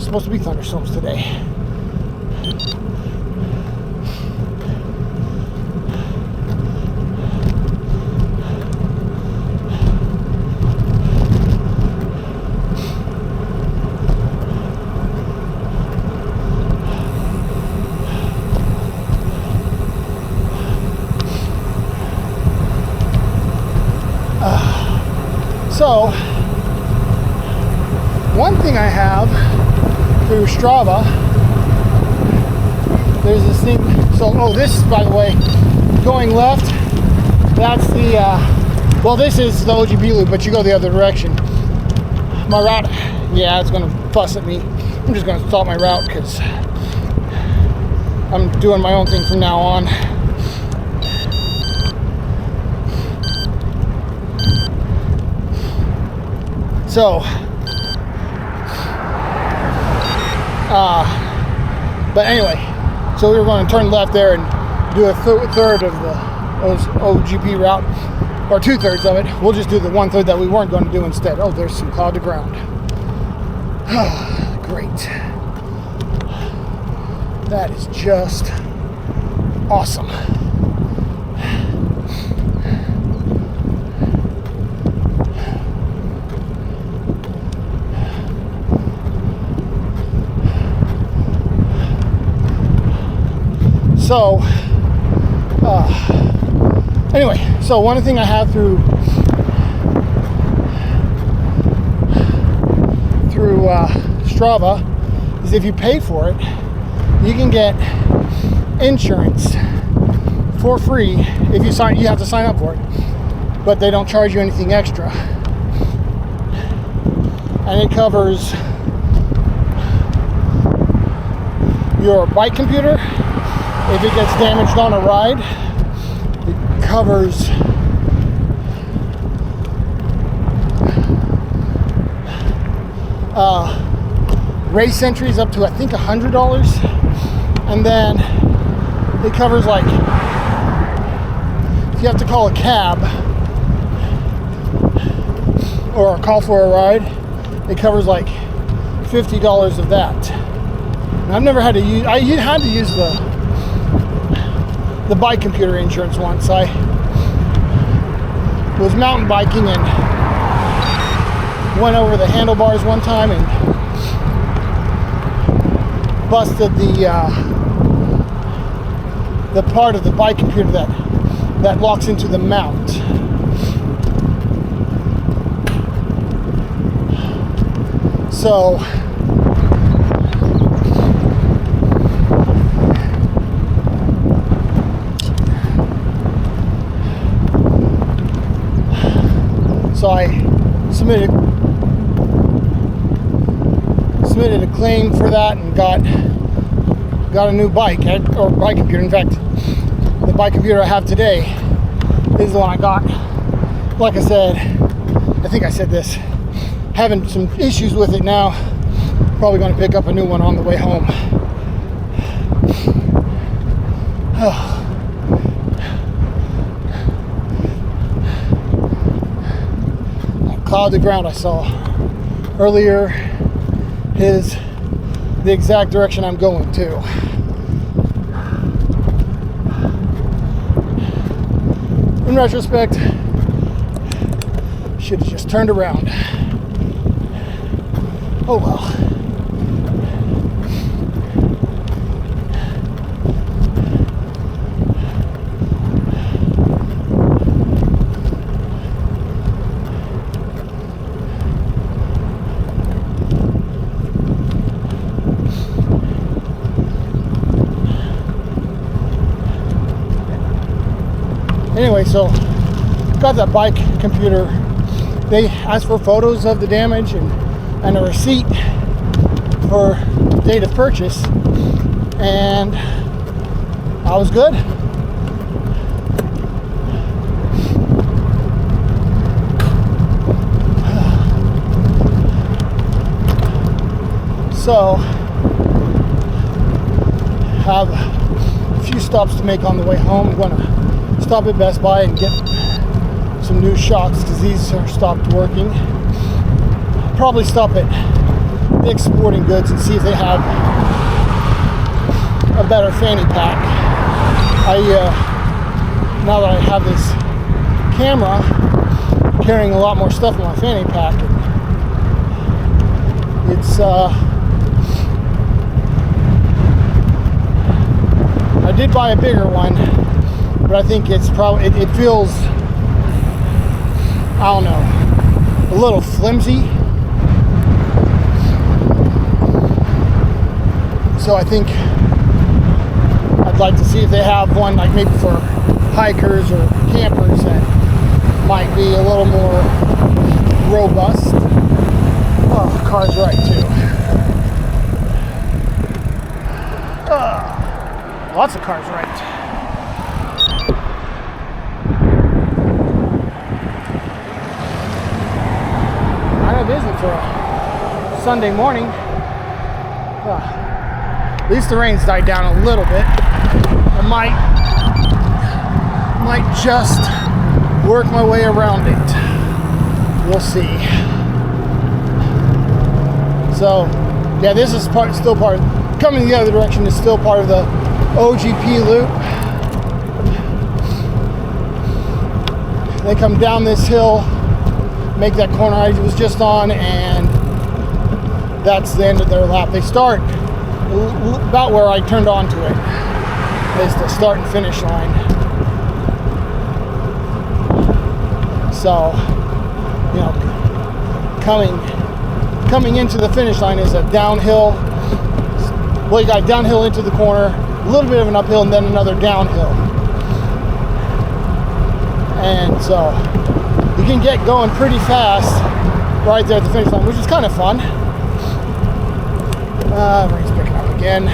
supposed to be thunderstorms today. So, one thing I have through Strava, there's this thing, this, by the way, going left, that's the, well, this is the OGB loop, but you go the other direction. My route, yeah, it's going to fuss at me. I'm just going to stop my route because I'm doing my own thing from now on. So, but anyway, so we were going to turn left there and do a third of the OGP route, or 2/3 of it. We'll just do the 1/3 that we weren't going to do instead. Oh, there's some cloud to ground. Great. That is just awesome. So, anyway, so one thing I have through Strava is if you pay for it, you can get insurance for free. If you sign, you have to sign up for it, but they don't charge you anything extra, and it covers your bike computer. If it gets damaged on a ride, it covers race entries up to, I think, $100, and then it covers, like, if you have to call a cab or call for a ride, it covers like $50 of that. And I've never had to use, I had to use the bike computer insurance once. I was mountain biking and went over the handlebars one time and busted the part of the bike computer that locks into the mount. So I submitted a claim for that and got a new bike or bike computer. In fact, the bike computer I have today is the one I got. Like I said, I think I said this, having some issues with it now. Probably going to pick up a new one on the way home. That cloud to ground I saw earlier is the exact direction I'm going to. In retrospect, should have just turned around. Oh well. Anyway, so got that bike computer. They asked for photos of the damage and a receipt for date of purchase, and I was good. So have a few stops to make on the way home. I'm going to stop at Best Buy and get some new shocks because these are stopped working. Probably stop at Dick's Sporting Goods and see if they have a better fanny pack. Now that I have this camera, I'm carrying a lot more stuff in my fanny pack. It's I did buy a bigger one, but I think it's probably it feels, I don't know, a little flimsy. So I think I'd like to see if they have one like maybe for hikers or campers that might be a little more robust. Oh, the car's right too. Lots of cars right. Kind of busy for a Sunday morning. At least the rain's died down a little bit. I might just work my way around it. We'll see. So, yeah, this is still part of, coming the other direction is still part of the OGP loop. They come down this hill, make that corner I was just on, and that's the end of their lap. They start about where I turned onto it. Is the start and finish line. So, you know, coming into the finish line is a downhill. Well, you got downhill into the corner, a little bit of an uphill, and then another downhill. And so you can get going pretty fast right there at the finish line, which is kind of fun. Rain's picking up again.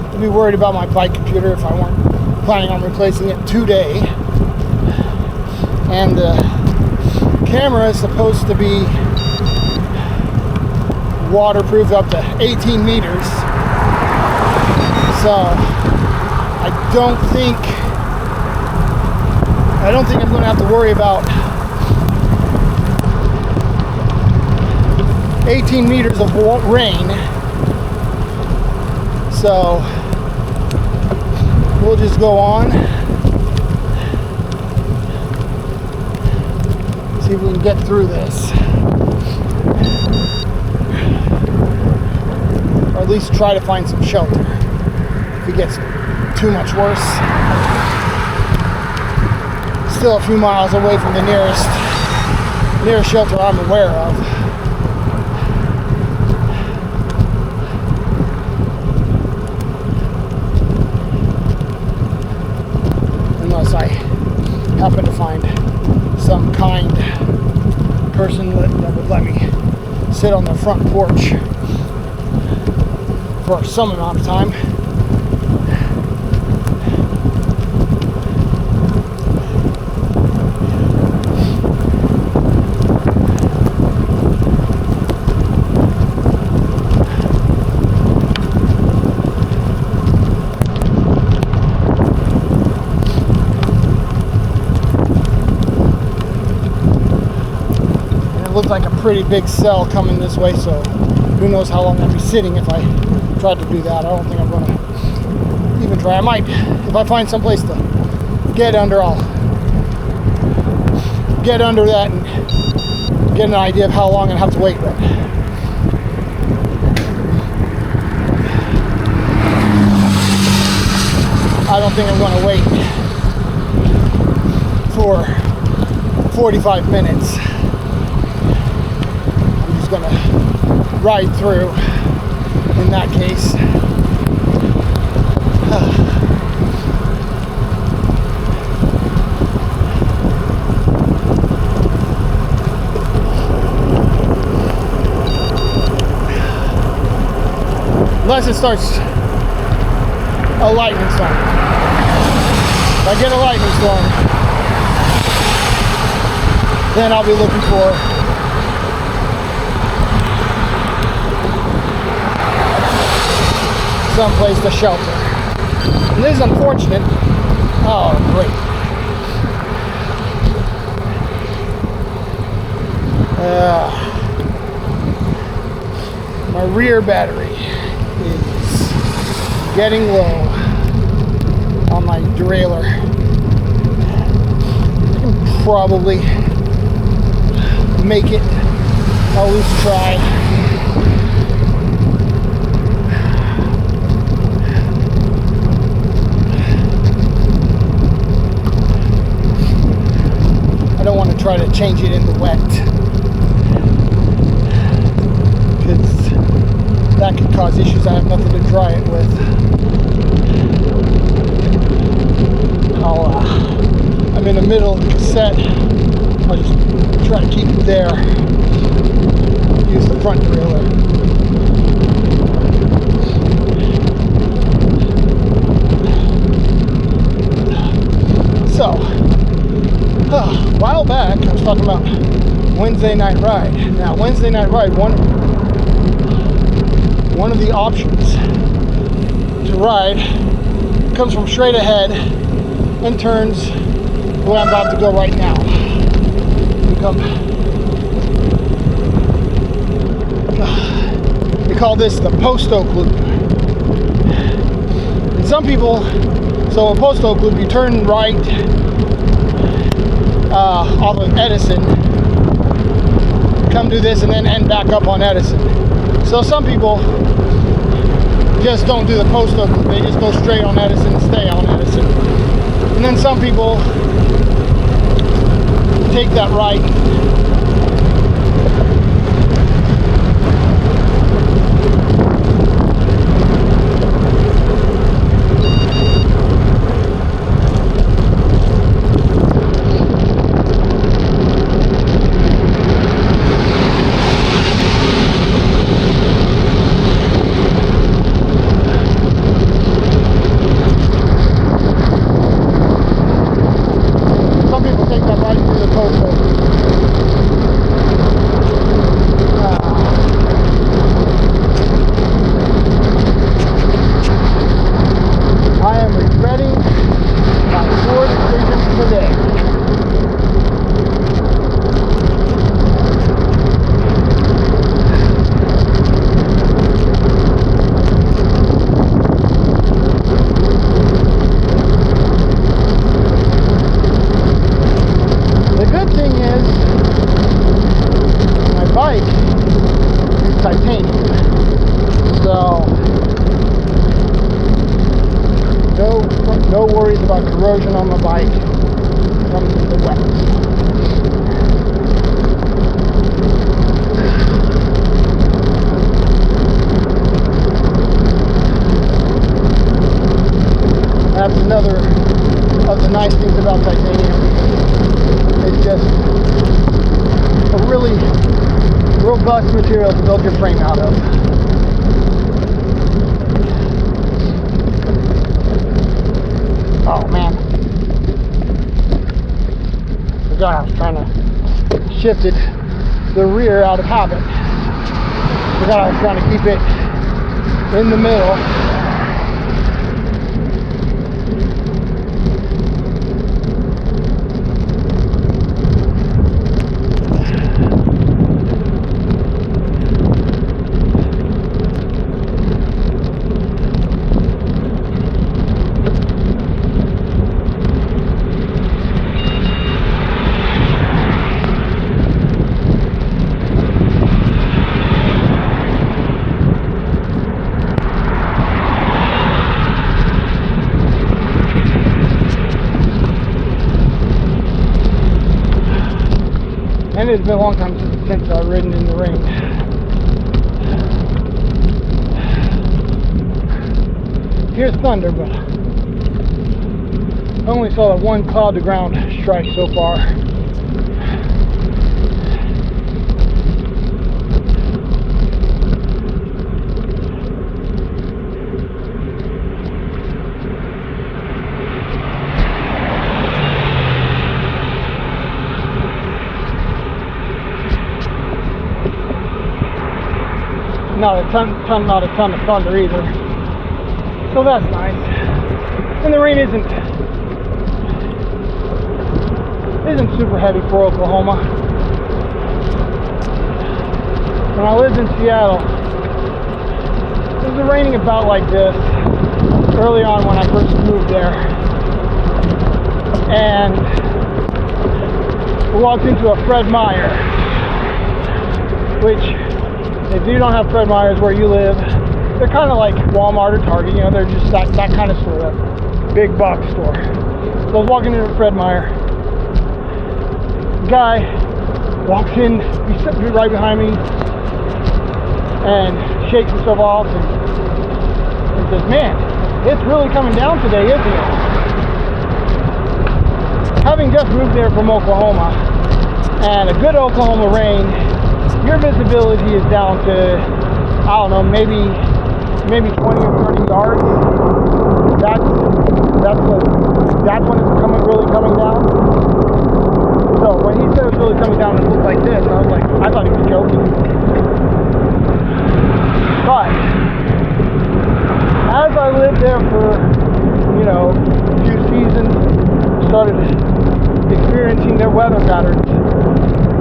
I'd be worried about my bike computer if I weren't planning on replacing it today. And the camera is supposed to be waterproof up to 18 meters. So I don't think I'm going to have to worry about 18 meters of rain. So we'll just go on. See if we can get through this. Or at least try to find some shelter. If it gets too much worse. Still a few miles away from the nearest shelter I'm aware of. Unless I happen to find some kind person that would let me sit on their front porch for some amount of time. Looks like a pretty big cell coming this way, so who knows how long I'll be sitting if I tried to do that. I don't think I'm going to even try. I might, if I find some place to get under, I'll get under that and get an idea of how long I have to wait. But I don't think I'm going to wait for 45 minutes. Gonna ride through in that case. Unless it starts a lightning storm. If I get a lightning storm, then I'll be looking for someplace to shelter. And this is unfortunate. Oh, great. My rear battery is getting low on my derailleur. I can probably make it. I'll at least try. I don't want to try to change it in the wet, because that could cause issues. I have nothing to dry it with. I'm in the middle of the cassette. I'll just try to keep it there. Use the front derailleur. So, a while back, I was talking about Wednesday night ride. Now, Wednesday night ride, one of the options to ride comes from straight ahead and turns where I'm about to go right now. We call this the post-oak loop. And some people, so a post-oak loop, you turn right off of Edison, come do this, and then end back up on Edison. So some people just don't do the post-oak loop. They just go straight on Edison and stay on Edison. And then some people take that right. No worries about corrosion on my bike from the wet. That's another of the nice things about titanium. It's just a really robust material to build your frame out of. Oh man, forgot I was trying to shift it, the rear out of habit. Forgot I was trying to keep it in the middle. And it's been a long time since I've ridden in the rain. Here's thunder, but I only saw that one cloud to ground strike so far. not a ton of thunder either. So that's nice. And the rain isn't super heavy for Oklahoma. When I lived in Seattle, it was raining about like this early on when I first moved there. And we walked into a Fred Meyer, which, if you don't have Fred Meyers where you live, they're kind of like Walmart or Target, you know, they're just that kind of store, that big box store. So I was walking into Fred Meyer. Guy walks in, he's sitting right behind me, and shakes himself off and says, "Man, it's really coming down today, isn't it?" Having just moved there from Oklahoma, and a good Oklahoma rain, your visibility is down to, I don't know, maybe 20 or 30 yards. That's when it's really coming down. So when he said it was really coming down and it looked like this, I was like, I thought he was joking. But as I lived there for, a few seasons, started experiencing their weather patterns,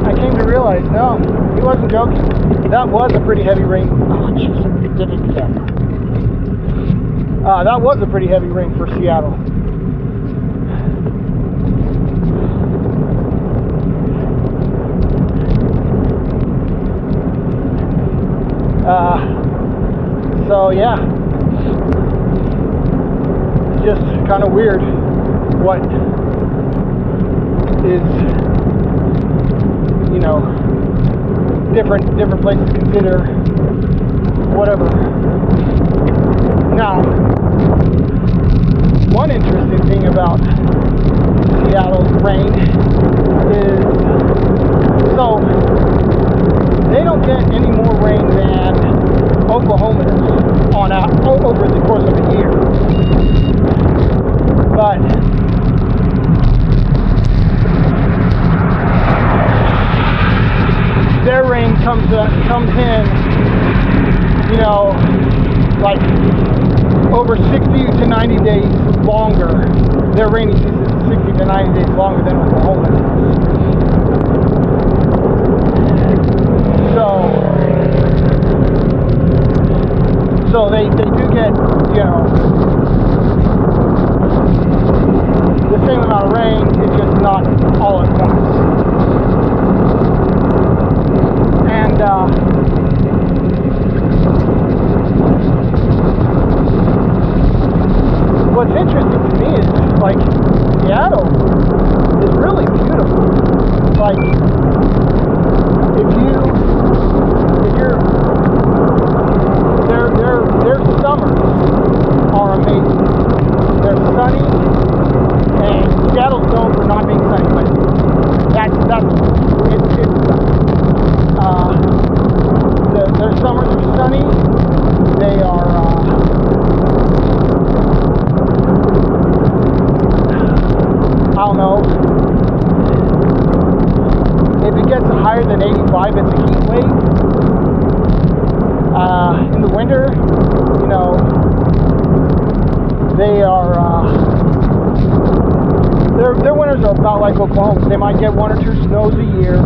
I came to realize, no, he wasn't joking. That was a pretty heavy rain. Oh, jeez, it didn't get that was a pretty heavy rain for Seattle. So yeah, it's just kind of weird what is, different places consider whatever. Now, one interesting thing about Seattle's rain is, so they don't get any more rain than Oklahoma does over the course of a year. But their rain comes in, like over 60 to 90 days longer. Their rainy season is 60 to 90 days longer than Oklahoma is. So they do get, the same amount of rain, it's just not all at once. And what's interesting to me is, like, Seattle is really beautiful. Like, their summers are amazing. They're sunny, and Seattle's known for not being sunny, but their summers are sunny. They are I don't know, if it gets higher than 85, it's a heat wave. In the winter, they are, their winters are about like Oklahoma. They might get one or two snows a year.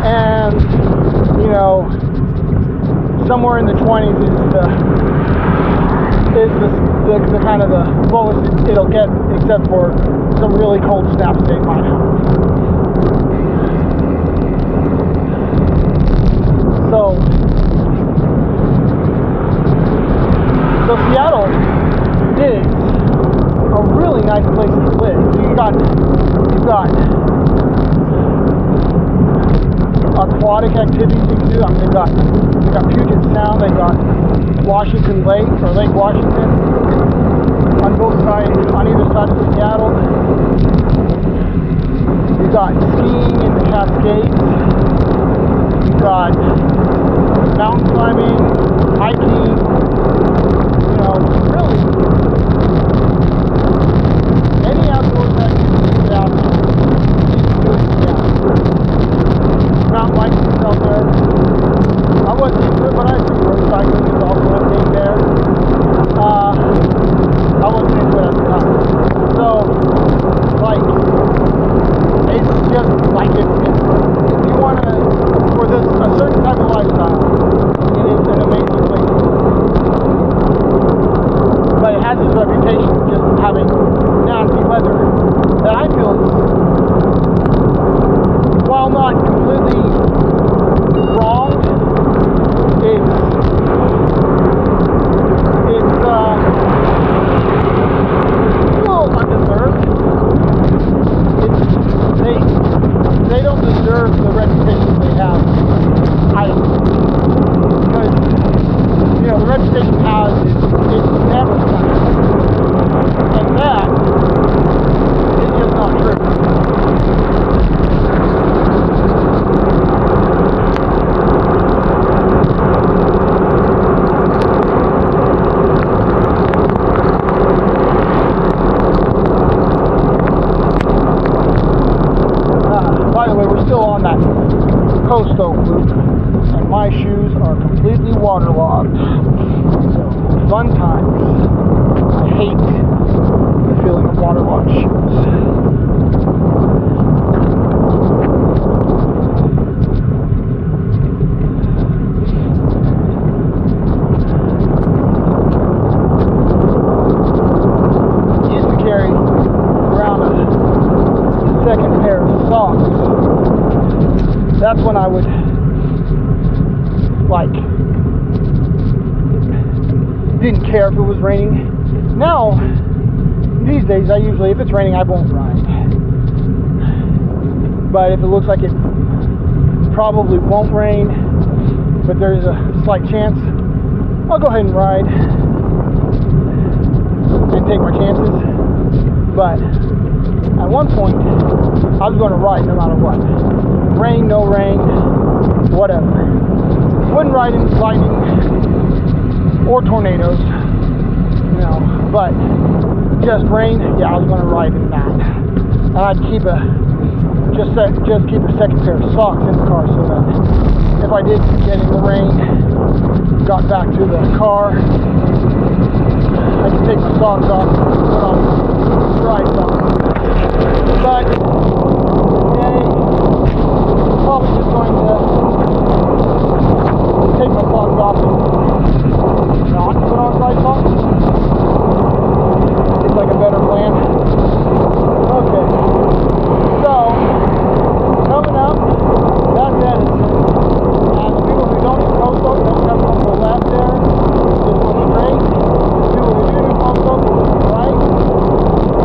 And, somewhere in the 20s is the kind of the lowest it'll get, except for some really cold snaps they might have. So Seattle is a really nice place to live. You've got aquatic activities you can do. I mean, they've got Puget Sound, they've got Washington Lake, or Lake Washington, on both sides, on either side of Seattle. You've got skiing in the Cascades. You've got mountain climbing, hiking, really any outdoors activities out there. Mountain bikes out there. reputation of just having nasty weather that I feel is, while not completely wrong, it's a little undeserved. They don't deserve the reputation they have. I don't think. Because, you know, the reputation has it's never sunny. And that is just not true. By the way, we're still on that coastal loop, and my shoes are completely waterlogged. So, fun times. I hate the feeling of waterlogged shoes. I used to carry around a second pair of socks. That's when I would, like, didn't care if it was raining. Now, these days, I usually, if it's raining, I won't ride. But if it looks like it probably won't rain, but there's a slight chance, I'll go ahead and ride and take my chances. But at one point, I was going to ride no matter what. Rain, no rain, whatever. Wouldn't ride in lightning or tornadoes, you know, but just rain, yeah, I was going to ride in that. And I'd keep just keep a second pair of socks in the car so that if I did get in the rain, got back to the car, I could take my socks off, put on dry socks. But today, probably just going to take my socks off and not put on dry socks. It's like a better plan. Okay. So, coming up, that's Edison. And the people who don't do Coastal, don't come from the left there, just go straight. The people who do Coastal, go to the right.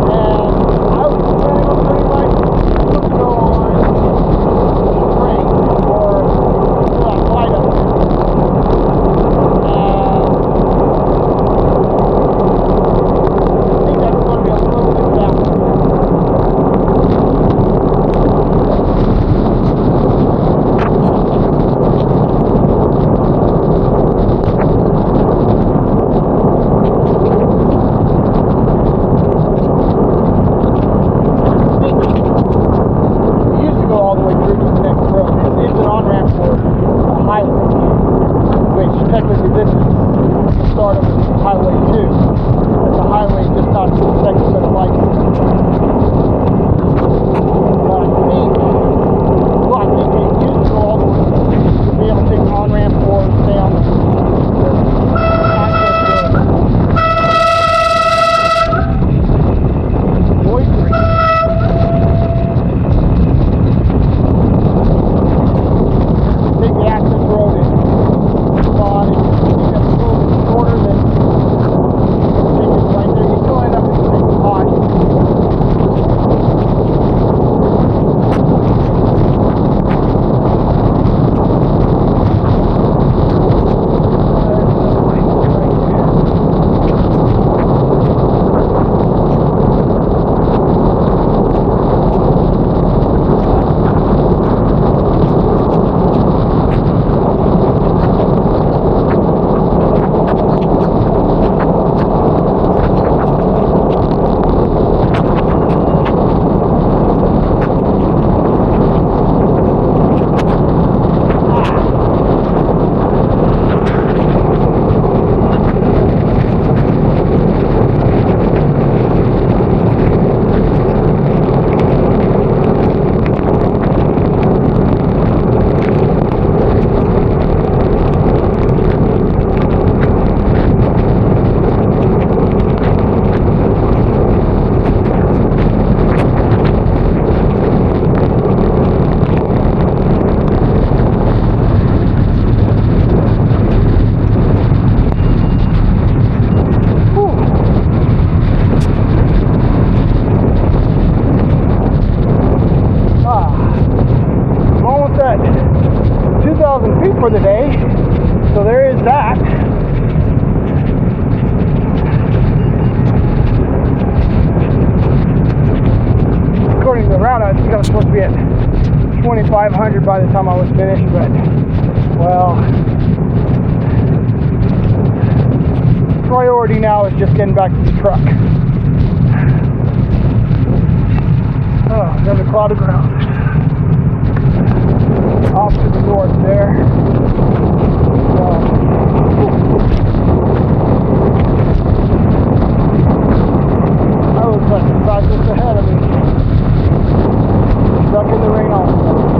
And I was planning on turning right, let's go on straight for that light up there. And for the day. So there is that. According to the route, I think I was supposed to be at 2,500 by the time I was finished, but, well, priority now is just getting back to the truck. Oh, another cloud of ground. Off to the north there. That looks like the cyclist ahead of me. Stuck in the rain also.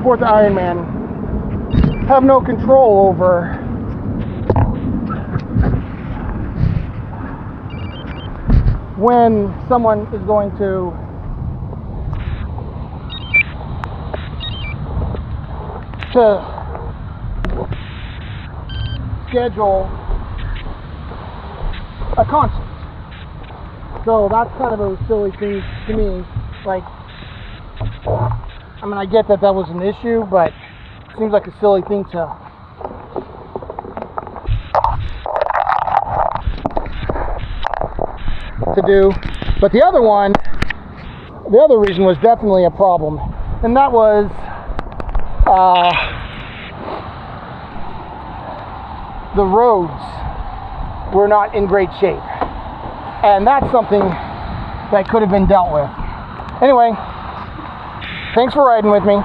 support the Ironman have no control over when someone is going to schedule a concert. So that's kind of a silly thing to me. Like, I mean, I get that was an issue, but it seems like a silly thing to do. But the other reason was definitely a problem, and that was the roads were not in great shape, and that's something that could have been dealt with. Anyway, thanks for riding with me.